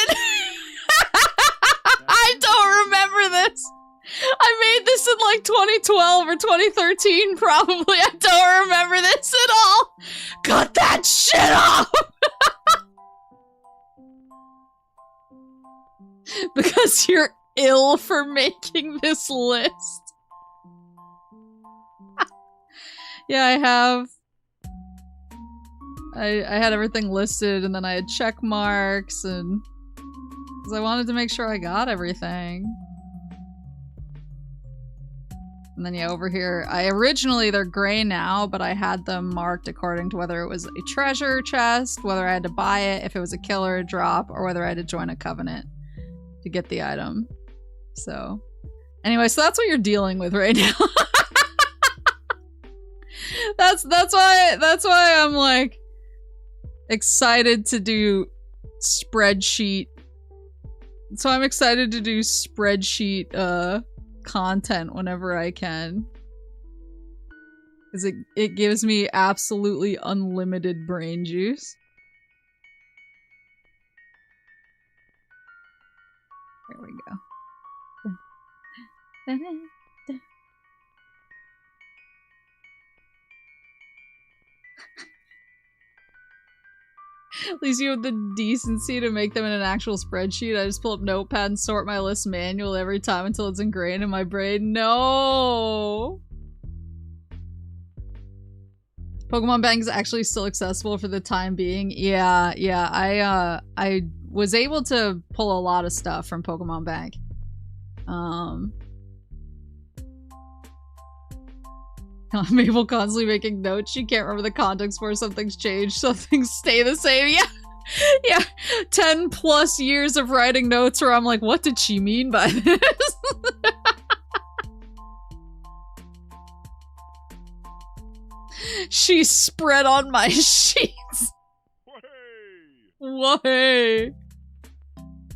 I don't remember this. I made this in like 2012 or 2013 probably. I don't remember this at all. Cut that shit off. Because you're ill for making this list. Yeah, I had everything listed, and then I had check marks, and because I wanted to make sure I got everything. And then yeah, over here, originally they're gray now, but I had them marked according to whether it was a treasure chest, whether I had to buy it, if it was a killer drop, or whether I had to join a covenant to get the item. So anyway, so that's what you're dealing with right now. That's why I'm like excited to do spreadsheet. So I'm excited to do spreadsheet content whenever I can. Because it gives me absolutely unlimited brain juice. There we go. At least you have the decency to make them in an actual spreadsheet. I just pull up Notepad and sort my list manually every time until it's ingrained in my brain. No! Pokemon Bank is actually still accessible for the time being. Yeah, I was able to pull a lot of stuff from Pokemon Bank. Maple constantly making notes. She can't remember the context where something's changed, so things stay the same. Yeah. Yeah. 10 plus years of writing notes where I'm like, what did she mean by this? She spread on my sheets. Why?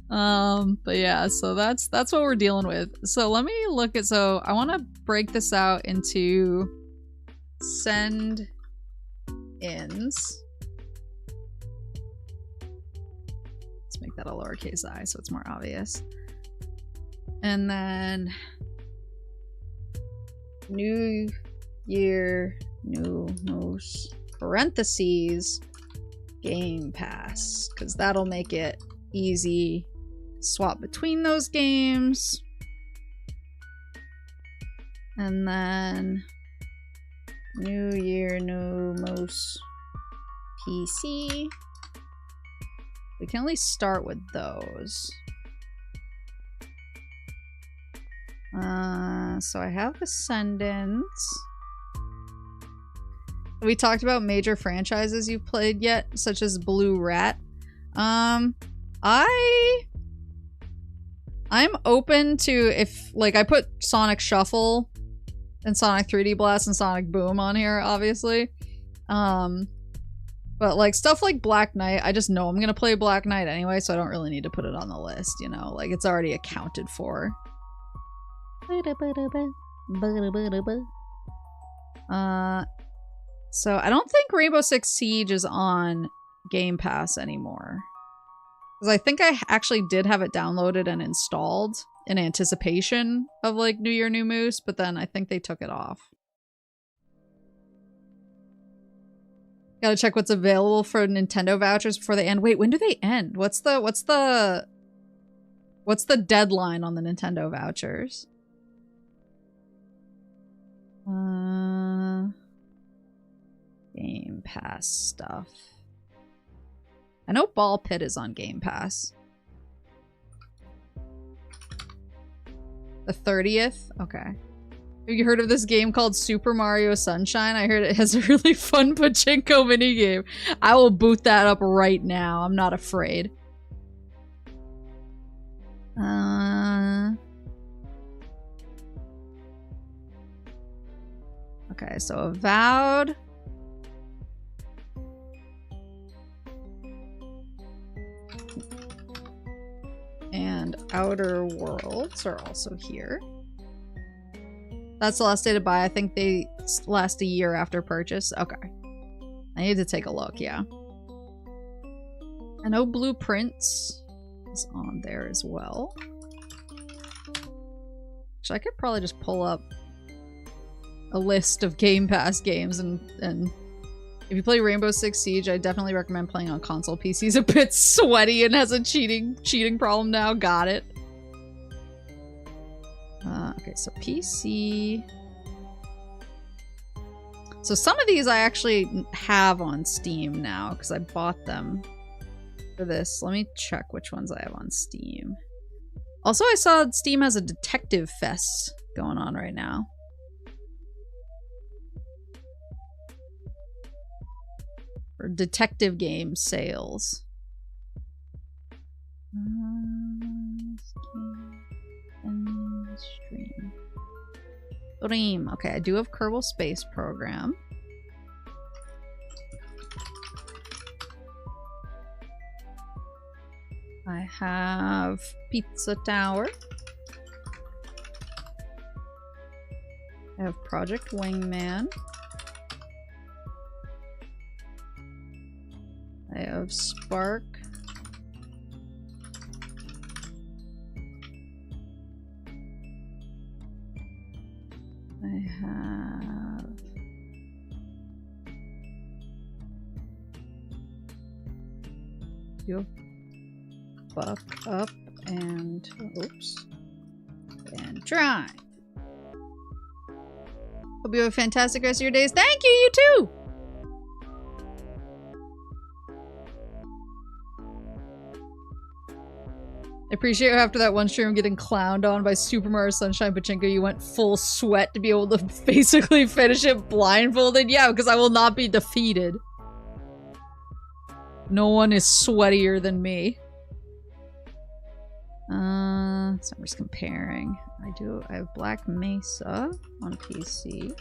But yeah, so that's what we're dealing with. So let me look at, so I want to break this out into send ins. Let's make that a lowercase I so it's more obvious. And then new year, new most parentheses Game Pass, because that'll make it easy to swap between those games. And then New Year, New Moose PC. We can at least start with those. So I have Ascendants. We talked about major franchises you've played yet, such as Blue Rat. I'm open to if, like, I put Sonic Shuffle and Sonic 3D Blast and Sonic Boom on here, obviously. But like stuff like Black Knight, I just know I'm gonna play Black Knight anyway, so I don't really need to put it on the list, you know? Like, it's already accounted for. So I don't think Rainbow Six Siege is on Game Pass anymore. Because I think I actually did have it downloaded and installed in anticipation of like New Year, New Moose, but then I think they took it off. Gotta check what's available for Nintendo vouchers before they end. Wait, when do they end? What's the deadline on the Nintendo vouchers? Game Pass stuff. I know Ball Pit is on Game Pass. The 30th? Okay. Have you heard of this game called Super Mario Sunshine? I heard it has a really fun pachinko minigame. I will boot that up right now. I'm not afraid. Okay, so Avowed. And Outer Worlds are also here. That's the last day to buy. I think they last a year after purchase. Okay. I need to take a look, yeah. I know Blueprints is on there as well. Actually, I could probably just pull up a list of Game Pass games and if you play Rainbow Six Siege, I definitely recommend playing on console. PC's a bit sweaty and has a cheating problem now. Got it. Okay, so PC. So some of these I actually have on Steam now because I bought them for this. Let me check which ones I have on Steam. Also, I saw Steam has a Detective Fest going on right now. For detective game sales. Stream. Okay, I do have Kerbal Space Program. I have Pizza Tower. I have Project Wingman. I have Spark. I have you Buck Up and oops and Try. Hope you have a fantastic rest of your days. Thank you, you too. I appreciate how after that one stream getting clowned on by Super Mario Sunshine Pachinko, you went full sweat to be able to basically finish it blindfolded. Yeah, because I will not be defeated. No one is sweatier than me. So I'm just comparing. I have Black Mesa on PC.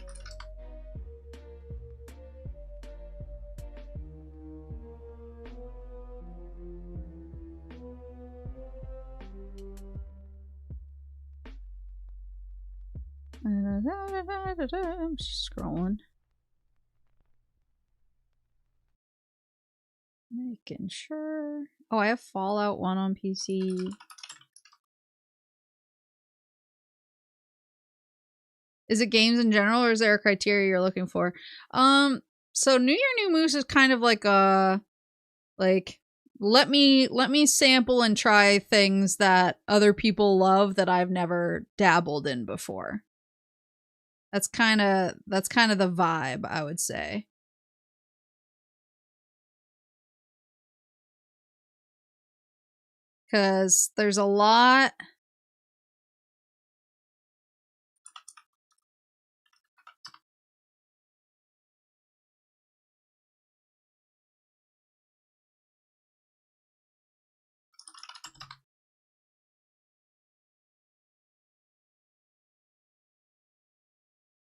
I'm just scrolling. Making sure. Oh, I have Fallout 1 on PC. Is it games in general or is there a criteria you're looking for? So New Year, New Moose is kind of like a let me sample and try things that other people love that I've never dabbled in before. That's kind of the vibe, I would say. Because there's a lot.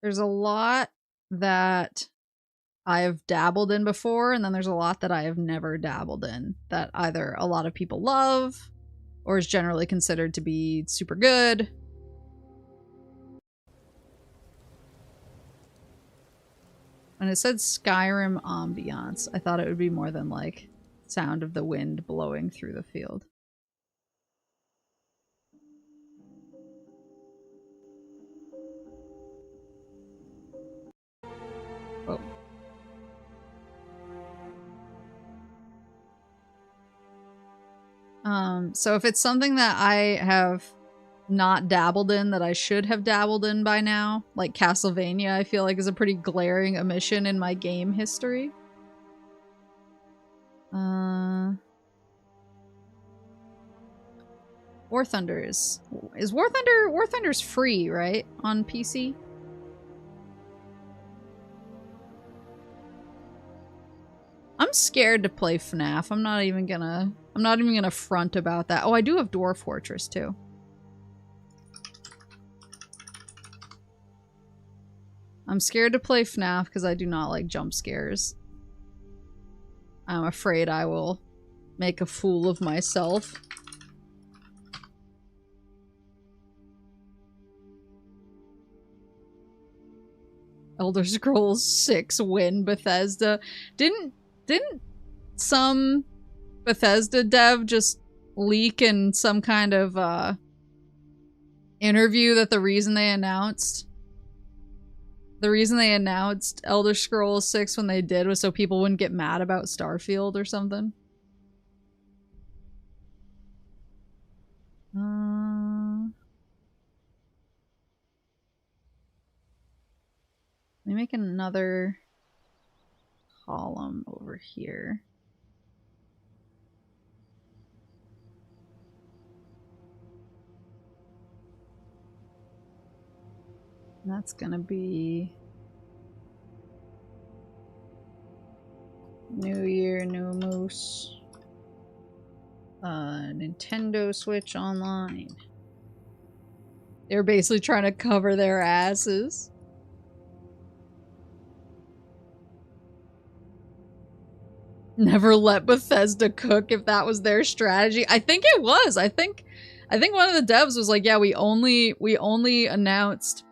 There's a lot that I've dabbled in before, and then there's a lot that I have never dabbled in that either a lot of people love or is generally considered to be super good. When it said Skyrim ambiance, I thought it would be more than like sound of the wind blowing through the field. Whoa. So if it's something that I have not dabbled in that I should have dabbled in by now, like Castlevania, I feel like is a pretty glaring omission in my game history. War Thunder is War Thunder's free, right? On PC? I'm scared to play FNAF. I'm not even gonna front about that. Oh, I do have Dwarf Fortress too. I'm scared to play FNAF because I do not like jump scares. I'm afraid I will make a fool of myself. Elder Scrolls 6 win Bethesda. Didn't some Bethesda dev just leak in some kind of interview that the reason they announced Elder Scrolls 6 when they did was so people wouldn't get mad about Starfield or something? Let me make another column over here. And that's gonna be New Year, New Moose. Nintendo Switch Online. They're basically trying to cover their asses. Never let Bethesda cook if that was their strategy. I think it was. I think one of the devs was like, yeah, we only announced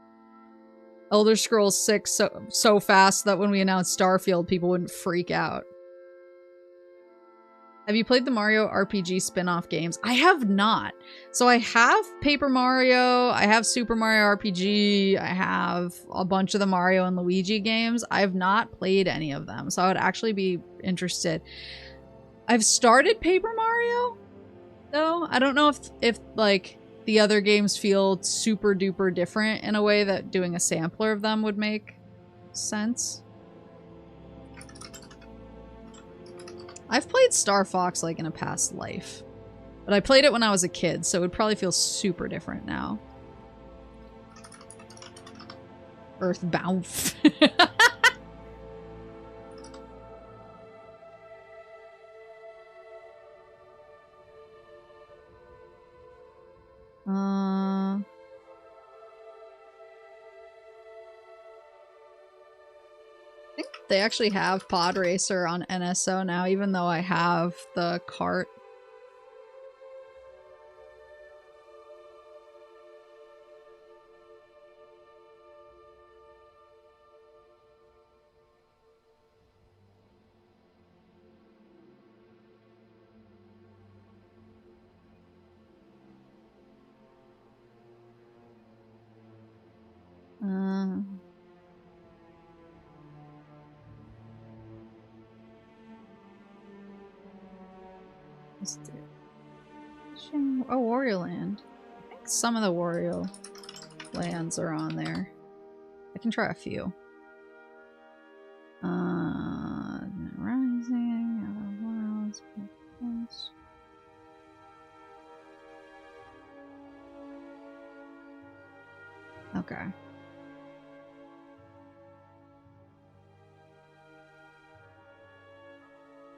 Elder Scrolls 6 so fast that when we announced Starfield, people wouldn't freak out. Have you played the Mario RPG spin-off games? I have not. So I have Paper Mario, I have Super Mario RPG, I have a bunch of the Mario and Luigi games. I have not played any of them, so I would actually be interested. I've started Paper Mario, though. I don't know if like the other games feel super duper different in a way that doing a sampler of them would make sense. I've played Star Fox like in a past life, but I played it when I was a kid, so it would probably feel super different now. Earthbound. I think they actually have Pod Racer on NSO now, even though I have the cart. Let's do it. Oh, Wario Land. I think some of the Wario lands are on there. I can try a few. Rising, Outer Worlds. Okay.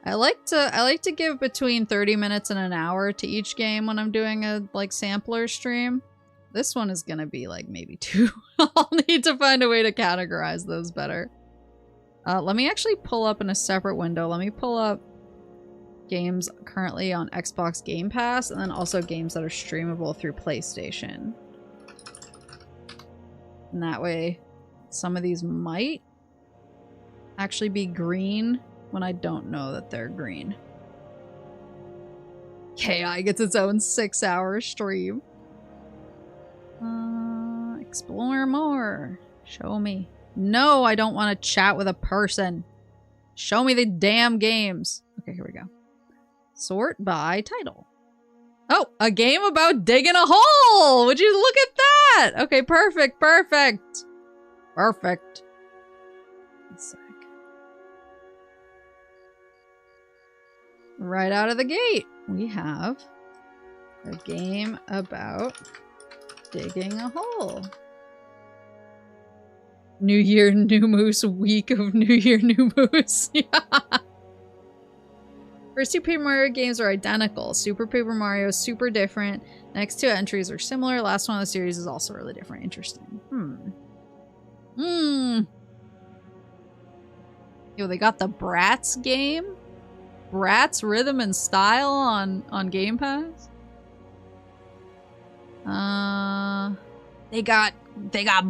I like to give between 30 minutes and an hour to each game when I'm doing a like sampler stream. This one is gonna be like maybe 2. I'll need to find a way to categorize those better. Let me actually pull up in a separate window. Let me pull up games currently on Xbox Game Pass and then also games that are streamable through PlayStation. And that way, some of these might actually be green when I don't know that they're green. KI gets its own 6-hour stream. Explore more. Show me. No, I don't want to chat with a person. Show me the damn games. Okay, here we go. Sort by title. Oh, a game about digging a hole! Would you look at that? Okay, perfect, perfect. Perfect. One sec. Right out of the gate, we have a game about digging a hole. New Year, New Moose, week of New Year, New Moose. Yeah. First two Paper Mario games are identical. Super Paper Mario is super different. Next two entries are similar. Last one of the series is also really different. Interesting. Yo, they got the Bratz game? Bratz Rhythm and Style on Game Pass? They got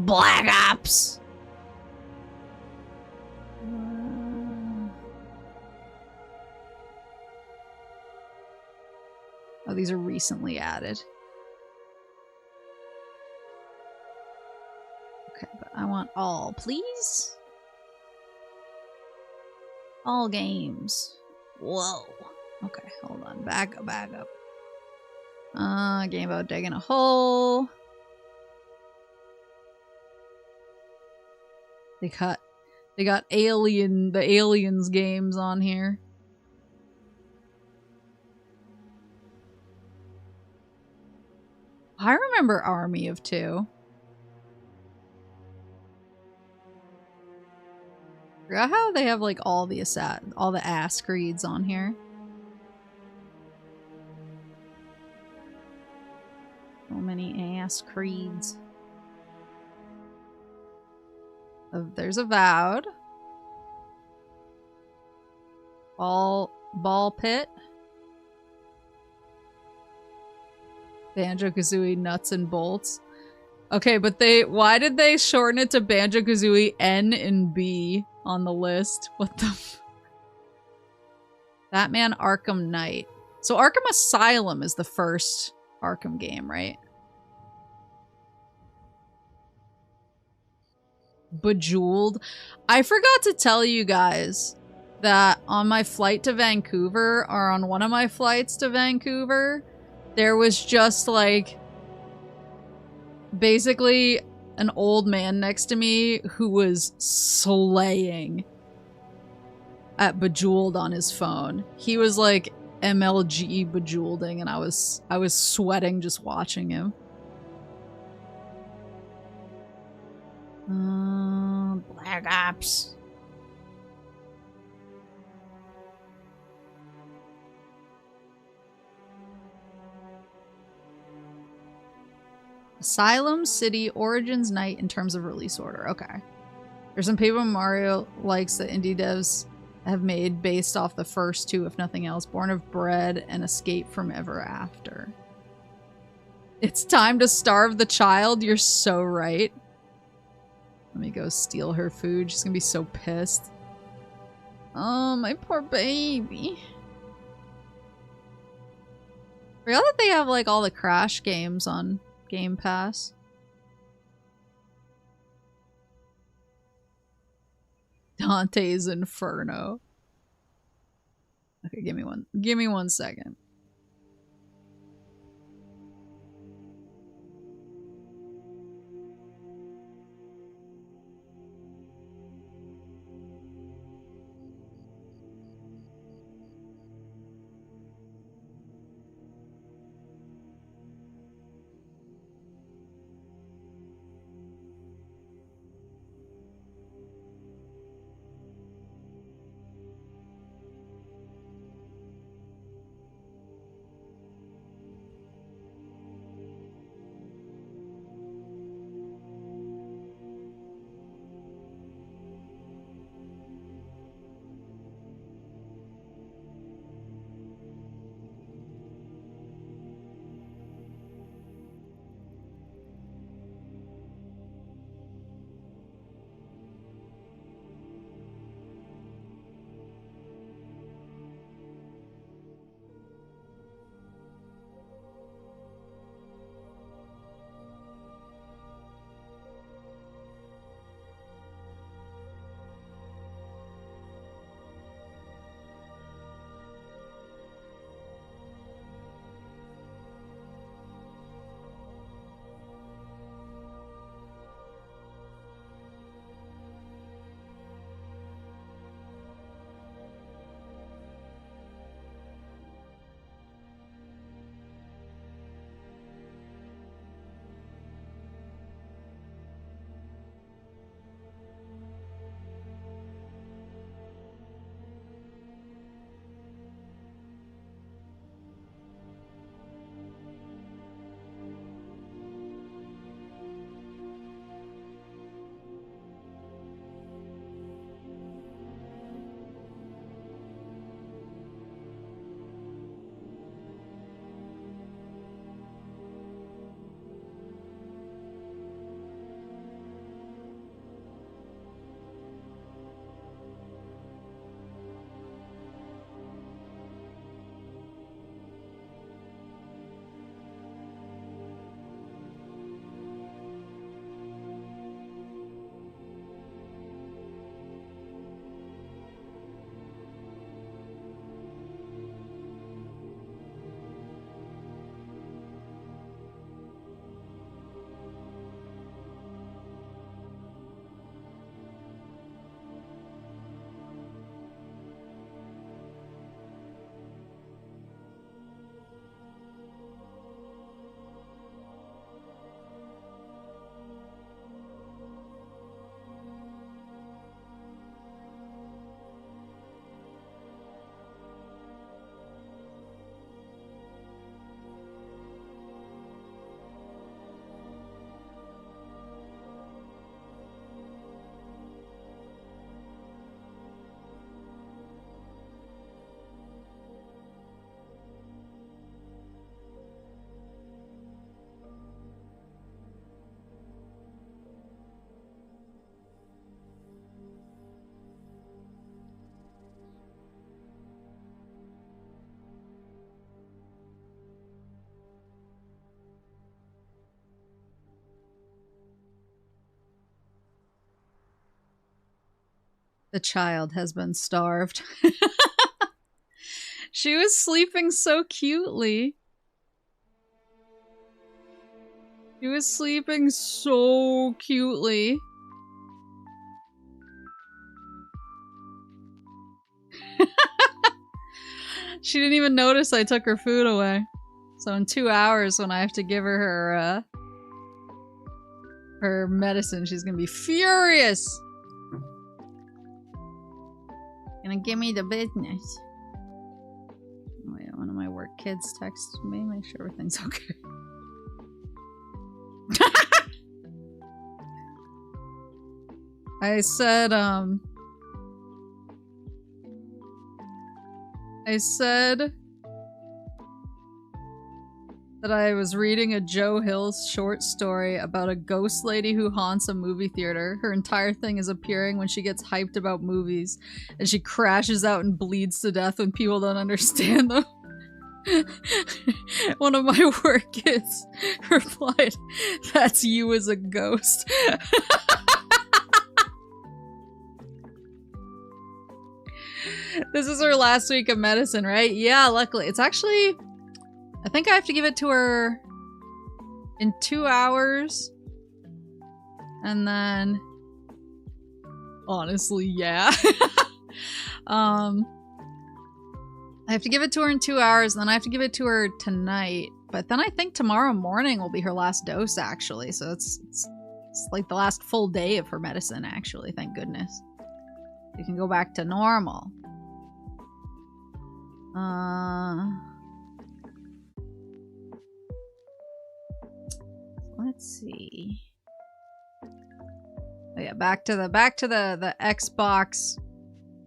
Black Ops. Oh, these are recently added. Okay, but I want all, please. All games. Whoa. Okay, hold on. Back up, back up. Game about digging a hole. They got the Aliens games on here. I remember Army of Two. Forgot how they have like all the ass creeds on here. So many ass creeds. There's Avowed. Ball Pit. Banjo-Kazooie Nuts and Bolts. Okay, but why did they shorten it to Banjo-Kazooie N and B on the list? What the Batman Arkham Knight. So Arkham Asylum is the first Arkham game, right? Bejeweled. I forgot to tell you guys that on my flight to Vancouver, or on one of my flights to Vancouver, there was just like basically an old man next to me who was slaying at Bejeweled on his phone. He was like MLG Bejewelding, and I was sweating just watching him. Black Ops. Asylum, City, Origins, Night in terms of release order. Okay. There's some Paper Mario likes that indie devs have made based off the first two, if nothing else. Born of Bread and Escape from Ever After. It's time to starve the child. You're so right. Let me go steal her food. She's gonna be so pissed. Oh, my poor baby. Forgot that they have like all the Crash games on Game Pass. Dante's Inferno. Okay, give me one second. The child has been starved. She was sleeping so cutely. She was sleeping so cutely. She didn't even notice I took her food away. So in 2 hours, when I have to give her her medicine, she's gonna be furious. Gonna give me the business. Oh yeah, one of my work kids texted me, make sure everything's okay. I said that I was reading a Joe Hill short story about a ghost lady who haunts a movie theater. Her entire thing is appearing when she gets hyped about movies, and she crashes out and bleeds to death when people don't understand them. One of my work kids replied, "That's you as a ghost." This is her last week of medicine, right? Yeah, luckily. It's actually... I think I have to give it to her in 2 hours. And then... Honestly, yeah. I have to give it to her in 2 hours, and then I have to give it to her tonight. But then I think tomorrow morning will be her last dose, actually. So it's like the last full day of her medicine, actually. Thank goodness. You can go back to normal. Let's see. Oh yeah, back to the Xbox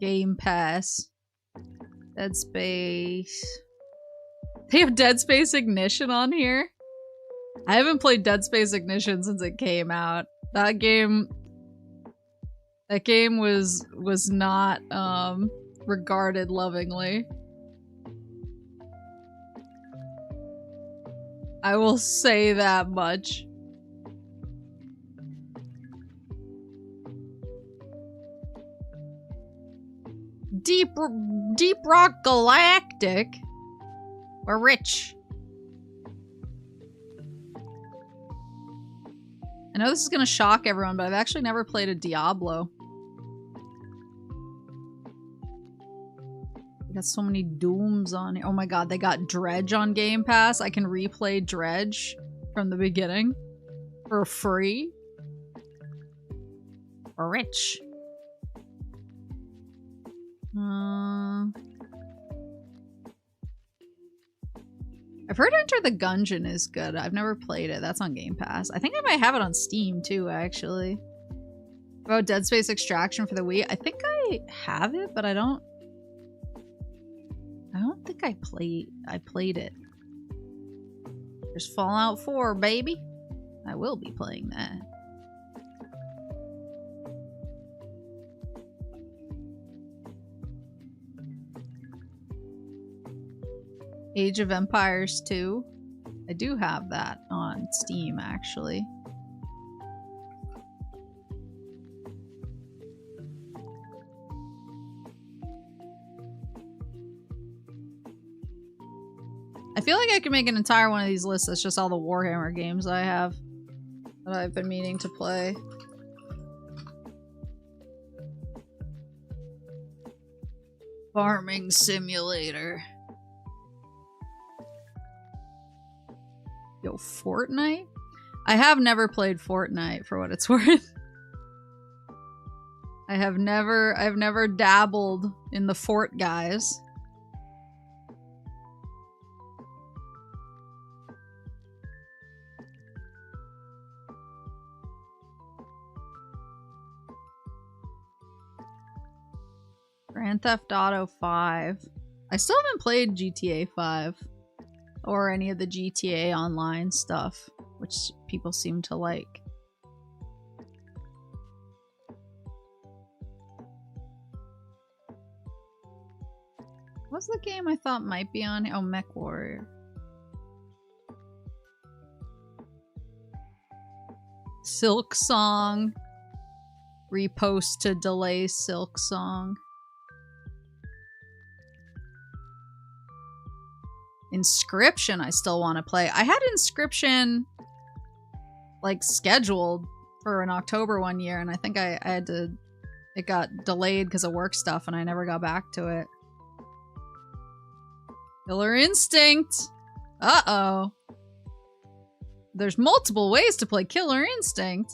Game Pass. Dead Space. They have Dead Space Ignition on here? I haven't played Dead Space Ignition since it came out. That game was not regarded lovingly. I will say that much. Deep Rock Galactic. We're rich. I know this is gonna shock everyone, but I've actually never played a Diablo. They got so many Dooms on here. Oh my god, they got Dredge on Game Pass. I can replay Dredge from the beginning for free. We're rich. I've heard Enter the Gungeon is good. I've never played it. That's on Game Pass. I think I might have it on Steam too, actually. About Dead Space Extraction for the Wii. I think I have it, but I don't think I played it. There's Fallout 4, baby. I will be playing that. Age of Empires 2. I do have that on Steam, actually. I feel like I could make an entire one of these lists that's just all the Warhammer games I have that I've been meaning to play. Farming Simulator. Yo, Fortnite? I have never played Fortnite, for what it's worth. I've never dabbled in the Fort guys. Grand Theft Auto 5. I still haven't played GTA 5. Or any of the GTA Online stuff, which people seem to like. What's the game I thought might be on here? Oh, Mech Warrior. Silk Song. Repost to delay Silk Song. Inscription I still want to play. I had Inscription like scheduled for an October one year, and I think I had to, it got delayed because of work stuff and I never got back to it. Killer Instinct. Uh-oh. There's multiple ways to play Killer Instinct.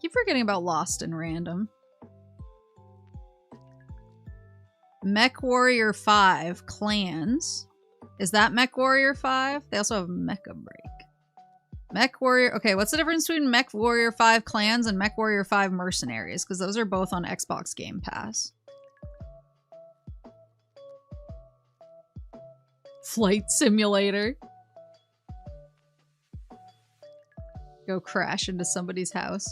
Keep forgetting about Lost in Random. Mech Warrior 5 Clans. Is that Mech Warrior 5? They also have Mecha Break. Mech Warrior... Okay, what's the difference between Mech Warrior 5 Clans and Mech Warrior 5 Mercenaries? Because those are both on Xbox Game Pass. Flight Simulator. Go crash into somebody's house.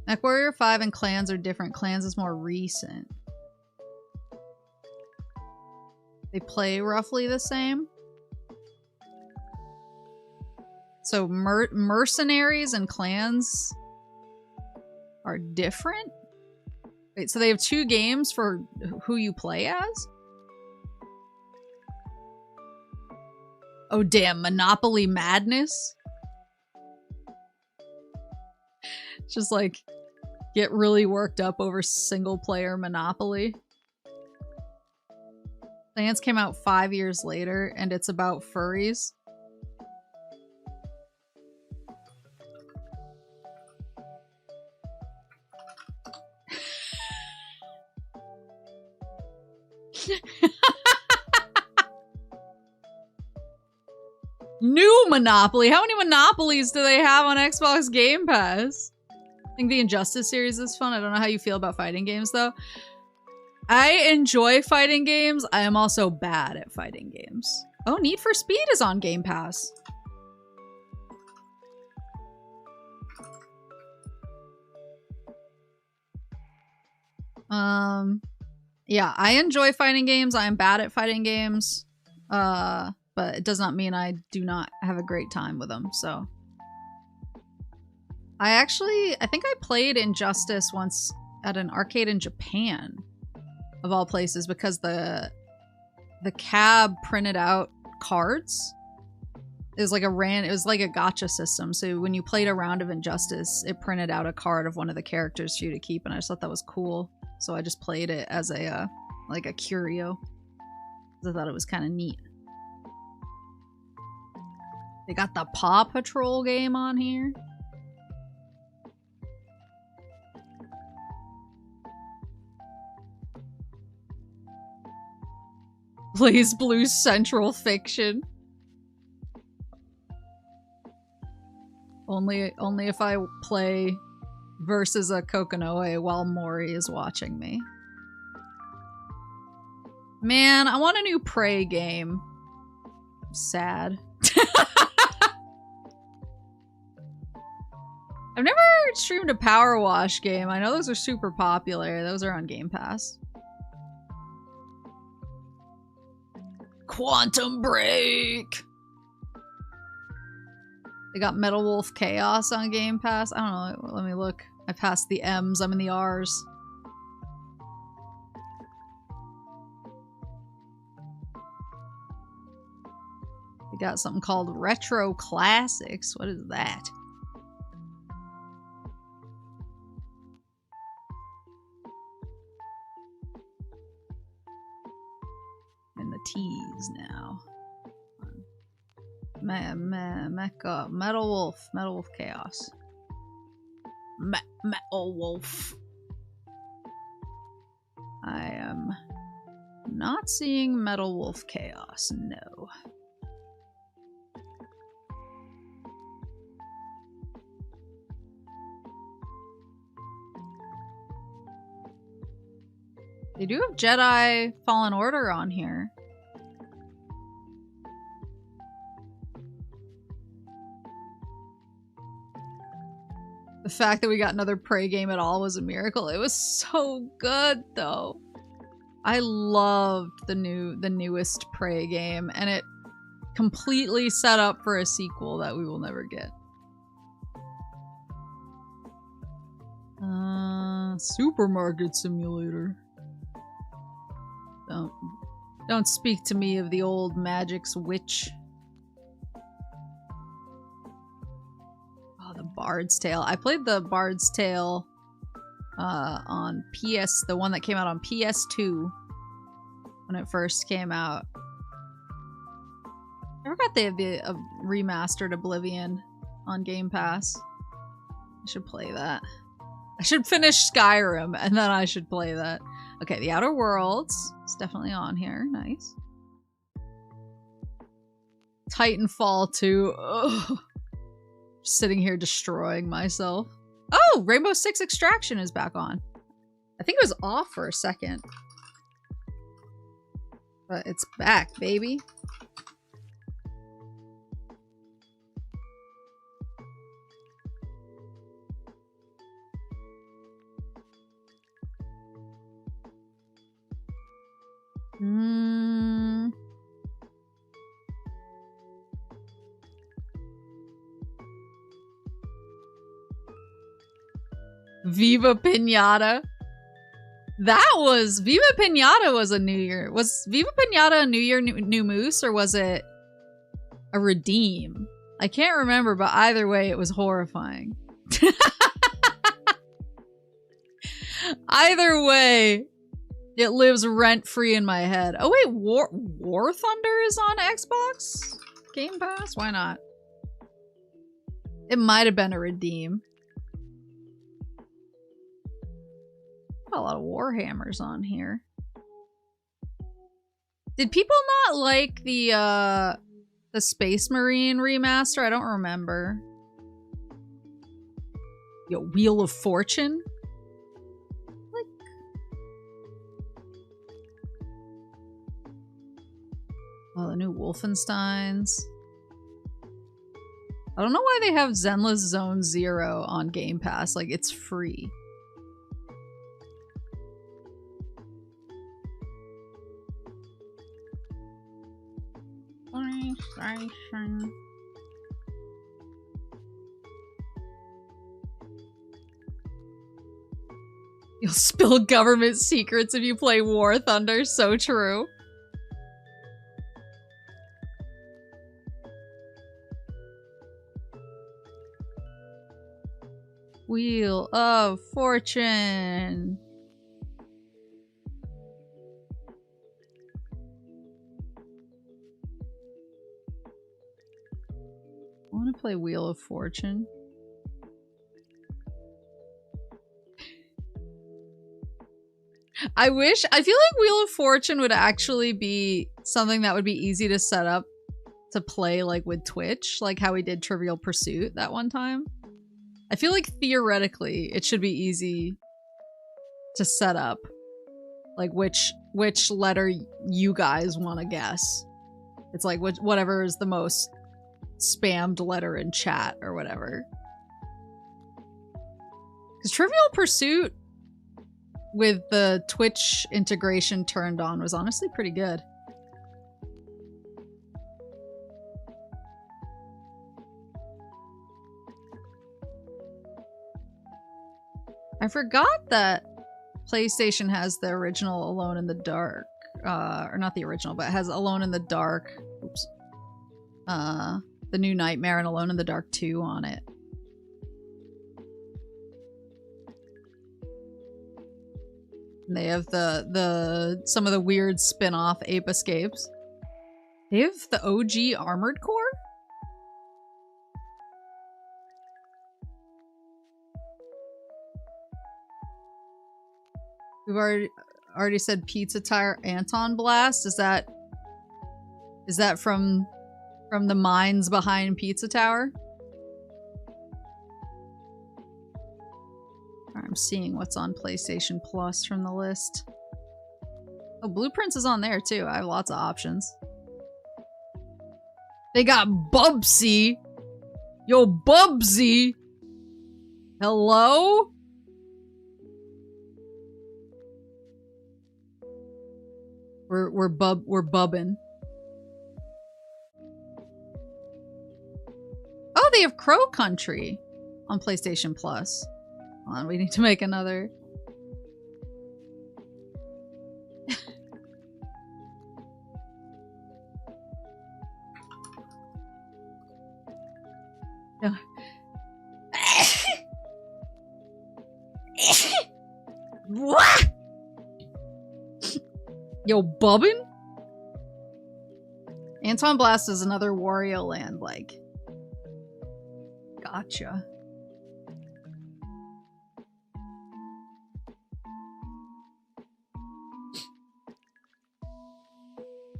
Mech Warrior 5 and Clans are different. Clans is more recent. They play roughly the same. So Mercenaries and Clans are different? Wait, so they have 2 games for who you play as? Oh damn, Monopoly Madness? Just like, get really worked up over single player Monopoly. Clans came out 5 years later, and it's about furries. New Monopoly! How many Monopolies do they have on Xbox Game Pass? I think the Injustice series is fun. I don't know how you feel about fighting games, though. I enjoy fighting games. I am also bad at fighting games. Oh, Need for Speed is on Game Pass. Yeah, I enjoy fighting games. I am bad at fighting games. But it does not mean I do not have a great time with them, so. I think I played Injustice once at an arcade in Japan, of all places, because the cab printed out cards. It was like a gacha system. So when you played a round of Injustice, it printed out a card of one of the characters for you to keep, and I just thought that was cool. So I just played it as a like a curio. I thought it was kind of neat. They got the Paw Patrol game on here. Blaze Blue Central Fiction. Only if I play versus a Kokonoe while Mori is watching me. Man, I want a new Prey game. Sad. I've never streamed a Power Wash game. I know those are super popular. Those are on Game Pass. Quantum Break! They got Metal Wolf Chaos on Game Pass. I don't know. Let me look. I passed the M's. I'm in the R's. They got something called Retro Classics. What is that? In the T's now. Metal Wolf Chaos. Metal Wolf. I am not seeing Metal Wolf Chaos, no. They do have Jedi Fallen Order on here. The The fact that we got another Prey game at all was a miracle. It was so good, though. I loved the newest Prey game, and it completely set up for a sequel that we will never get. Supermarket simulator. Don't speak to me of the old Magic's Witch. Oh, the Bard's Tale. I played the Bard's Tale on the one that came out on PS2 when it first came out. I forgot they have the remastered Oblivion on Game Pass. I should play that. I should finish Skyrim and then I should play that. Okay, The Outer Worlds. It's definitely on here. Nice. Titanfall 2. Ugh. Just sitting here destroying myself. Oh, Rainbow Six Extraction is back on. I think it was off for a second. But it's back, baby. Viva Pinata. Viva Pinata was a New Year. Was Viva Pinata a New Year New Moose, or was it a Redeem? I can't remember, but either way it was horrifying. Either way, it lives rent-free in my head. Oh wait, War Thunder is on Xbox Game Pass? Why not? It might have been a Redeem. Got a lot of Warhammers on here. Did people not like the Space Marine remaster? I don't remember. Yo, Wheel of Fortune? Like... Oh, the new Wolfensteins. I don't know why they have Zenless Zone Zero on Game Pass. Like, it's free. You'll spill government secrets if you play War Thunder. So true. Wheel of Fortune. I want to play Wheel of Fortune. I feel like Wheel of Fortune would actually be something that would be easy to set up to play like with Twitch, like how we did Trivial Pursuit that one time. I feel like theoretically it should be easy to set up, like which letter you guys want to guess. It's like whatever is the most spammed letter in chat or whatever. Because Trivial Pursuit with the Twitch integration turned on was honestly pretty good. I forgot that PlayStation has the original Alone in the Dark. Or not the original, but it has Alone in the Dark. Oops. The New Nightmare and Alone in the Dark 2 on it. And they have some of the weird spin-off Ape Escapes. They have the OG Armored Core? We've already said Pizza Tire Anton Blast. Is that from the minds behind Pizza Tower? I'm seeing what's on PlayStation Plus from the list. Oh, Blueprints is on there too. I have lots of options. They got Bubsy. Yo, Bubsy. Hello? We're bubbing. Oh, they have Crow Country on PlayStation Plus. Hold on, we need to make another. What? Yo, bubbin'? Anton Blast is another Wario Land, like. Gotcha.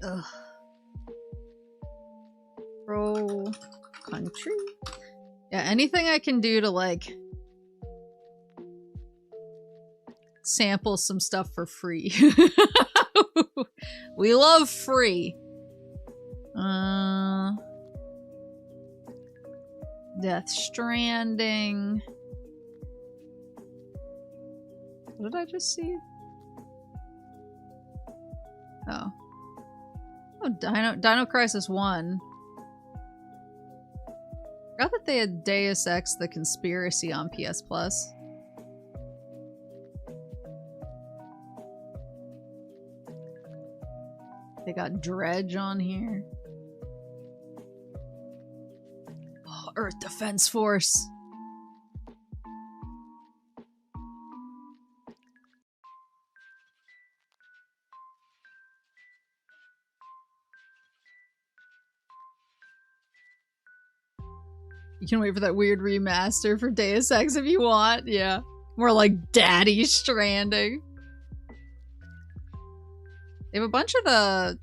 Ugh. Pro Country? Yeah, anything I can do to, like, sample some stuff for free. We love free. Death Stranding. What did I just see? Oh. Oh, Dino Crisis 1. Forgot that they had Deus Ex The Conspiracy on PS Plus. They got Dredge on here. Oh, Earth Defense Force. You can wait for that weird remaster for Deus Ex if you want. Yeah. More like Daddy Stranding. They have a bunch of the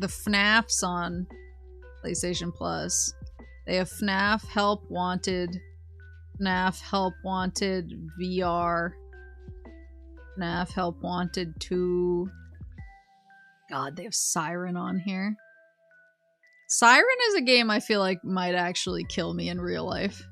FNAFs on PlayStation Plus. They have FNAF Help Wanted, FNAF Help Wanted VR, FNAF Help Wanted 2. God, they have Siren on here. Siren is a game I feel like might actually kill me in real life.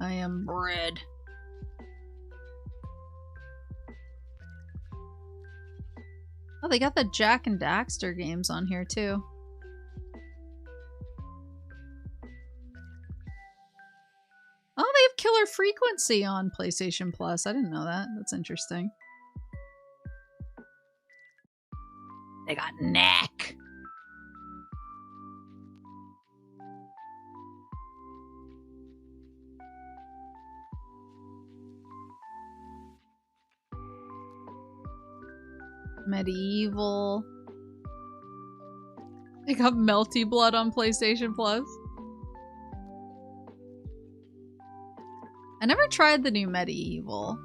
I am bread. Oh, they got the Jack and Daxter games on here too. Oh, they have Killer Frequency on PlayStation Plus. I didn't know that. That's interesting. They got Knack. Medieval. They got Melty Blood on PlayStation Plus. I never tried the new Medieval.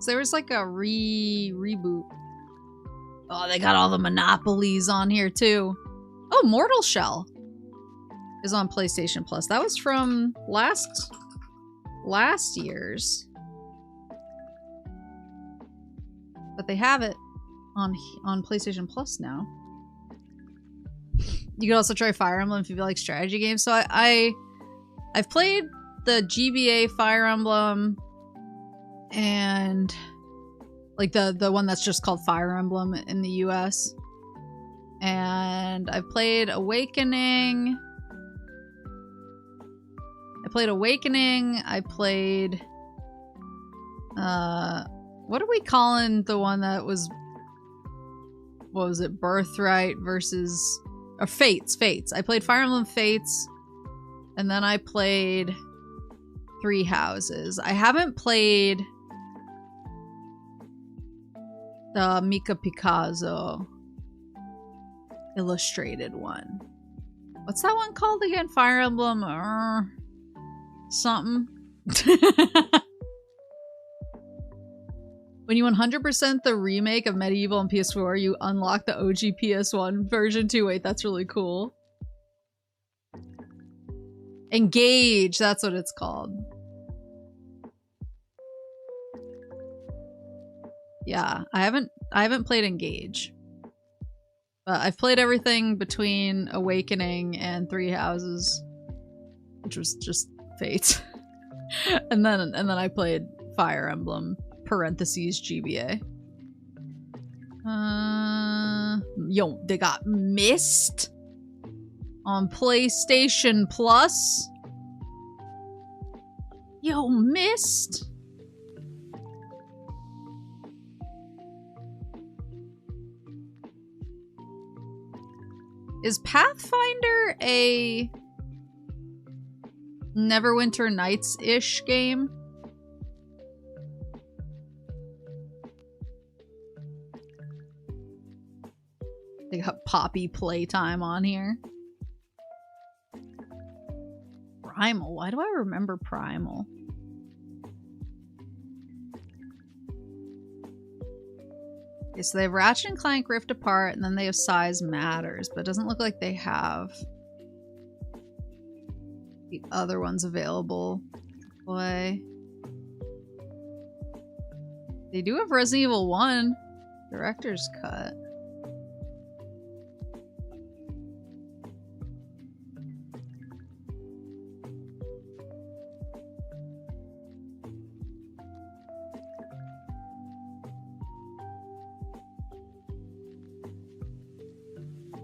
So there was like a reboot. Oh, they got all the Monopolies on here too. Oh, Mortal Shell is on PlayStation Plus. That was from last year's. But they have it on PlayStation Plus now. You could also try Fire Emblem if you like strategy games. So I've played the GBA Fire Emblem and like the one that's just called Fire Emblem in the US. And I've played Awakening. I played what are we calling the one that was, what was it, Birthright versus, or Fates. I played Fire Emblem Fates, and then I played Three Houses. I haven't played the Mika Picasso illustrated one. What's that one called again? Fire Emblem something. When you 100% the remake of Medieval on PS4, you unlock the OG PS1 version too. Wait, that's really cool. Engage, that's what it's called. Yeah, I haven't played Engage. But I've played everything between Awakening and Three Houses, which was just Fate. and then I played Fire Emblem parentheses GBA. Yo, they got Myst on PlayStation Plus. Yo, Myst. Is Pathfinder a Neverwinter Nights-ish game? They got Poppy Playtime on here. Primal. Why do I remember Primal? Okay, so they have Ratchet and Clank Rift Apart, and then they have Size Matters, but it doesn't look like they have the other ones available to play. They do have Resident Evil 1 Director's Cut.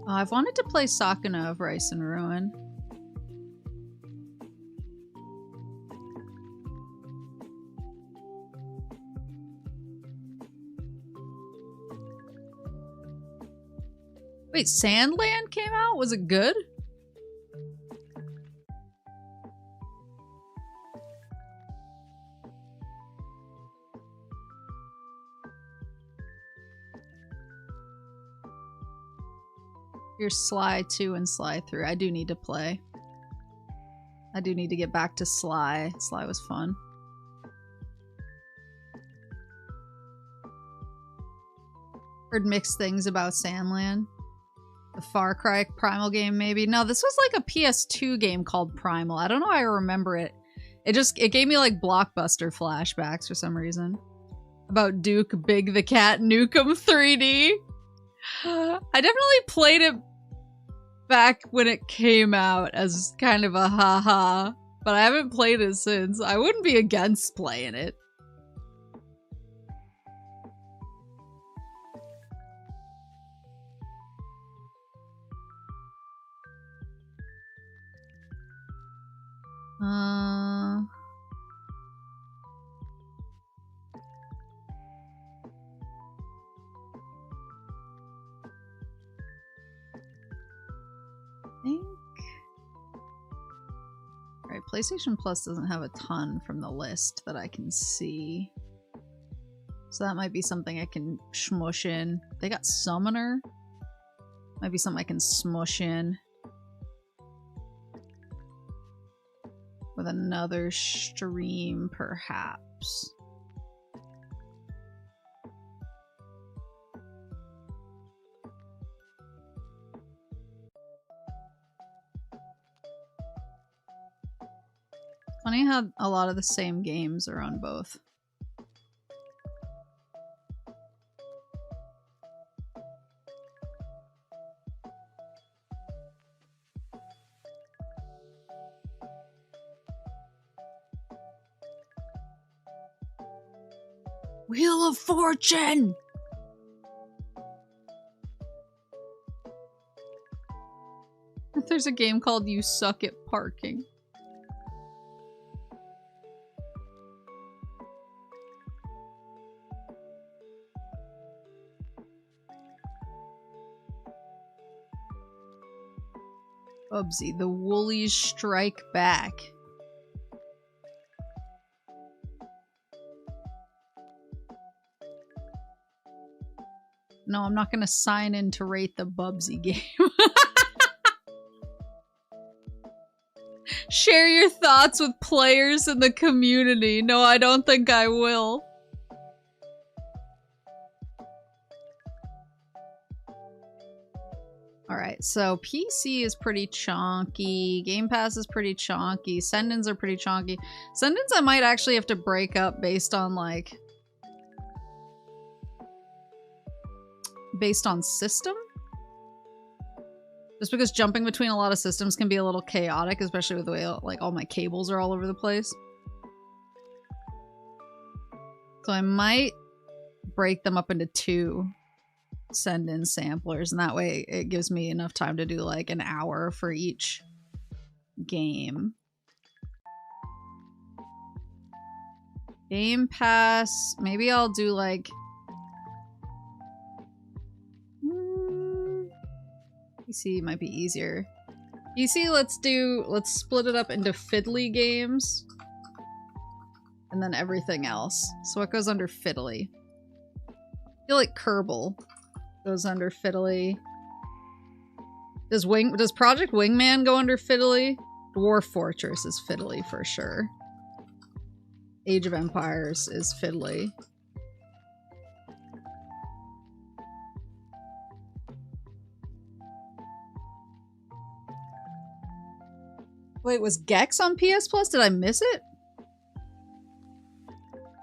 Oh, I've wanted to play Sakuna of Rice and Ruin. Wait, Sandland came out? Was it good? Here's Sly 2 and Sly 3. I do need to play. I do need to get back to Sly. Sly was fun. Heard mixed things about Sandland. The Far Cry Primal game, maybe? No, this was like a PS2 game called Primal. I don't know how I remember it. It gave me like Blockbuster flashbacks for some reason. About Duke Big the Cat Nukem 3D. I definitely played it back when it came out as kind of a haha, but I haven't played it since. I wouldn't be against playing it. Alright, PlayStation Plus doesn't have a ton from the list that I can see. So that might be something I can smush in. They got Summoner. Might be something I can smush in. With another stream, perhaps. Funny how a lot of the same games are on both. Wheel of Fortune! There's a game called You Suck at Parking. Bubsy, the Woolies Strike Back. No, I'm not gonna sign in to rate the Bubsy game. Share your thoughts with players in the community. No, I don't think I will. Alright, so PC is pretty chonky. Game Pass is pretty chonky. Send-ins are pretty chonky. Send-ins I might actually have to break up based on, like... based on system? Just because jumping between a lot of systems can be a little chaotic, especially with the way, like, all my cables are all over the place. So I might break them up into 2 send-in samplers, and that way it gives me enough time to do like an hour for each game. Game Pass, maybe I'll do like PC might be easier. PC, let's split it up into fiddly games and then everything else. So what goes under fiddly? I feel like Kerbal goes under fiddly. Does Project Wingman go under fiddly? Dwarf Fortress is fiddly for sure. Age of Empires is fiddly. Wait, was Gex on PS Plus? Did I miss it?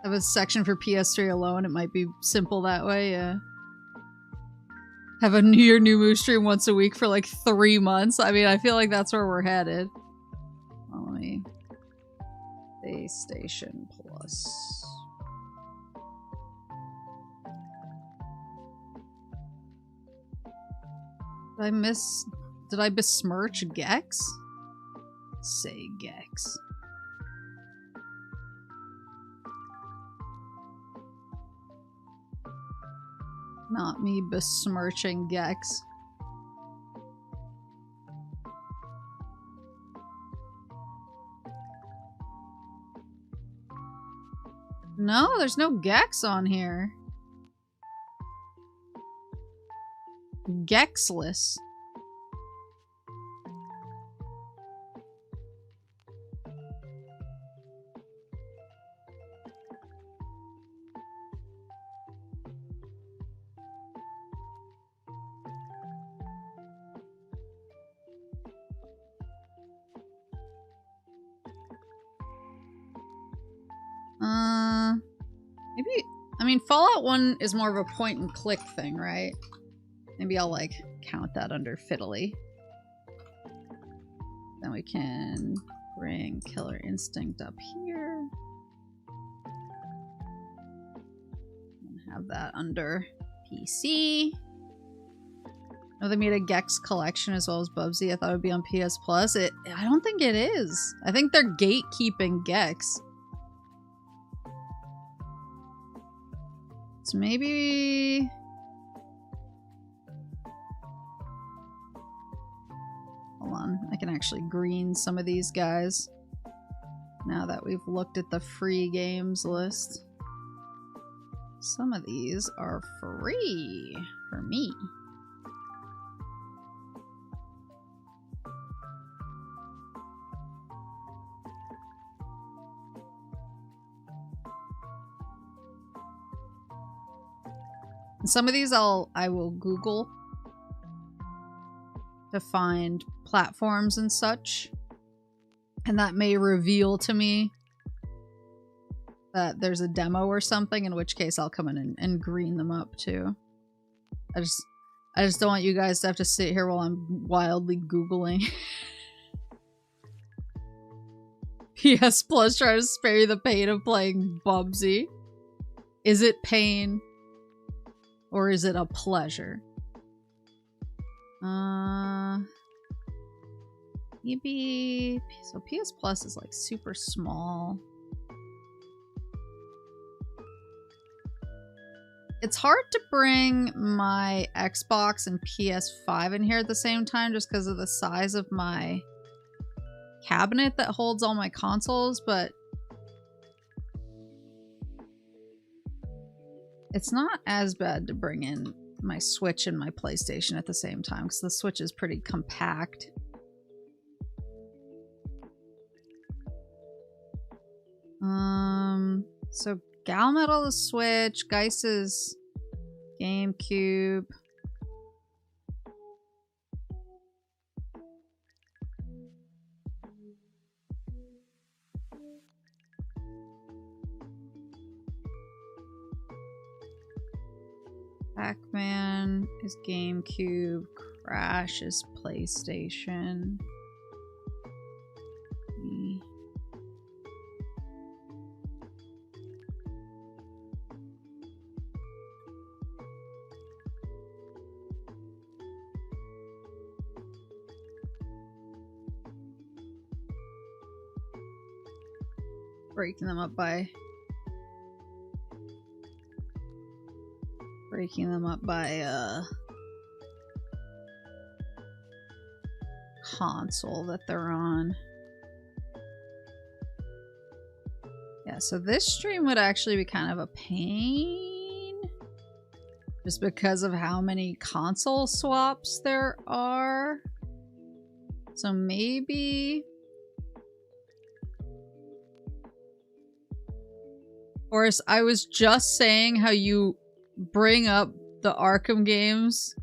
I have a section for PS3 alone. It might be simple that way, yeah. Have a New Moose stream once a week for like 3 months. I mean, I feel like that's where we're headed. Let me... PlayStation Plus. Did I besmirch Gex? Say Gex. Not me besmirching Gex. No, there's no Gex on here. Gexless. Maybe, I mean, Fallout 1 is more of a point and click thing, right? Maybe I'll, like, count that under fiddly. Then we can bring Killer Instinct up here. And have that under PC. Oh, they made a Gex collection as well as Bubsy. I thought it would be on PS Plus. I don't think it is. I think they're gatekeeping Gex. So maybe... Hold on, I can actually green some of these guys. Now that we've looked at the free games list. Some of these are free for me. Some of these I will Google to find platforms and such, and that may reveal to me that there's a demo or something, in which case I'll come in and green them up too. I just don't want you guys to have to sit here while I'm wildly Googling. PS Plus trying to spare you the pain of playing Bubsy. Is it pain? Or is it a pleasure? Maybe... So PS Plus is like super small. It's hard to bring my Xbox and PS5 in here at the same time just because of the size of my cabinet that holds all my consoles, but it's not as bad to bring in my Switch and my PlayStation at the same time because the Switch is pretty compact. So Galmetal is Switch, Geist is GameCube. Pac-Man is GameCube. Crash is PlayStation. Breaking them up by console that they're on. Yeah, so this stream would actually be kind of a pain just because of how many console swaps there are. So maybe Forrest, I was just saying how you bring up the Arkham games.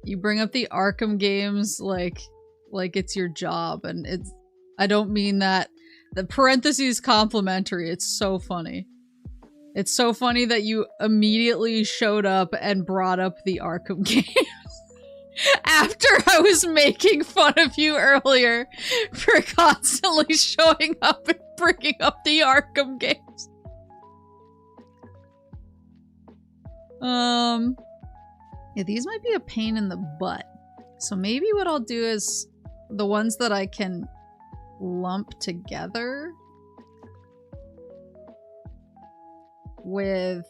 You bring up the Arkham games like it's your job, and it's, I don't mean that. The parentheses complimentary. It's so funny. It's so funny that you immediately showed up and brought up the Arkham games. After I was making fun of you earlier for constantly showing up and bringing up the Arkham games. Yeah, these might be a pain in the butt. So maybe what I'll do is the ones that I can lump together with,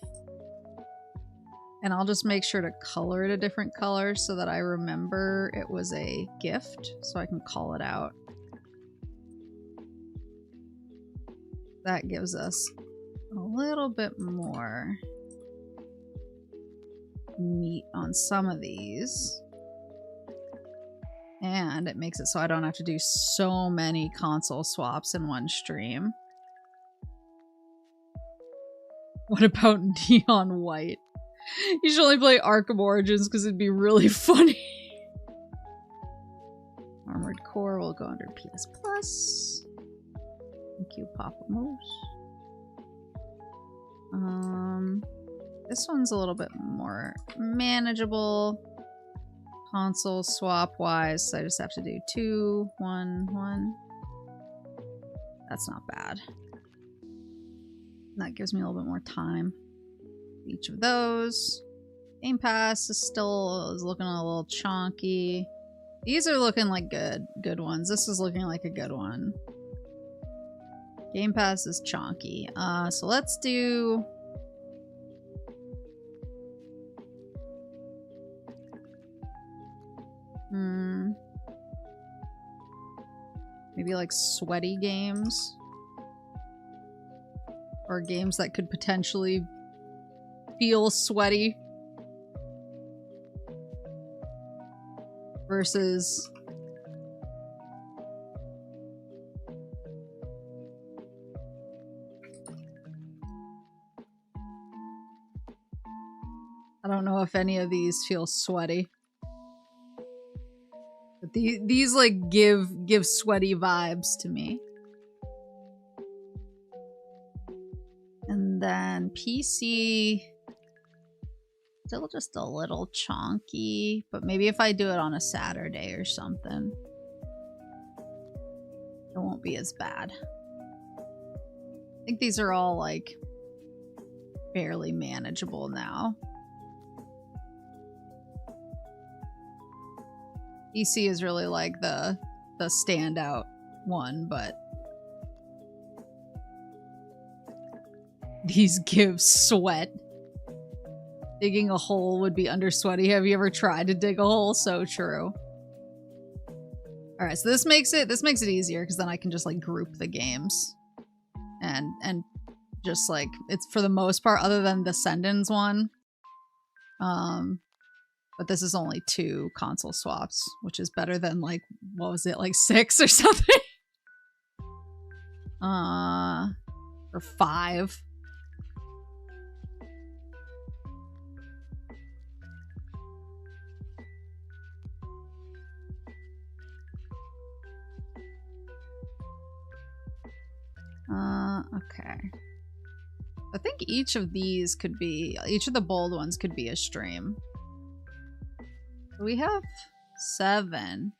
and I'll just make sure to color it a different color so that I remember it was a gift, so I can call it out. That gives us a little bit more meat on some of these. And it makes it so I don't have to do so many console swaps in one stream. What about Neon White? You should only play Arkham Origins because it'd be really funny. Armored Core will go under PS Plus. Thank you, Papa Moose. This one's a little bit more manageable. Console swap wise, so I just have to do 2, 1, 1. That's not bad. That gives me a little bit more time. Each of those. Game Pass is looking a little chonky. These are looking like good ones. This is looking like a good one. Game Pass is chonky. So let's do maybe like sweaty games. Or games that could potentially feel sweaty. Versus I don't know if any of these feel sweaty. But these like give sweaty vibes to me. And then PC, still just a little chonky, but maybe if I do it on a Saturday or something, it won't be as bad. I think these are all like fairly manageable now. PC is really like the standout one, but these give sweat. Digging a hole would be under sweaty. Have you ever tried to dig a hole? So true. Alright, so this makes it easier because then I can just like group the games. And just like, it's for the most part, other than the Sendins one. But this is only 2 console swaps, which is better than like, what was it, like 6 or something? Or 5. Okay. I think each of these could be, each of the bold ones could be a stream. We have 7.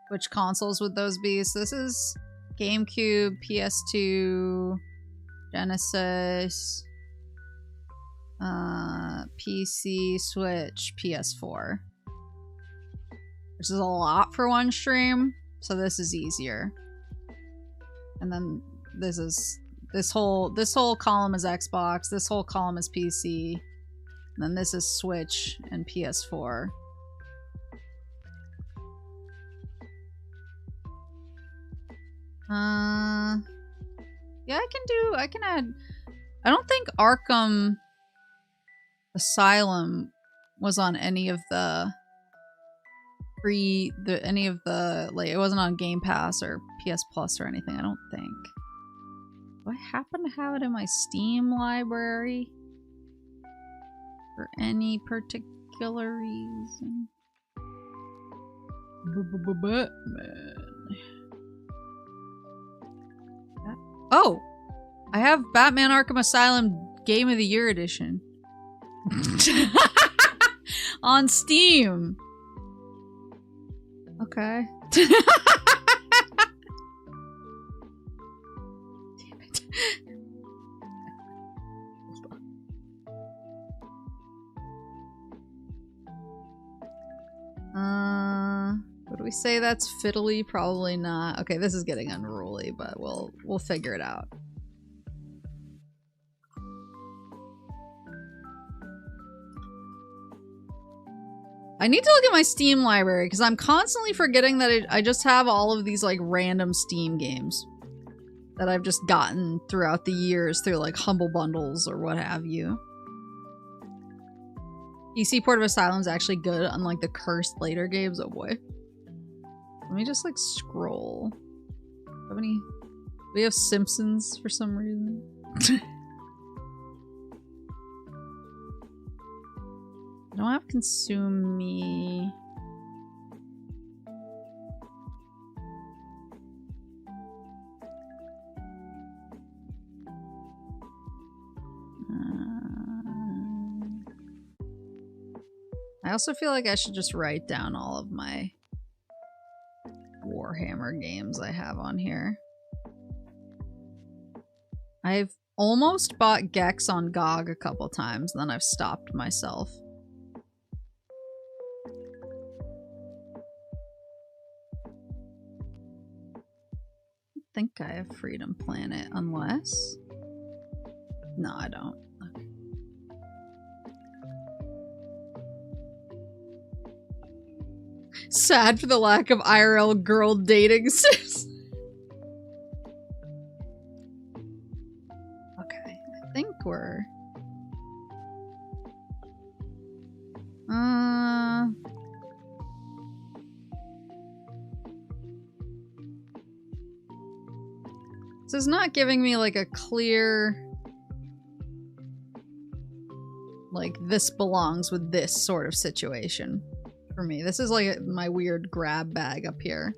Which consoles would those be? So this is GameCube, PS2, Genesis, PC, Switch, PS4. Which is a lot for one stream, so this is easier. And then this whole column is Xbox, this whole column is PC, and then this is Switch and PS4. Yeah, I can add. I don't think Arkham Asylum was on any of the like, it wasn't on Game Pass or PS Plus or anything, I don't think. Do I happen to have it in my Steam library? For any particular reason? Batman. Oh! I have Batman Arkham Asylum Game of the Year edition. On Steam. Okay. Damn it. Would we say that's fiddly? Probably not. Okay, this is getting unruly, but we'll figure it out. I need to look at my Steam library because I'm constantly forgetting that I just have all of these like random Steam games that I've just gotten throughout the years through like Humble Bundles or what have you. PC Port of Asylum is actually good, unlike the cursed later games. Oh boy. Let me just like scroll. How many? We have Simpsons for some reason. I don't have Consume Me. I also feel like I should just write down all of my Warhammer games I have on here. I've almost bought Gex on GOG a couple times, then I've stopped myself. I think I have Freedom Planet, unless... No, I don't. Okay. Sad for the lack of IRL girl dating, sis. Okay, I think we're... This is not giving me like a clear... like, this belongs with this sort of situation for me. This is like my weird grab bag up here.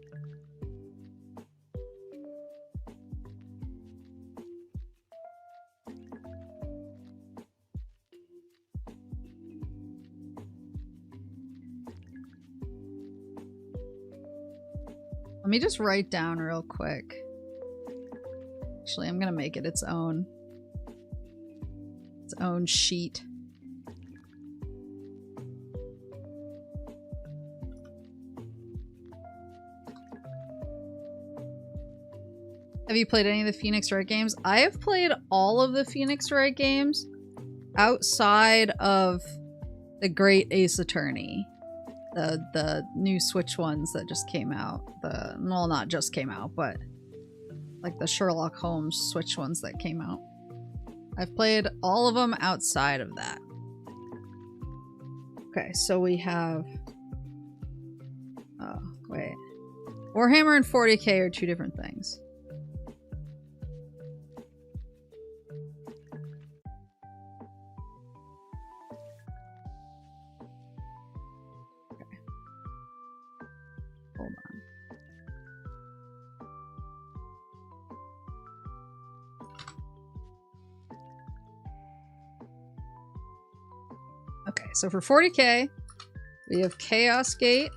Let me just write down real quick. Actually, I'm gonna make it its own sheet. Have you played any of the Phoenix Wright games? I have played all of the Phoenix Wright games outside of the Great Ace Attorney. The new Switch ones that just came out. Well, not just came out, but like the Sherlock Holmes Switch ones that came out. I've played all of them outside of that. Okay, so we have... Oh, wait. Warhammer and 40k are two different things. Okay, so for 40k, we have Chaos Gate.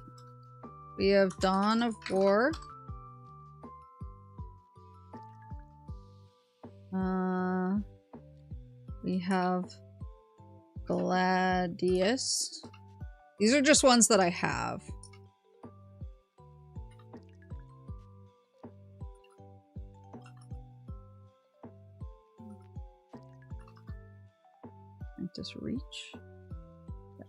We have Dawn of War. We have Gladius. These are just ones that I have. Just reach. Yep.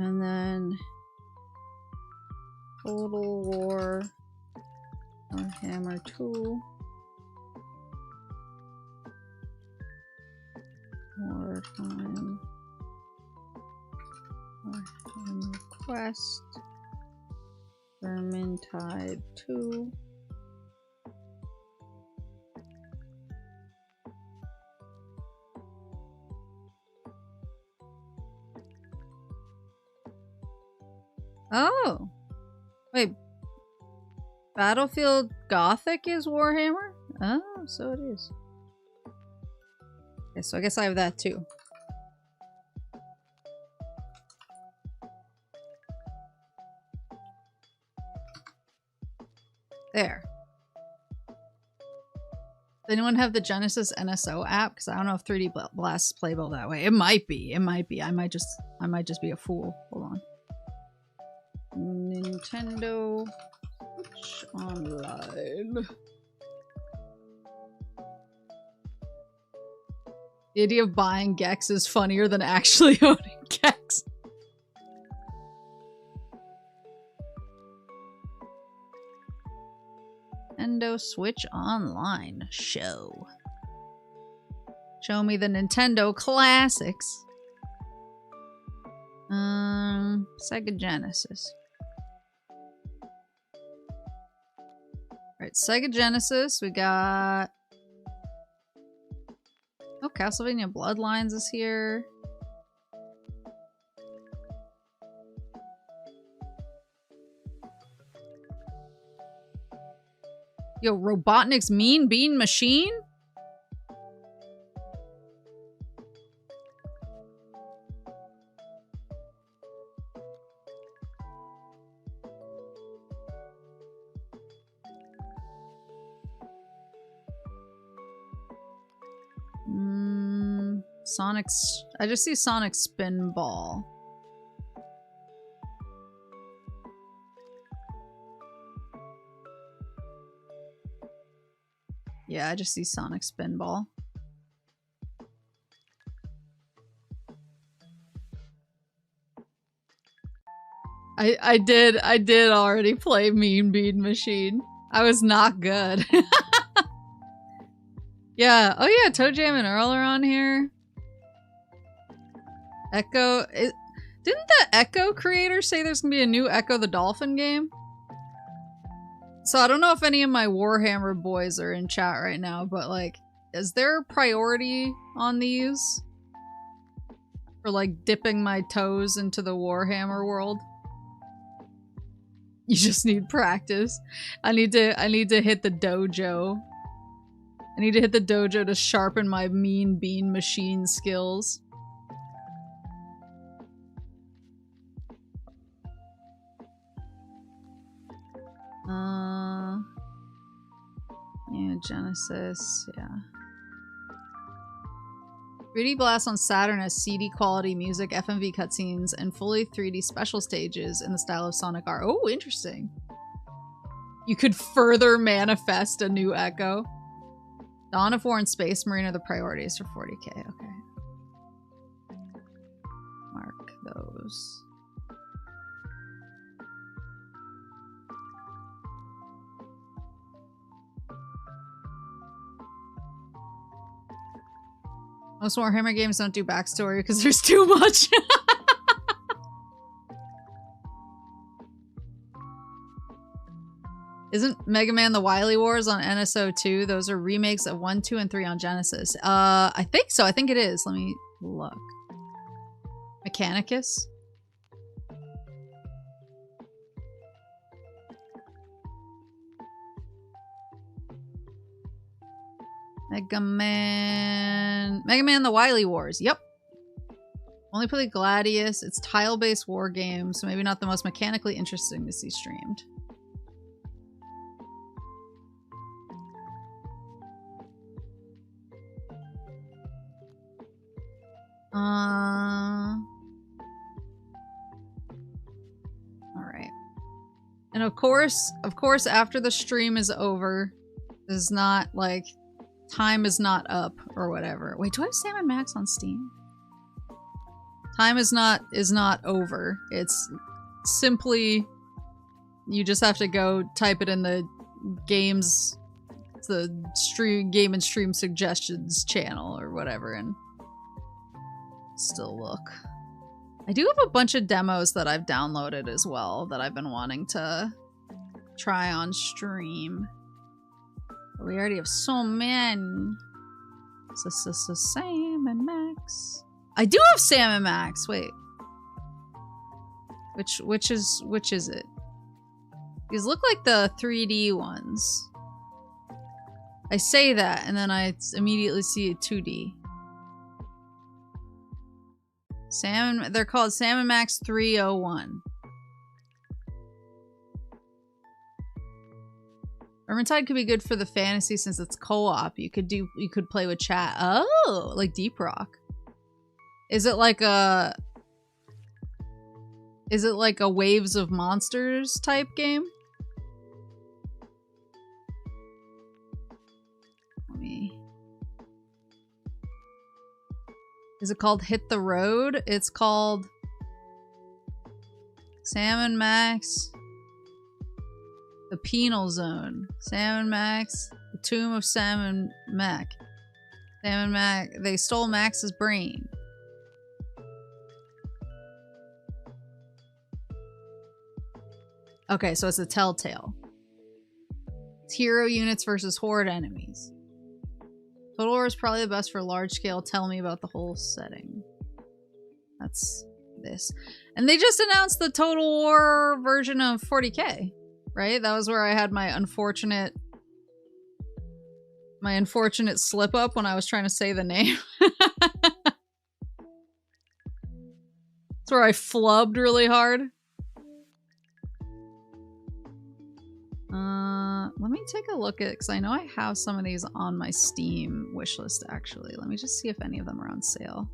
And then Total War, Warhammer 2, Wartime, Warhammer Quest, Vermintide 2. Oh! Wait. Battlefield Gothic is Warhammer? Oh, so it is. Okay, so I guess I have that too. There. Does anyone have the Genesis NSO app? Because I don't know if 3D Blast is playable that way. It might be. It might be. I might just be a fool. Hold on. Nintendo Switch Online. The idea of buying Gex is funnier than actually owning Gex. Nintendo Switch Online show. Show me the Nintendo classics. Sega Genesis. Alright, Sega Genesis, we got... Oh, Castlevania Bloodlines is here. Yo, Robotnik's Mean Bean Machine? Sonic's... I just see Sonic Spinball. Yeah, I just see Sonic Spinball. I did already play Mean Bean Machine. I was not good. Yeah. Oh yeah, Toe Jam and Earl are on here. Echo... didn't the Echo creator say there's gonna be a new Echo the Dolphin game? So I don't know if any of my Warhammer boys are in chat right now, but like, is there priority on these? For like dipping my toes into the Warhammer world? You just need practice. I need to hit the dojo. I need to hit the dojo to sharpen my Mean Bean Machine skills. Yeah, Genesis, yeah. 3D Blast on Saturn has CD quality music, FMV cutscenes, and fully 3D special stages in the style of Sonic R. Oh, interesting. You could further manifest a new Echo. Dawn of War and Space Marine are the priorities for 40k, okay. Mark those. Most Warhammer games don't do backstory because there's too much. Isn't Mega Man the Wily Wars on NSO 2? Those are remakes of 1, 2, and 3 on Genesis. I think so. I think it is. Let me look. Mechanicus? Mega Man the Wily Wars. Yep. Only play Gladius. It's tile-based war game, so maybe not the most mechanically interesting to see streamed. Alright. And of course, after the stream is over, is not like time is not up or whatever. Wait, do I have Sam & Max on Steam? Time is not over. It's simply you just have to go type it in the game and stream suggestions channel or whatever and still look. I do have a bunch of demos that I've downloaded as well that I've been wanting to try on stream. But we already have so many. Sam and Max. I do have Sam and Max. Wait. Which is it? These look like the 3D ones. I say that and then I immediately see a 2D. They're called Sam and Max 301. Vermintide could be good for the fantasy since it's co-op. You could play with chat. Oh, like Deep Rock. Is it like a Waves of Monsters type game? Is it called Hit the Road? It's called Sam and Max The Penal Zone. Sam and Max The Tomb of Sam and Mac. Sam and Mac, they stole Max's brain. Okay, so it's a Telltale. It's hero units versus horde enemies. Total War is probably the best for large scale. Tell me about the whole setting. That's this. And they just announced the Total War version of 40K, right? That was where I had my unfortunate slip up when I was trying to say the name. That's where I flubbed really hard. Let me take a look at, because I know I have some of these on my Steam wishlist actually. Let me just see if any of them are on sale.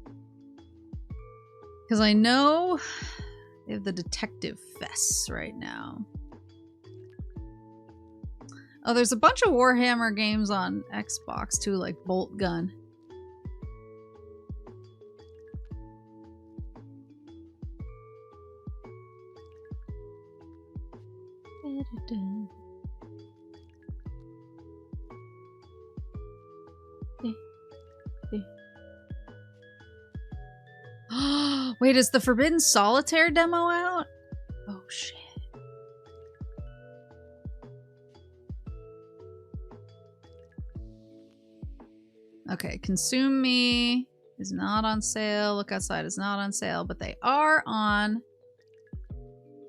Because I know they have the Detective Fests right now. Oh, there's a bunch of Warhammer games on Xbox too, like Bolt Gun. Wait, is the Forbidden Solitaire demo out? Oh shit. Okay, Consume Me is not on sale. Look Outside is not on sale, but they are on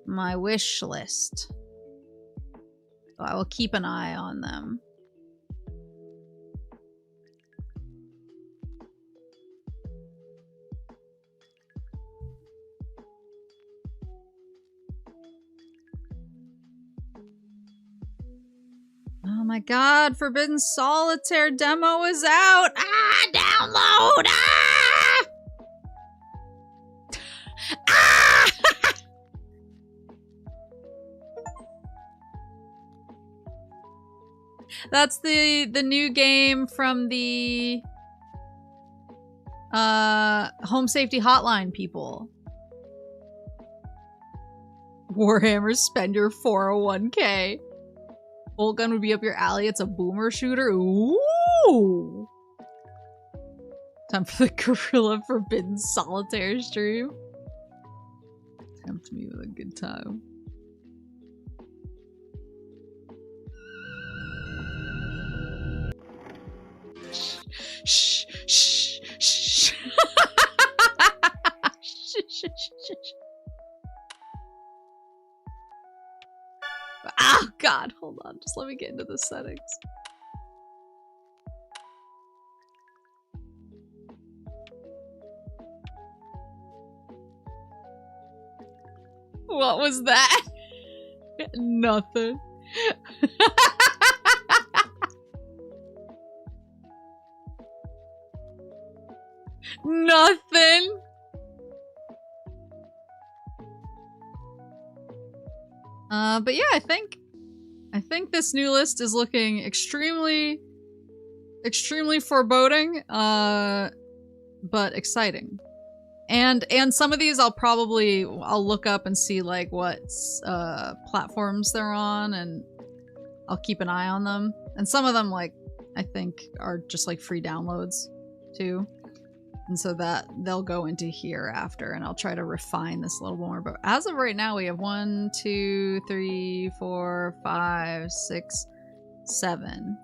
my wish list. So I will keep an eye on them. Oh my god, Forbidden Solitaire demo is out! Ah, download! Ah! Ah! That's the new game from the Home Safety Hotline people. Warhammer, spend your 401k. Bolt gun would be up your alley. It's a boomer shooter. Ooh! Time for the Gorilla Forbidden Solitaire stream. Tempt me with a good time. Shh, shh, shh. Oh god, hold on. Just let me get into the settings. What was that? Nothing. Nothing. But yeah, I think this new list is looking extremely foreboding, but exciting. And some of these I'll look up and see like what platforms they're on, and I'll keep an eye on them. And some of them, like, I think are just like free downloads too. And so that they'll go into here after, and I'll try to refine this a little more. But as of right now, we have 1, 2, 3, 4, 5, 6, 7.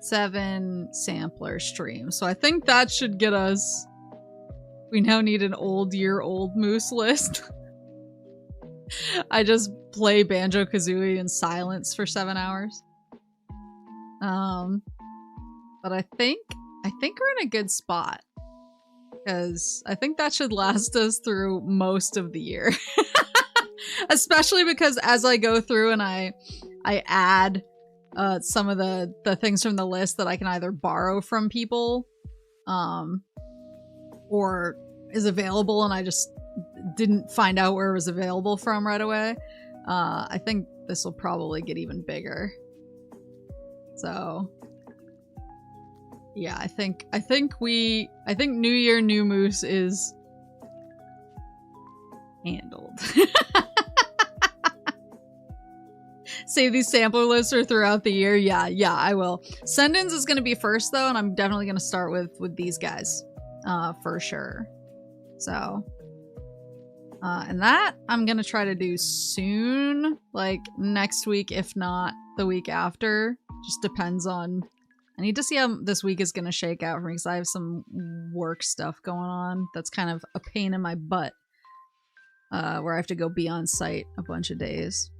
7 sampler streams. So I think that should get us. We now need an old moose list. I just play Banjo-Kazooie in silence for 7 hours. But I think we're in a good spot. Because I think that should last us through most of the year. Especially because as I go through and I add some of the things from the list that I can either borrow from people or is available and I just didn't find out where it was available from right away, I think this will probably get even bigger. So yeah, I think New Year, New Moose is handled. Save these sampler lists for throughout the year. Yeah, I will. Send-ins is going to be first though, and I'm definitely going to start with these guys, for sure. So, and that I'm going to try to do soon, like next week, if not the week after. Just depends on. I need to see how this week is going to shake out for me because I have some work stuff going on that's kind of a pain in my butt, where I have to go be on site a bunch of days.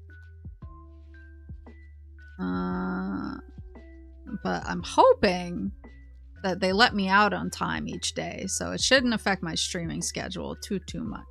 But I'm hoping that they let me out on time each day, so it shouldn't affect my streaming schedule too much.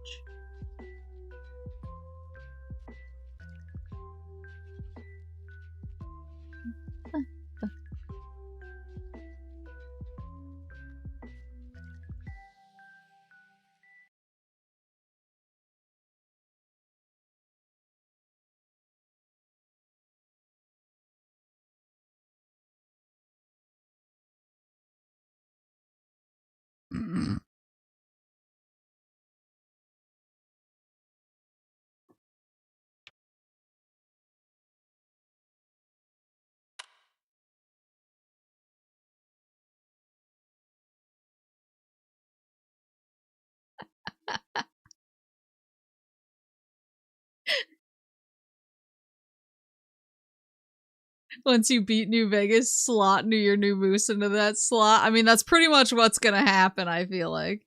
Once you beat New Vegas, slot New Year, New Moose into that slot. I mean, that's pretty much what's gonna happen, I feel like.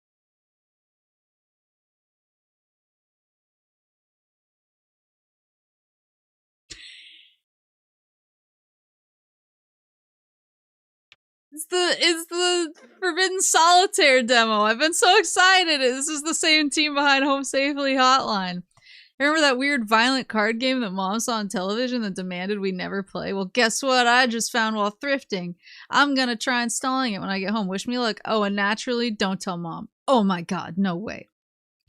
It's the Forbidden Solitaire demo. I've been so excited. This is the same team behind Home Safely Hotline. Remember that weird violent card game that Mom saw on television that demanded we never play? Well, guess what I just found while thrifting? I'm gonna try installing it when I get home. Wish me luck. Oh, and naturally, don't tell Mom. Oh my god, no way.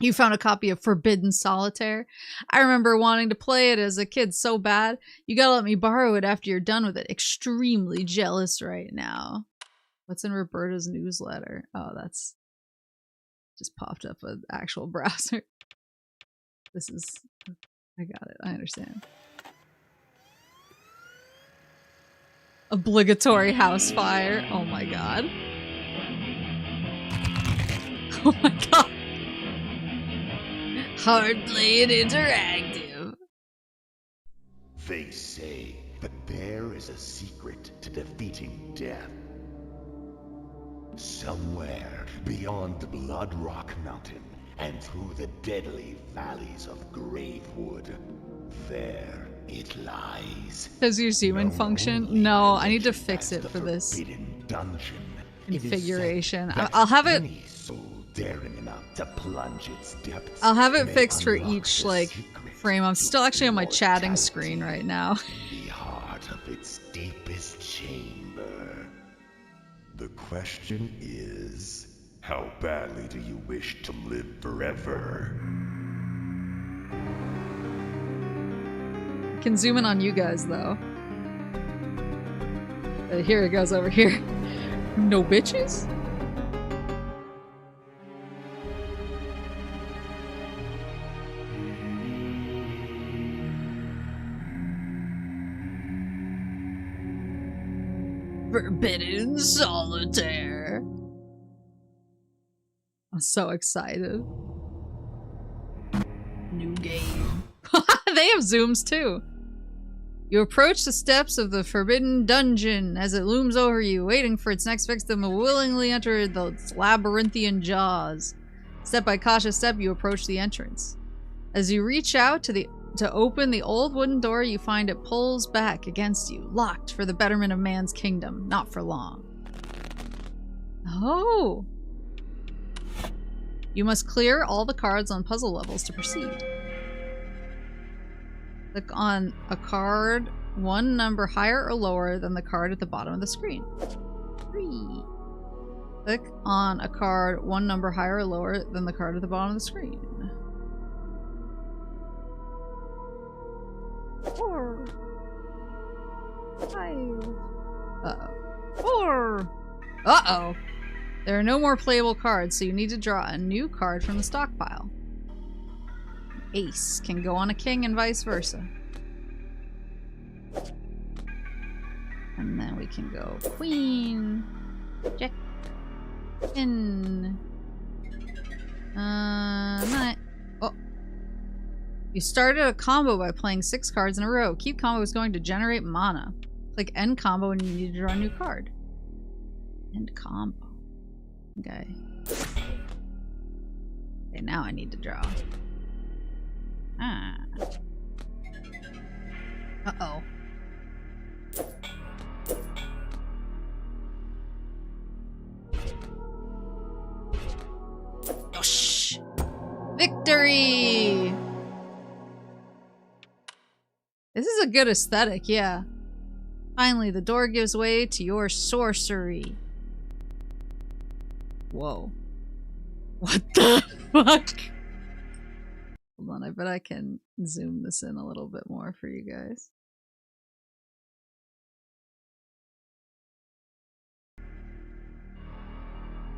You found a copy of Forbidden Solitaire? I remember wanting to play it as a kid so bad. You gotta let me borrow it after you're done with it. Extremely jealous right now. What's in Roberta's newsletter? Oh, that's just popped up an actual browser. This is... I got it. I understand. Obligatory house fire. Oh my god. Oh my god. Hard playing interactive. They say that there is a secret to defeating death. Somewhere beyond Blood Rock Mountain and through the deadly valleys of Gravewood, there it lies. Does your zoom in function? No, I need to fix it for this dungeon. configuration. I'll have it. Soul daring enough to plunge its depths. I'll have it may fixed for unlock each, the like, secret frame. I'm still actually on my chatting immortality screen right now. in the heart of its deepest chamber. The question is, how badly do you wish to live forever? Can zoom in on you guys, though. Here it goes over here. No bitches? Forbidden Solitaire. I'm so excited. New game. They have zooms too. You approach the steps of the Forbidden Dungeon as it looms over you, waiting for its next victim to willingly enter its labyrinthian jaws. Step by cautious step, you approach the entrance. As you reach out to open the old wooden door, you find it pulls back against you, locked for the betterment of man's kingdom, not for long. Oh! You must clear all the cards on puzzle levels to proceed. Click on a card one number higher or lower than the card at the bottom of the screen. 3. Click on a card one number higher or lower than the card at the bottom of the screen. 4. 5. Uh-oh. 4. Uh-oh. There are no more playable cards, so you need to draw a new card from the stockpile. Ace can go on a king and vice versa. And then we can go queen, jack, king. Knight. Oh. You started a combo by playing 6 cards in a row. Keep combo is going to generate mana. Click end combo and you need to draw a new card. End combo. Okay. Okay, now I need to draw. Ah. Uh-oh. Oh, shh. Victory! This is a good aesthetic, yeah. Finally, the door gives way to your sorcery. Whoa. What the fuck? Hold on, I bet I can zoom this in a little bit more for you guys.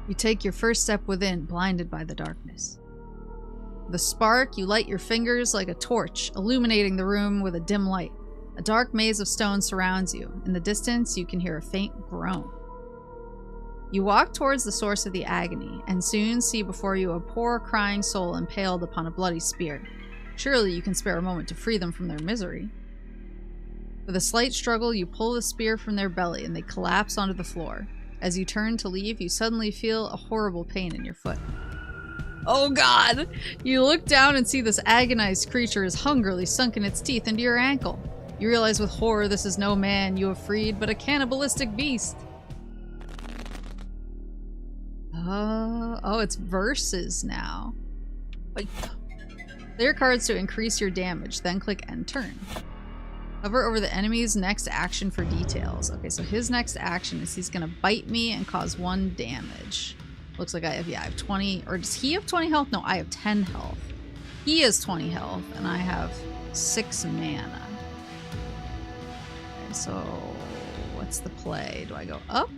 You take your first step within, blinded by the darkness. The spark, you light your fingers like a torch, illuminating the room with a dim light. A dark maze of stone surrounds you. In the distance, you can hear a faint groan. You walk towards the source of the agony, and soon see before you a poor crying soul impaled upon a bloody spear. Surely you can spare a moment to free them from their misery. With a slight struggle, you pull the spear from their belly, and they collapse onto the floor. As you turn to leave, you suddenly feel a horrible pain in your foot. Oh god! You look down and see this agonized creature is hungrily sunken its teeth into your ankle. You realize with horror this is no man you have freed, but a cannibalistic beast. Oh, it's verses now. Wait. Clear cards to increase your damage, then click end turn. Hover over the enemy's next action for details. Okay, so his next action is he's gonna bite me and cause 1 damage. Looks like I have 20, or does he have 20 health? No, I have 10 health. He has 20 health, and I have 6 mana. Okay, so what's the play? Do I go up?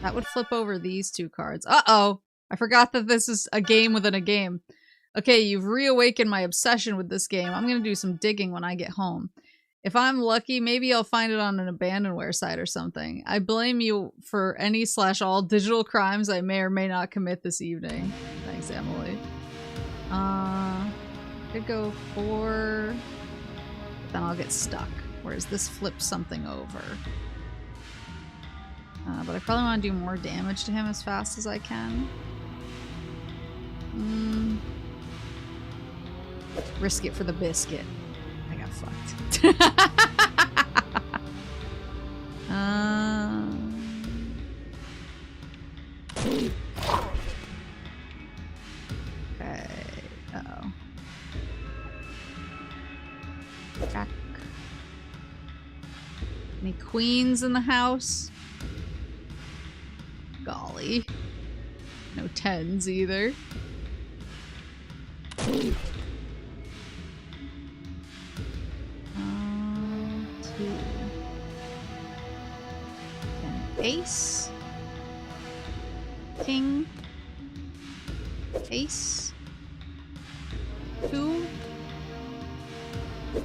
That would flip over these 2 cards. Uh-oh! I forgot that this is a game within a game. Okay, you've reawakened my obsession with this game. I'm gonna do some digging when I get home. If I'm lucky, maybe I'll find it on an abandonware site or something. I blame you for any/all digital crimes I may or may not commit this evening. Thanks, Emily. Could go 4, but then I'll get stuck. Whereas this flips something over. But I probably want to do more damage to him as fast as I can. Risk it for the biscuit. I got fucked. Okay. Uh-oh. Jack. Any queens in the house? Golly. No tens either. Two. And ace. King. Ace. 2.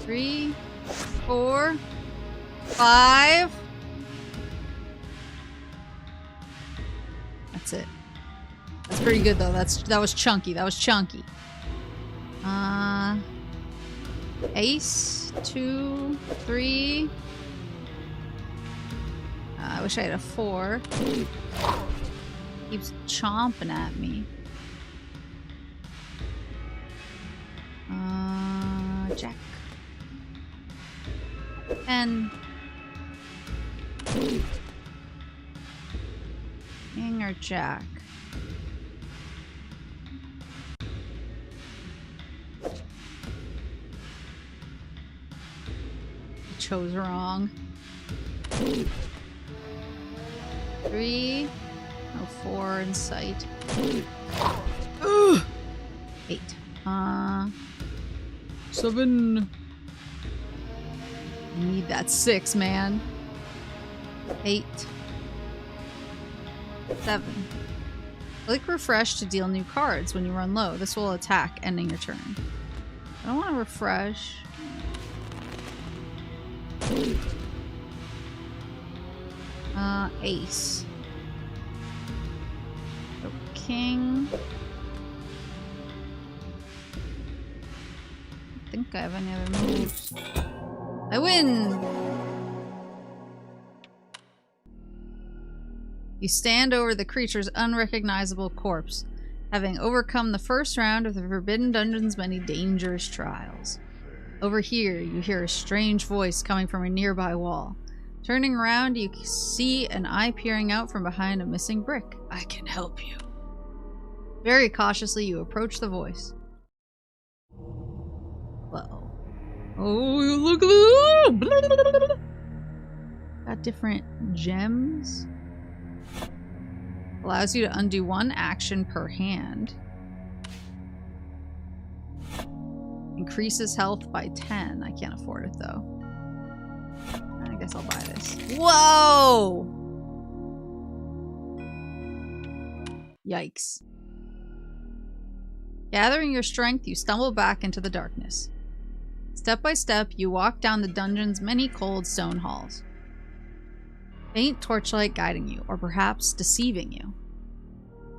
3. 4. 5. That's it. That's pretty good though. That was chunky. That was chunky. Ace. 2. 3. I wish I had a 4. Keeps chomping at me. Jack. 10. King or Jack? I chose wrong. 3. No 4 in sight. Ugh. 8. 7. I need that 6, man. 8. 7. Click refresh to deal new cards when you run low. This will attack, ending your turn. I don't want to refresh. Ace. So king. I think I have any other moves. I win! You stand over the creature's unrecognizable corpse, having overcome the first round of the Forbidden Dungeon's many dangerous trials. Over here, you hear a strange voice coming from a nearby wall. Turning around, you see an eye peering out from behind a missing brick. I can help you. Very cautiously, you approach the voice. Uh-oh. Oh, look at that! Got different gems. Allows you to undo 1 action per hand. Increases health by 10. I can't afford it though. I guess I'll buy this. Whoa! Yikes. Gathering your strength, you stumble back into the darkness. Step by step, you walk down the dungeon's many cold stone halls. Faint torchlight guiding you, or perhaps deceiving you.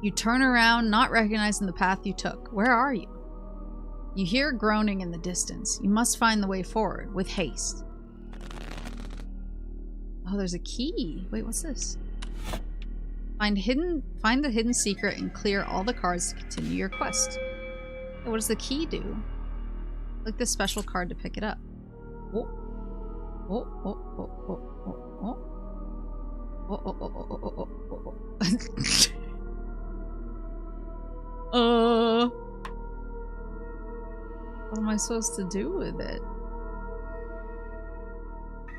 You turn around, not recognizing the path you took. Where are you? You hear groaning in the distance. You must find the way forward, with haste. Oh, there's a key. Wait, what's this? Find the hidden secret and clear all the cards to continue your quest. What does the key do? Click the special card to pick it up. Oh. Oh, oh, oh, oh, oh, oh. Oh, oh, oh, oh, oh, oh, oh. What am I supposed to do with it?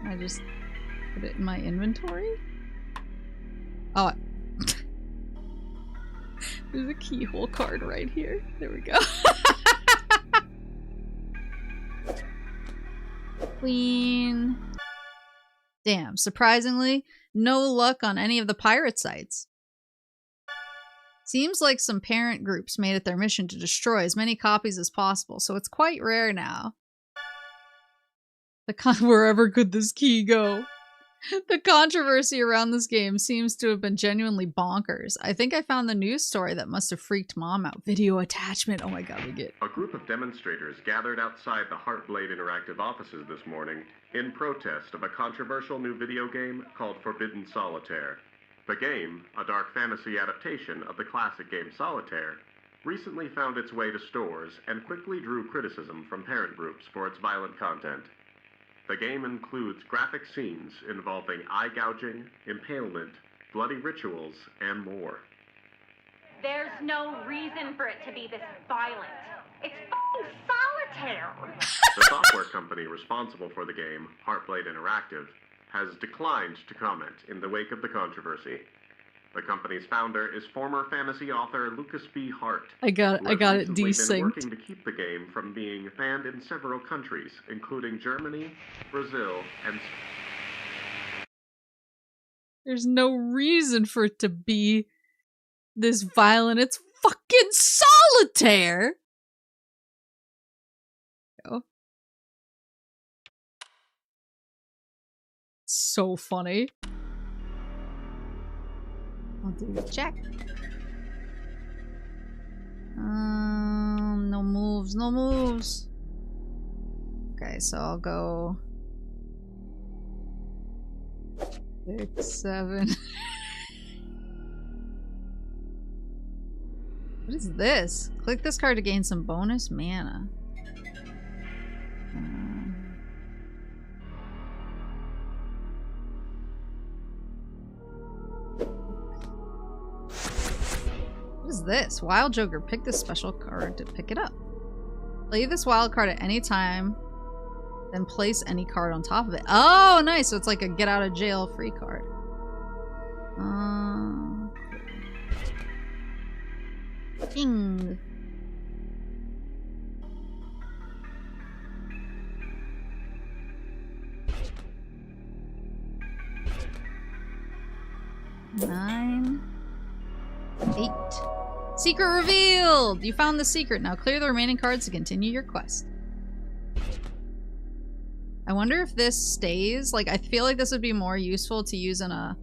I just put it in my inventory? Oh. There's a keyhole card right here. There we go. Queen. Damn, surprisingly, no luck on any of the pirate sites. Seems like some parent groups made it their mission to destroy as many copies as possible, so it's quite rare now. Wherever could this key go? The controversy around this game seems to have been genuinely bonkers. I think I found the news story that must have freaked Mom out. Video attachment. Oh my god, we get. A group of demonstrators gathered outside the Heartblade Interactive offices this morning in protest of a controversial new video game called Forbidden Solitaire. The game, a dark fantasy adaptation of the classic game Solitaire, recently found its way to stores and quickly drew criticism from parent groups for its violent content. The game includes graphic scenes involving eye gouging, impalement, bloody rituals, and more. There's no reason for it to be this violent. It's fucking solitaire. The software company responsible for the game, Heartblade Interactive, has declined to comment in the wake of the controversy. The company's founder is former fantasy author Lucas B. Hart. I got it recently desynced. been working to keep the game from being banned in several countries, including Germany, Brazil, and... There's no reason for it to be this violent. It's fucking solitaire! Oh. So funny. I'll do a check. No moves, no moves. Okay, so I'll go 6, 7. What is this? Click this card to gain some bonus mana. What is this? Wild Joker. Pick this special card to pick it up. Play this wild card at any time, then place any card on top of it. Oh, nice! So it's like a get out of jail free card. King. Nine. 8. Secret revealed! You found the secret. Now clear the remaining cards to continue your quest. I wonder if this stays. Like, I feel like this would be more useful to use in a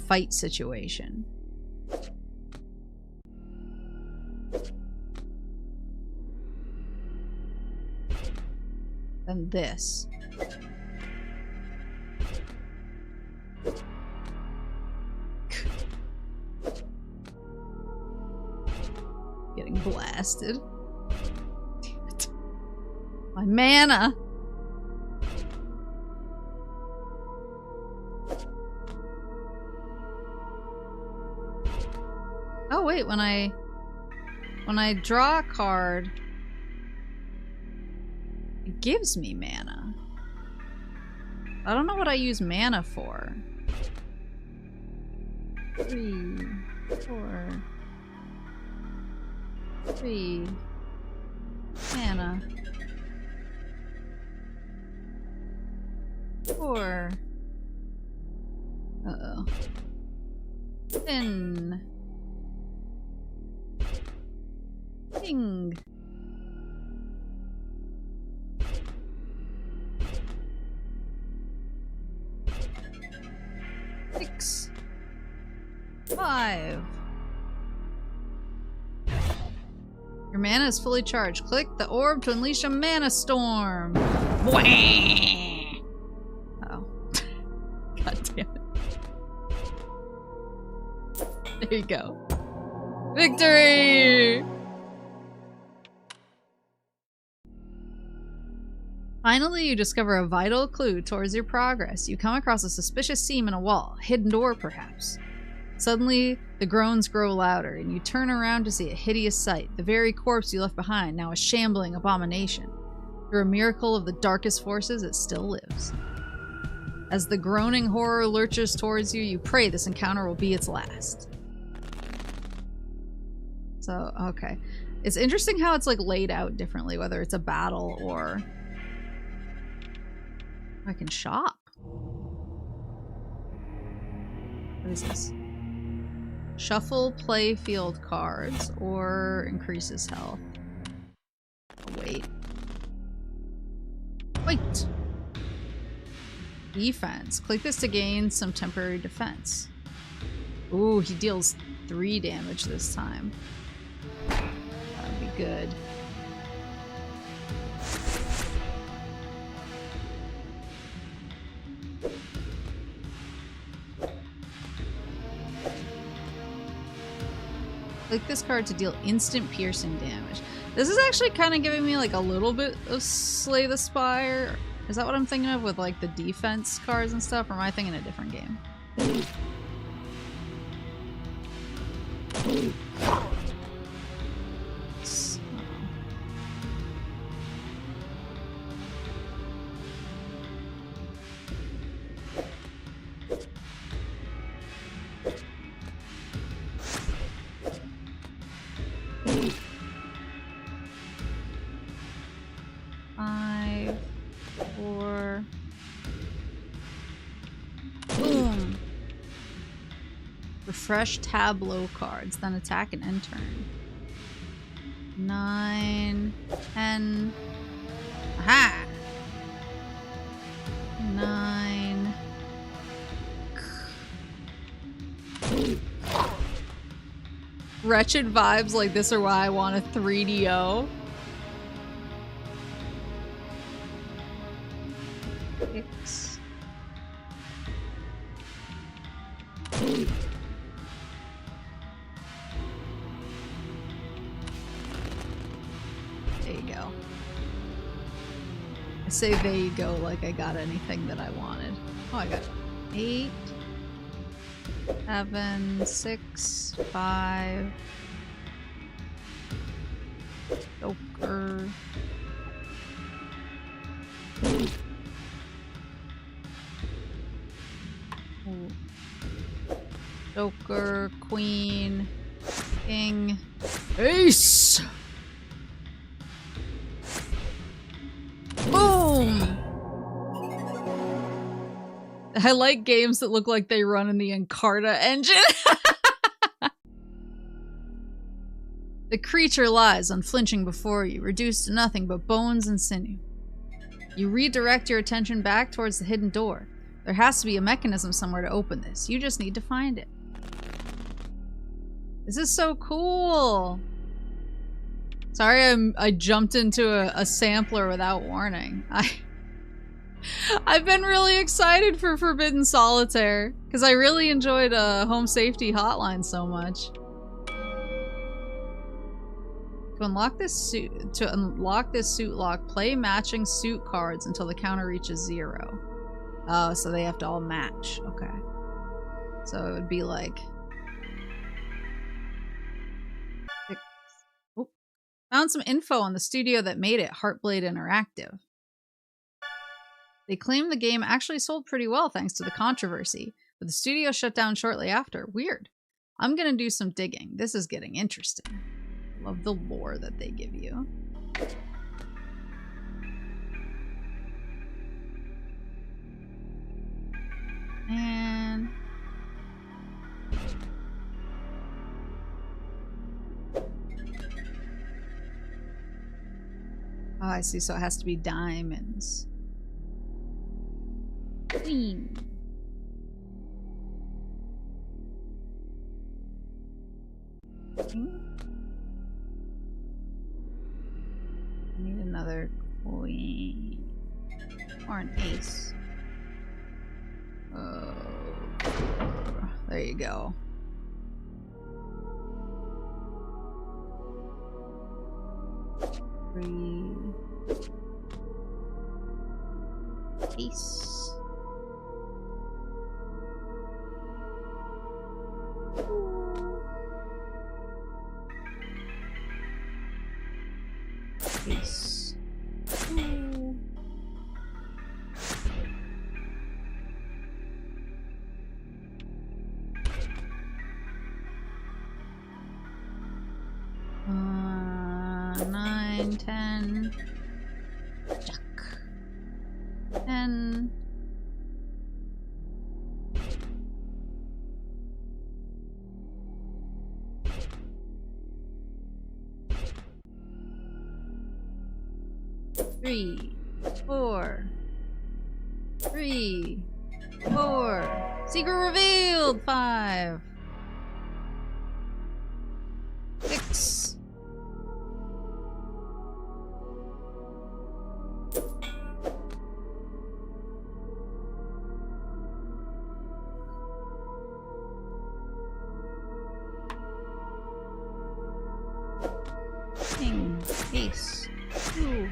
fight situation. Than this. Getting blasted. Damn it. My mana! Oh wait, when I draw a card, it gives me mana. I don't know what I use mana for. 3, 4... 3 mana. 4. Uh-oh. 10. King. 6. 5. Your mana is fully charged. Click the orb to unleash a mana storm. Oh. God damn it. There you go. Victory! Finally, you discover a vital clue towards your progress. You come across a suspicious seam in a wall, a hidden door perhaps. Suddenly, the groans grow louder, and you turn around to see a hideous sight. The very corpse you left behind, now a shambling abomination. Through a miracle of the darkest forces, it still lives. As the groaning horror lurches towards you, you pray this encounter will be its last. So, okay. It's interesting how it's like laid out differently, whether it's a battle or... I can shop. What is this? Shuffle play field cards or increases health. Oh, wait. Wait! Defense. Click this to gain some temporary defense. Ooh, he deals 3 damage this time. That'd be good. Click this card to deal instant piercing damage. This is actually kind of giving me like a little bit of Slay the Spire. Is that what I'm thinking of with like the defense cards and stuff? Or am I thinking a different game? 5, 4. Boom. Refresh tableau cards, then attack and end turn. 9, 10. Aha! 9. Wretched vibes like this are why I want a 3DO. 6. There you go. I say there you go like I got anything that I wanted. Oh, I got 8, 7, 6, 5. Joker. Joker, Queen, King, Ace! Boom! I like games that look like they run in the Encarta engine. The creature lies unflinching before you, reduced to nothing but bones and sinew. You redirect your attention back towards the hidden door. There has to be a mechanism somewhere to open this. You just need to find it. This is so cool. Sorry I jumped into a sampler without warning. I've been really excited for Forbidden Solitaire because I really enjoyed Home Safety Hotline so much. To unlock this suit lock, play matching suit cards until the counter reaches 0. Oh, so they have to all match. Okay. So it would be like 6. Oh. Found some info on the studio that made it, Heartblade Interactive. They claim the game actually sold pretty well thanks to the controversy, but the studio shut down shortly after. Weird. I'm gonna do some digging. This is getting interesting. Love the lore that they give you. And oh, I see. So it has to be diamonds. Queen. I need another queen. Or an ace. Oh, there you go. Three. Ace. Ace. Ooh. Nine, 10. Jack. 10. Three, 4. 3, 4. Secret revealed. 5. 6. King, ace, 2.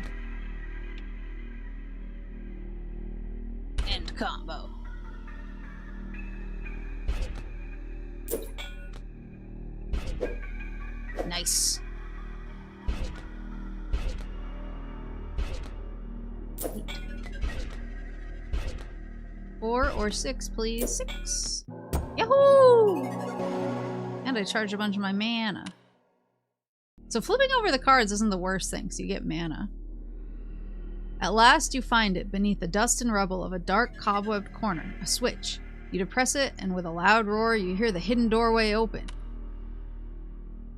End combo. Nice. 8. 4 or 6, please. 6. Yahoo! And I charge a bunch of my mana. So flipping over the cards isn't the worst thing, because you get mana. At last you find it beneath the dust and rubble of a dark cobwebbed corner, a switch. You depress it, and with a loud roar, you hear the hidden doorway open.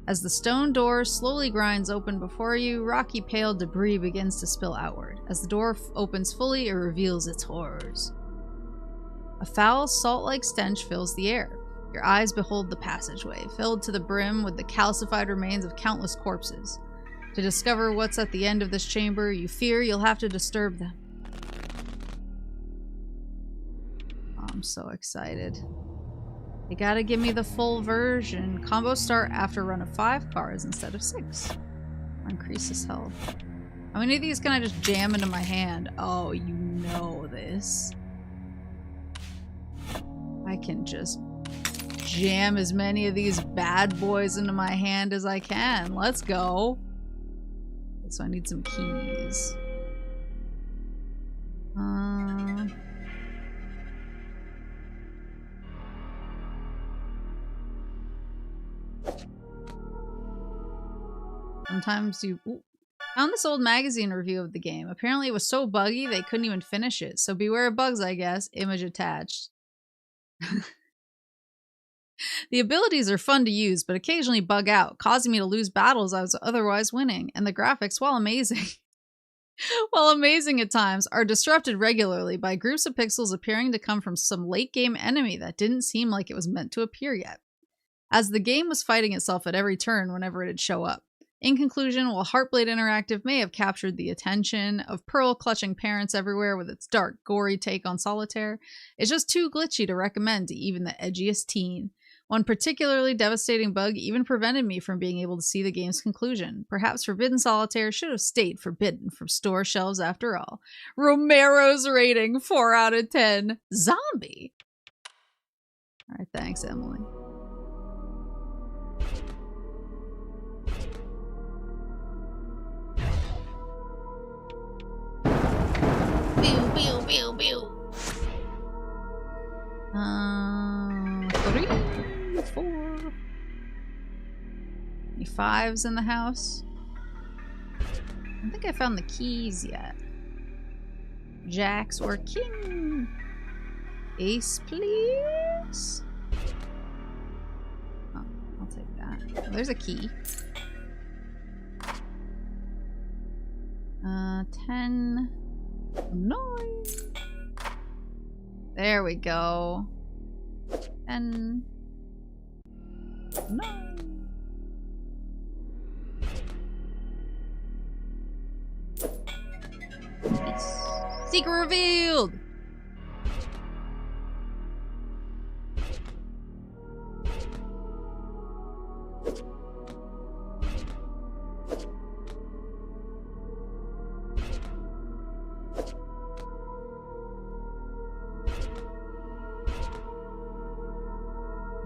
As the stone door slowly grinds open before you, rocky pale debris begins to spill outward. As the door opens fully, it reveals its horrors. A foul, salt-like stench fills the air. Your eyes behold the passageway, filled to the brim with the calcified remains of countless corpses. To discover what's at the end of this chamber, you fear you'll have to disturb them. Oh, I'm so excited. You gotta give me the full version. Combos start after a run of 5 cards instead of 6. Or increases health. How many of these can I just jam into my hand? Oh, you know this. I can just jam as many of these bad boys into my hand as I can. Let's go. So I need some keys. Sometimes you... Ooh. Found this old magazine review of the game. Apparently it was so buggy they couldn't even finish it. So beware of bugs, I guess. Image attached. The abilities are fun to use, but occasionally bug out, causing me to lose battles I was otherwise winning. And the graphics, while amazing... while amazing at times, are disrupted regularly by groups of pixels appearing to come from some late-game enemy that didn't seem like it was meant to appear yet. As the game was fighting itself at every turn whenever it'd show up. In conclusion, while Heartblade Interactive may have captured the attention of pearl-clutching parents everywhere with its dark, gory take on solitaire, it's just too glitchy to recommend to even the edgiest teen. One particularly devastating bug even prevented me from being able to see the game's conclusion. Perhaps Forbidden Solitaire should have stayed forbidden from store shelves after all. Romero's rating, 4 out of 10. Zombie! Alright, thanks, Emily. Pew, pew, pew, pew. 3, 4. Any 5s in the house? I don't think I found the keys yet. Jacks or king? Ace, please? Oh, I'll take that. Oh, there's a key. 10. 9. There we go. 10. 9. Nice. Secret revealed!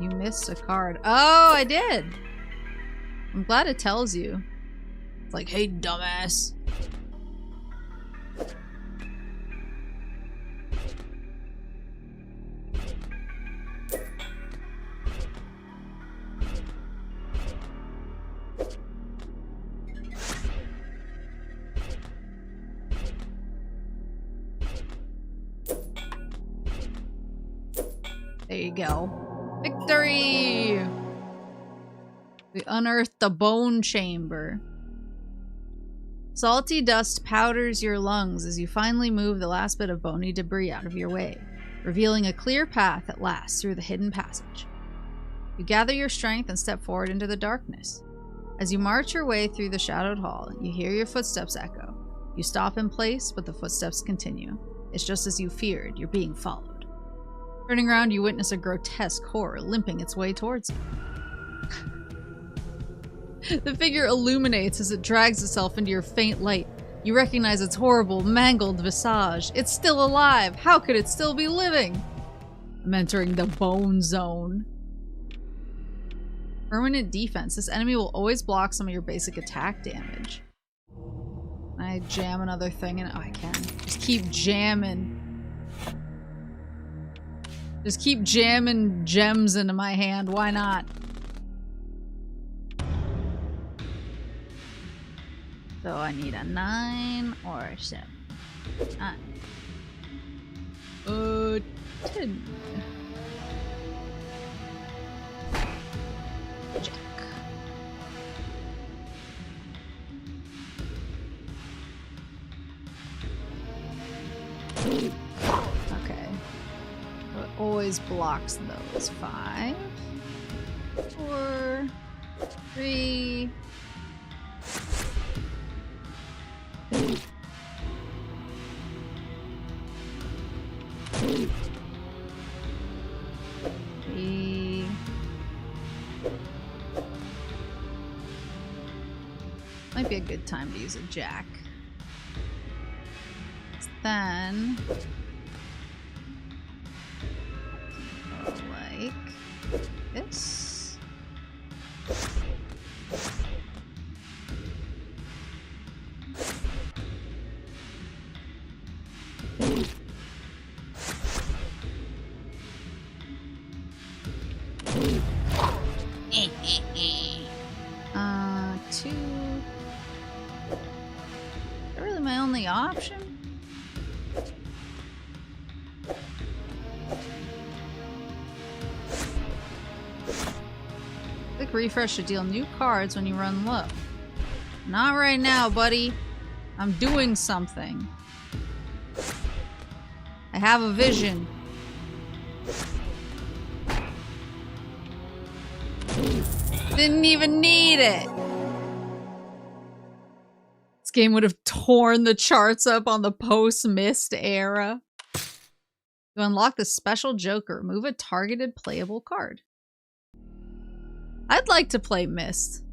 You missed a card. Oh, I did! I'm glad it tells you. It's like, hey, dumbass. There you go. Victory! We unearthed the bone chamber. Salty dust powders your lungs as you finally move the last bit of bony debris out of your way, revealing a clear path at last through the hidden passage. You gather your strength and step forward into the darkness. As you march your way through the shadowed hall, you hear your footsteps echo. You stop in place, but the footsteps continue. It's just as you feared, you're being followed. Turning around, you witness a grotesque horror limping its way towards you. The figure illuminates as it drags itself into your faint light. You recognize its horrible, mangled visage. It's still alive! How could it still be living? I'm entering the bone zone. Permanent defense. This enemy will always block some of your basic attack damage. Can I jam another thing in it? Oh, I can. Just keep jamming. Just keep jamming gems into my hand. Why not? So I need a 9 or a 7. 10. Jack. Okay. What always blocks those? 5, 4, 3. Might be a good time to use a jack. Then like this. Two. Is that really my only option? Click refresh to deal new cards when you run low. Not right now, buddy. I'm doing something. I have a vision. Didn't even need it. This game would have torn the charts up on the post-Mist era. To unlock the special Joker, remove a targeted playable card. I'd like to play Mist.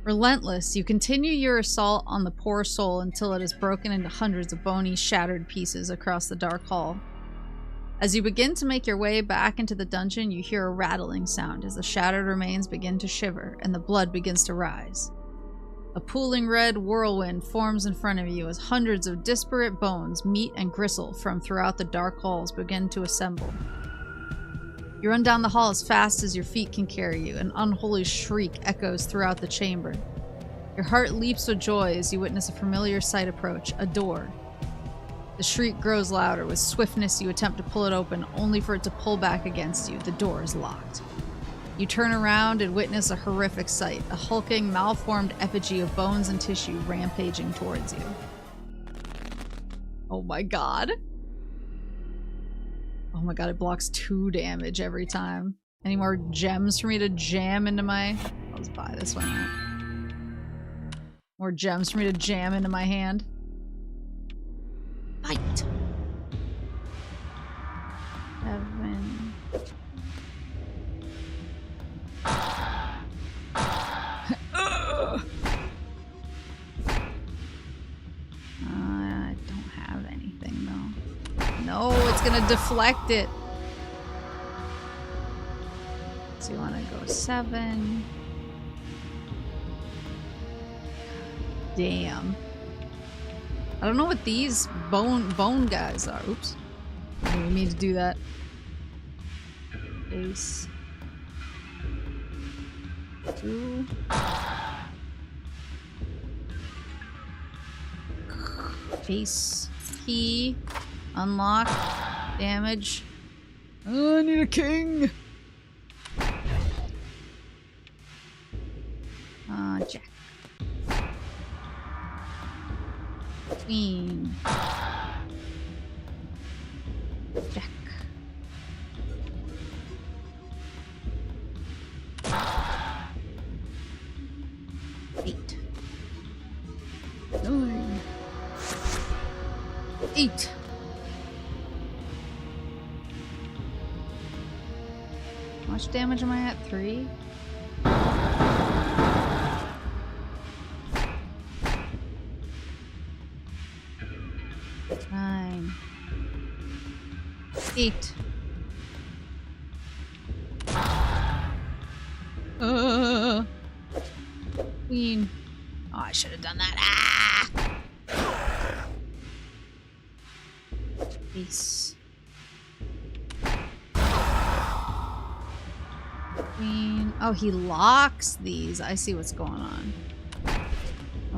Relentless, you continue your assault on the poor soul until it is broken into hundreds of bony, shattered pieces across the dark hall. As you begin to make your way back into the dungeon, you hear a rattling sound as the shattered remains begin to shiver and the blood begins to rise. A pooling red whirlwind forms in front of you as hundreds of disparate bones, meat, and gristle from throughout the dark halls begin to assemble. You run down the hall as fast as your feet can carry you. An unholy shriek echoes throughout the chamber. Your heart leaps with joy as you witness a familiar sight approach, a door. The shriek grows louder. With swiftness, you attempt to pull it open, only for it to pull back against you. The door is locked. You turn around and witness a horrific sight, a hulking, malformed effigy of bones and tissue rampaging towards you. Oh my god. Oh my god, it blocks 2 damage every time. Any more gems for me to jam into my... I'll just buy this one. More gems for me to jam into my hand. Fight! 7. I don't have anything though. No, it's gonna deflect it. So you wanna go 7. Damn. I don't know what these bone guys are. Oops. I didn't mean to do that. Ace. 2. Ace. Key. Unlock. Damage. Oh, I need a king. Jack. Queen. Jack. Eight. 9. 8. How much damage am I at? 3? Nine. 8. Queen. Oh, I should have done that. Ah! Ace. Queen. Oh, he locks these. I see what's going on.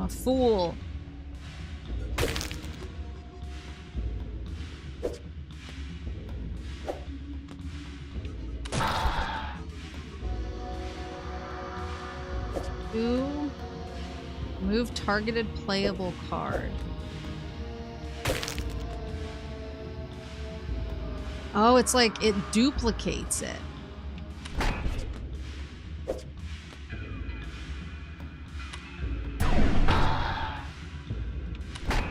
A fool. Two. Move targeted playable card. Oh, it's like it duplicates it.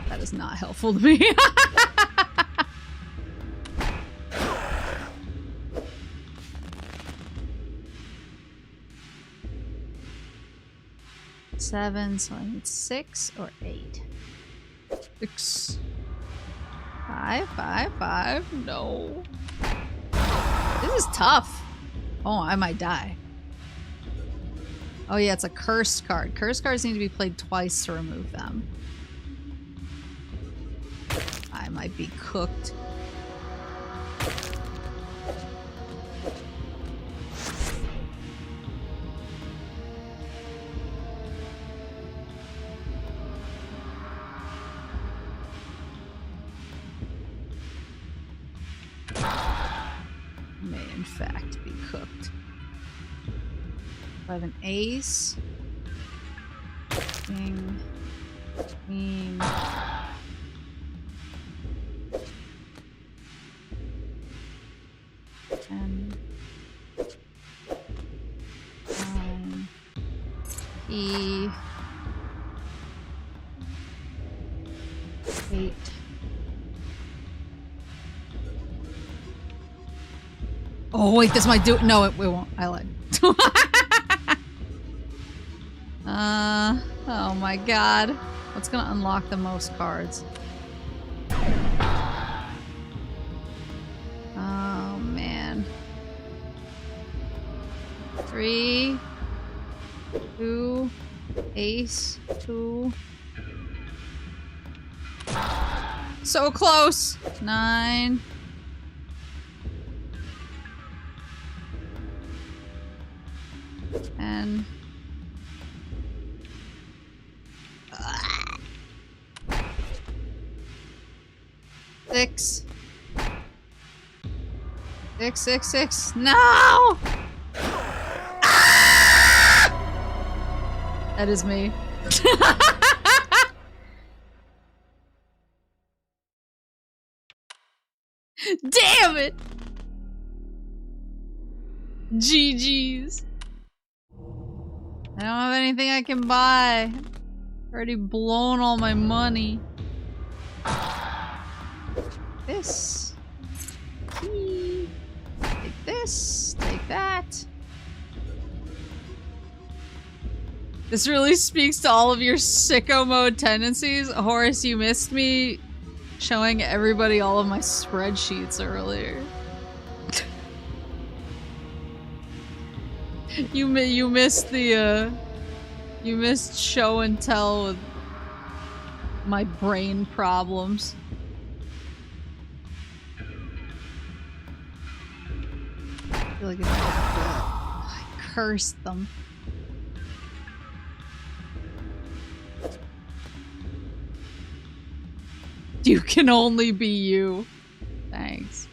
That is not helpful to me. Seven, so I need 6 or 8. 6. 5, 5, 5. No. This is tough. Oh, I might die. Oh yeah, it's a cursed card. Cursed cards need to be played twice to remove them. I might be cooked. May in fact be cooked. I have an ace. King. Queen. And 9. E. 8. Oh wait, this might do it. No, it won't. I lied. Oh my god. What's gonna unlock the most cards? Oh man. 3, 2, ace, 2. So close. 9. And 6. 6, 6, 6. No! Ah! That is me. Damn it! GG's. I don't have anything I can buy. Already blown all my money. This. Take this. Take that. This really speaks to all of your sicko mode tendencies. Horace, you missed me showing everybody all of my spreadsheets earlier. You missed the you missed show and tell with my brain problems. I feel like I cursed them. You can only be you. Thanks.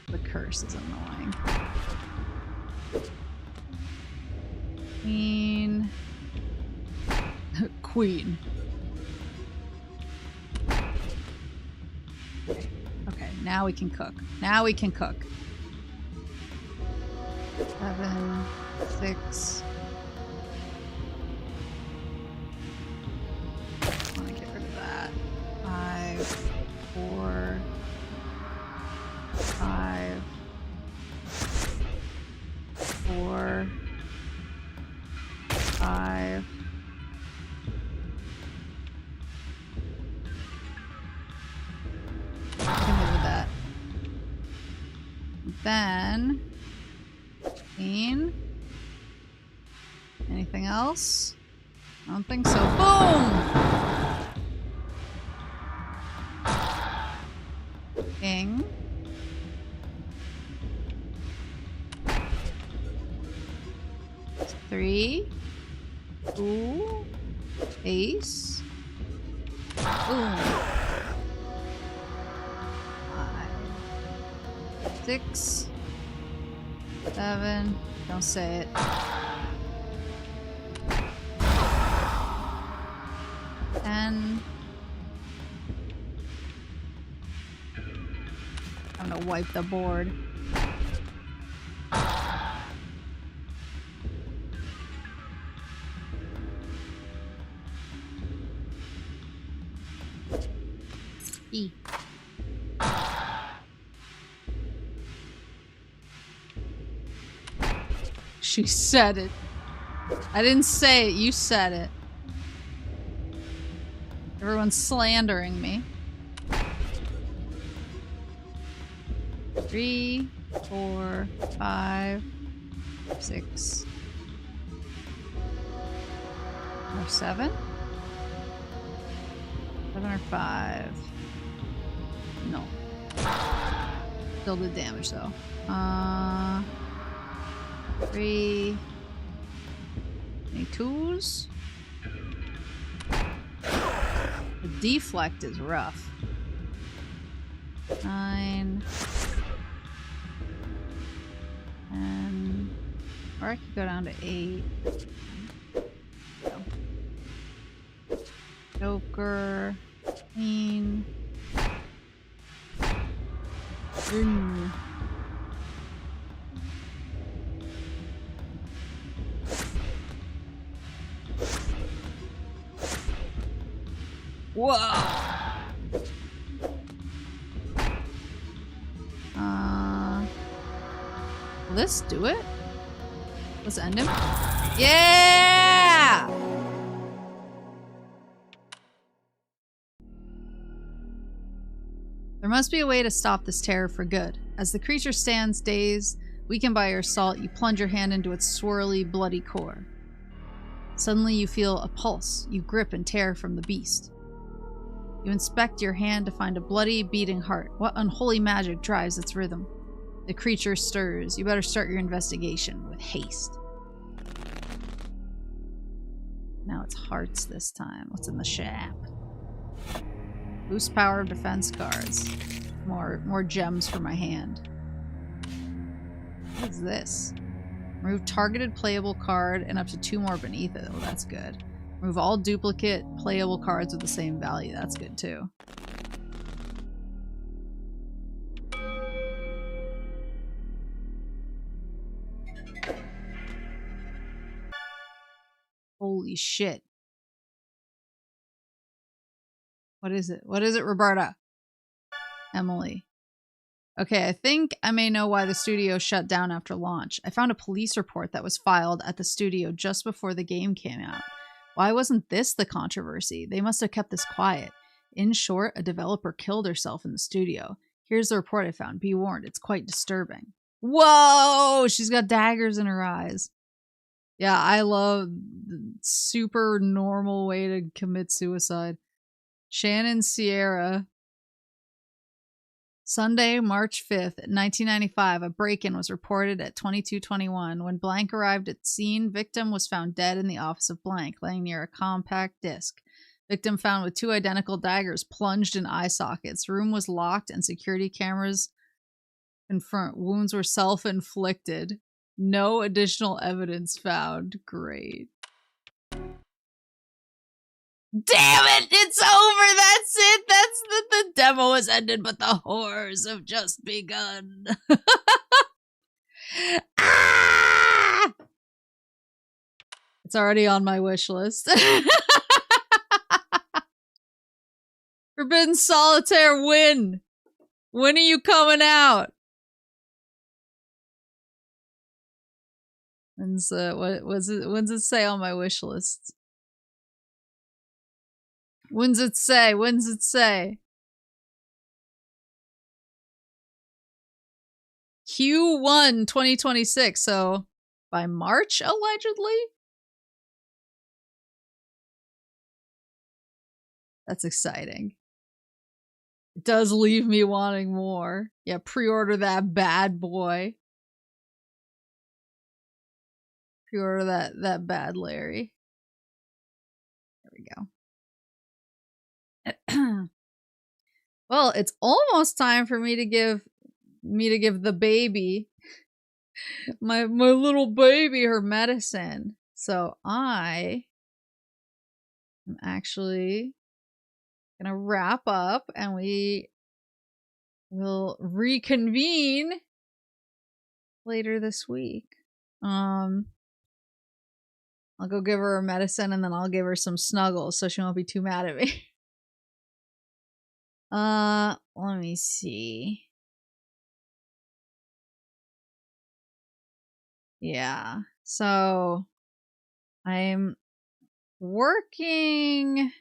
The curse is annoying. Queen. Queen. Okay, now we can cook. Now we can cook. 7, 6. I want to get rid of that. 5, 4, 5, 4, 5. I can live with that. Then, 15. Anything else? I don't think so. Boom! King. 3. Ooh. Ace. Boom. 5. 6. 7. Don't say it. 10. I'm gonna wipe the board. E. She said it. I didn't say it, you said it. Everyone's slandering me. 3, 4, 5, 6. Or 7? 7 or 5? No. Still did damage though. 3. Any 2s? The deflect is rough. 9. And or I could go down to 8. Joker. Queen. Whoa. Will this do it? Let's end him. Yeah! There must be a way to stop this terror for good. As the creature stands dazed, weakened by your assault, you plunge your hand into its swirly, bloody core. Suddenly you feel a pulse. You grip and tear from the beast. You inspect your hand to find a bloody, beating heart. What unholy magic drives its rhythm? The creature stirs. You better start your investigation with haste. Now it's hearts this time. What's in the shaft? Boost power of defense cards. More gems for my hand. What is this? Remove targeted playable card and up to 2 more beneath it. Oh, that's good. Remove all duplicate playable cards with the same value. That's good too. Holy shit. What is it? What is it, Roberta? Emily. Okay, I think I may know why the studio shut down after launch. I found a police report that was filed at the studio just before the game came out. Why wasn't this the controversy? They must have kept this quiet. In short, a developer killed herself in the studio. Here's the report I found. Be warned, it's quite disturbing. Whoa! She's got daggers in her eyes. Yeah, I love the super normal way to commit suicide. Shannon Sierra. Sunday, March 5th, 1995, a break-in was reported at 2221. When Blank arrived at scene, victim was found dead in the office of Blank, laying near a compact disc. Victim found with 2 identical daggers plunged in eye sockets. Room was locked and security cameras confirmed. Wounds were self-inflicted. No additional evidence found. Great. Damn it! It's over! That's it! That's the demo has ended, but the horrors have just begun. Ah! It's already on my wish list. Forbidden Solitaire win! When are you coming out? When's it say on my wish list? When's it say? When's it say? Q1 2026, so by March, allegedly? That's exciting. It does leave me wanting more. Yeah, pre-order that bad boy. If you order that bad Larry. There we go. Well, it's almost time for me to give the baby, my little baby, her medicine. So I am actually gonna wrap up and we will reconvene later this week. I'll go give her medicine and then I'll give her some snuggles so she won't be too mad at me. Let me see. Yeah. So I'm working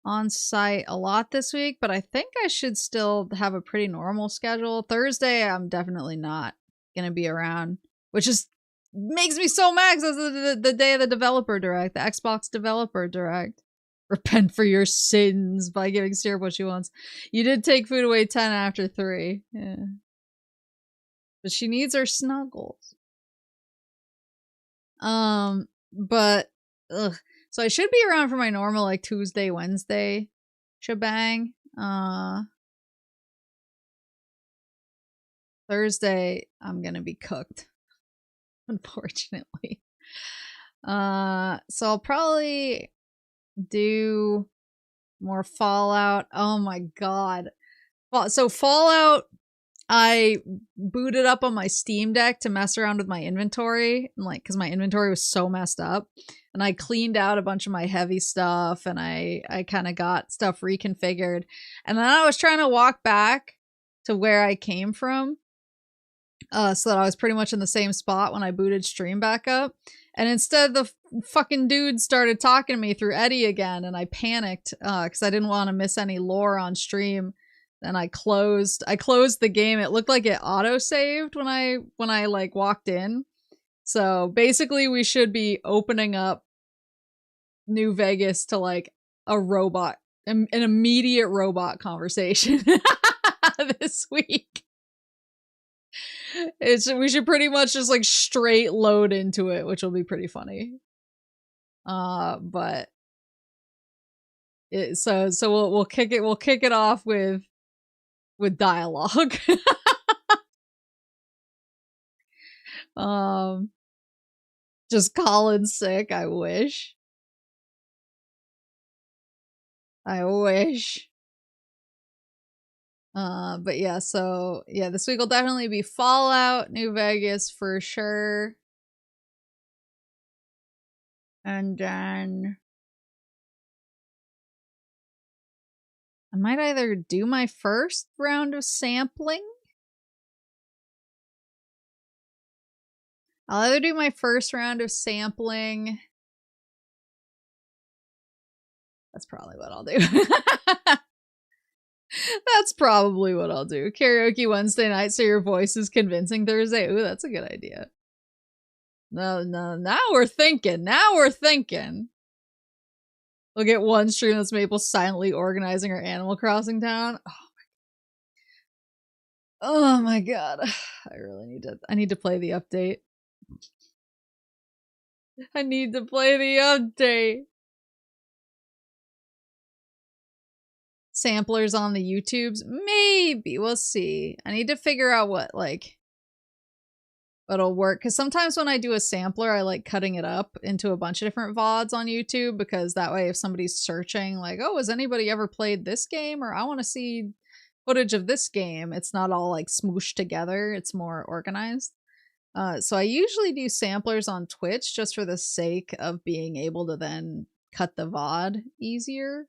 on site a lot this week, but I think I should still have a pretty normal schedule. Thursday, I'm definitely not gonna be around, which is makes me so mad because it's the day of the developer direct, the Xbox developer direct. Repent for your sins by giving Syrup what she wants. You did take food away 10 after 3. Yeah. But she needs her snuggles. But ugh. So I should be around for my normal like Tuesday, Wednesday shebang. Thursday I'm gonna be cooked, unfortunately. So I'll probably do more Fallout. Oh my god. So Fallout, I booted up on my Steam Deck to mess around with my inventory, and like because my inventory was so messed up, and I cleaned out a bunch of my heavy stuff, and I kind of got stuff reconfigured, and then I was trying to walk back to where I came from, so that I was pretty much in the same spot when I booted stream back up, and instead the fucking dude started talking to me through Eddie again, and I panicked because I didn't want to miss any lore on stream. And I closed the game. It looked like it auto-saved when I like walked in. So basically we should be opening up New Vegas to like a robot, an immediate robot conversation this week. We should pretty much just like straight load into it, which will be pretty funny. But so we'll kick it off with dialogue. Just Colin sick, I wish. But yeah, so yeah, this week will definitely be Fallout, New Vegas for sure. And then I might either do my first round of sampling. I'll either do my first round of sampling. That's probably what I'll do. That's probably what I'll do. Karaoke Wednesday night so your voice is convincing Thursday. Ooh, that's a good idea. No, now we're thinking. We'll get one stream that's Maple silently organizing our Animal Crossing town. Oh my god. I need to play the update. Samplers on the YouTubes? Maybe. We'll see. I need to figure out what'll work. Because sometimes when I do a sampler, I like cutting it up into a bunch of different VODs on YouTube. Because that way if somebody's searching like, oh, has anybody ever played this game? Or I want to see footage of this game. It's not all like smooshed together. It's more organized. So I usually do samplers on Twitch just for the sake of being able to then cut the VOD easier.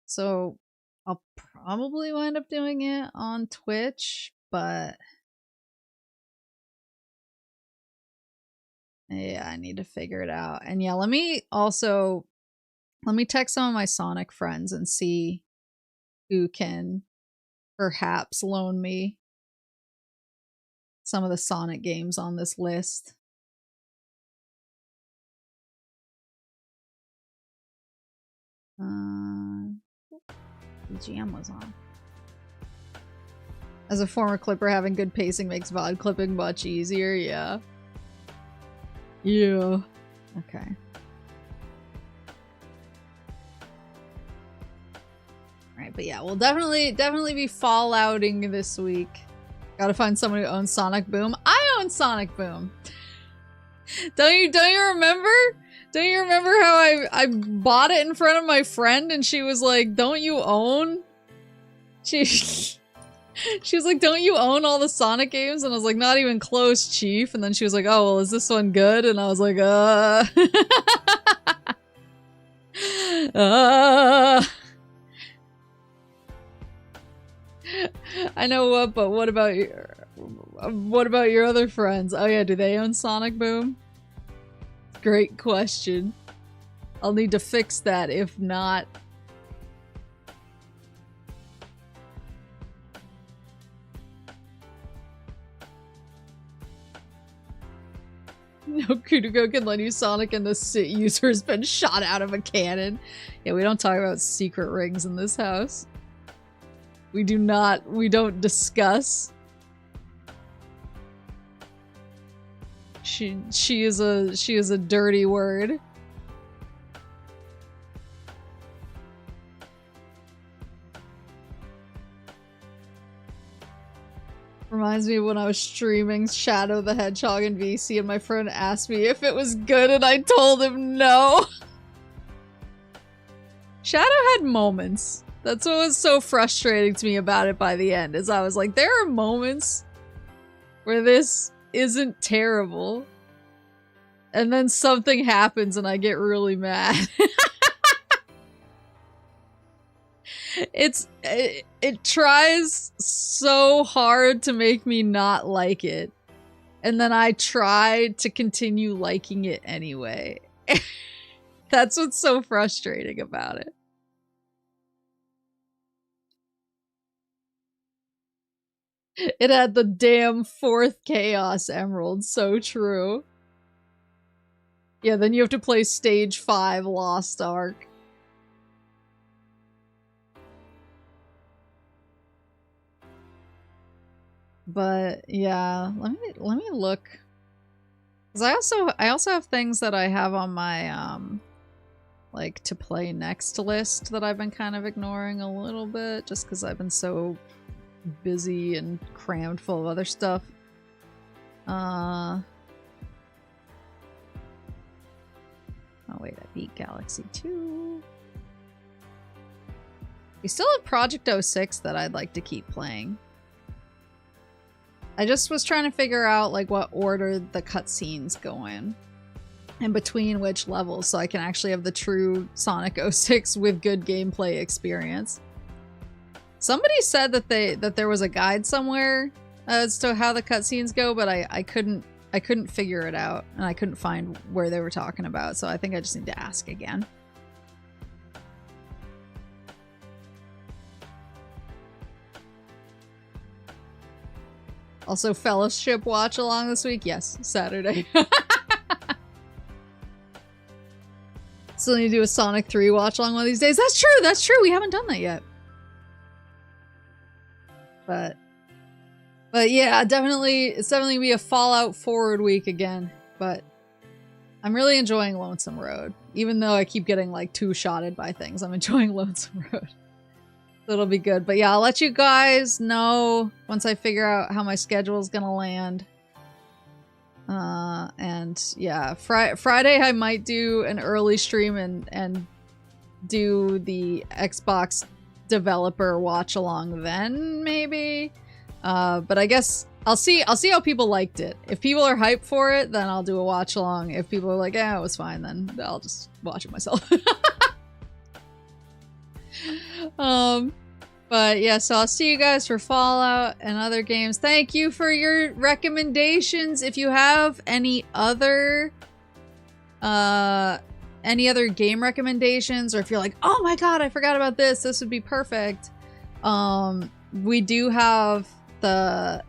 So I'll probably wind up doing it on Twitch, but yeah, I need to figure it out. And yeah, let me text some of my Sonic friends and see who can perhaps loan me some of the Sonic games on this list. The jam was on. As a former clipper, having good pacing makes VOD clipping much easier, yeah. Yeah. Okay. Alright, but yeah, we'll definitely be fallouting this week. Gotta find someone who owns Sonic Boom. I own Sonic Boom! Don't you remember? Don't you remember how I bought it in front of my friend and she was like, don't you own? She was like, don't you own all the Sonic games? And I was like, not even close, Chief. And then she was like, oh, well, is this one good? And I was like, I know what, but what about your other friends? Oh yeah, do they own Sonic Boom? Great question. I'll need to fix that if not. No Kudugo can lend you Sonic and the sit user has been shot out of a cannon. Yeah, we don't talk about secret rings in this house. We don't discuss. She is a dirty word. Reminds me of when I was streaming Shadow the Hedgehog in VC and my friend asked me if it was good and I told him no. Shadow had moments. That's what was so frustrating to me about it by the end, is I was like, there are moments where this isn't terrible. And then something happens and I get really mad. It tries so hard to make me not like it. And then I try to continue liking it anyway. That's what's so frustrating about it. It had the damn 4th Chaos Emerald. So true. Yeah, then you have to play Stage 5 Lost Ark. But yeah, let me look. 'Cause I also have things that I have on my like to play next list that I've been kind of ignoring a little bit just because I've been so busy and crammed full of other stuff. Oh wait, I beat Galaxy 2. We still have Project 06 that I'd like to keep playing. I just was trying to figure out like what order the cutscenes go in between which levels so I can actually have the true Sonic 06 with good gameplay experience. Somebody said that there was a guide somewhere as to how the cutscenes go, but I couldn't figure it out and I couldn't find where they were talking about, so I think I just need to ask again. Also, Fellowship watch along this week? Yes, Saturday. Still need to do a Sonic 3 watch along one of these days. That's true, we haven't done that yet. But yeah, definitely, it's definitely gonna be a Fallout forward week again. But I'm really enjoying Lonesome Road. Even though I keep getting like two-shotted by things, I'm enjoying Lonesome Road. So it'll be good. But yeah, I'll let you guys know once I figure out how my schedule is gonna land. And yeah, Friday I might do an early stream and do the Xbox developer watch along then, maybe. But I guess I'll see how people liked it. If people are hyped for it, then I'll do a watch along. If people are like, it was fine, then I'll just watch it myself. But yeah, so I'll see you guys for Fallout and other games. Thank you for your recommendations. If you have any other game recommendations, or if you're like, oh my god, I forgot about this would be perfect. We do have the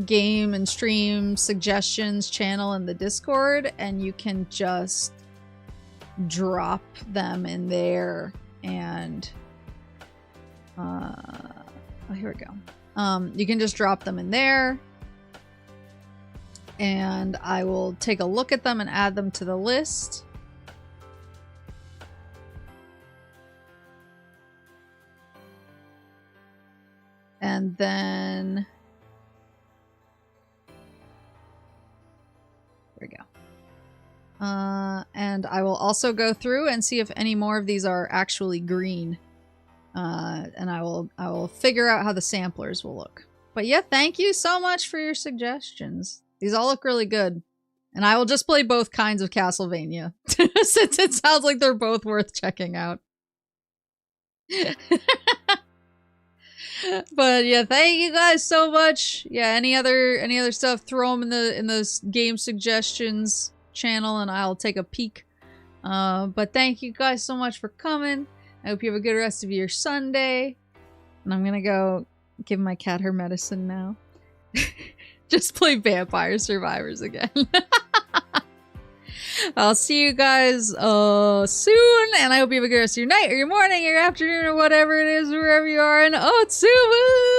game and stream suggestions channel in the Discord, and you can just drop them in there and oh, here we go. You can just drop them in there. And I will take a look at them and add them to the list. And then... there we go. And I will also go through and see if any more of these are actually green. And I will figure out how the samplers will look. But yeah, thank you so much for your suggestions. These all look really good. And I will just play both kinds of Castlevania. Since it sounds like they're both worth checking out. But yeah, thank you guys so much. Yeah, any other stuff, throw them in the game suggestions channel and I'll take a peek. But thank you guys so much for coming. I hope you have a good rest of your Sunday. And I'm gonna go give my cat her medicine now. Just play Vampire Survivors again. I'll see you guys soon, and I hope you have a good rest of your night, or your morning, or your afternoon, or whatever it is, wherever you are in Otsubu!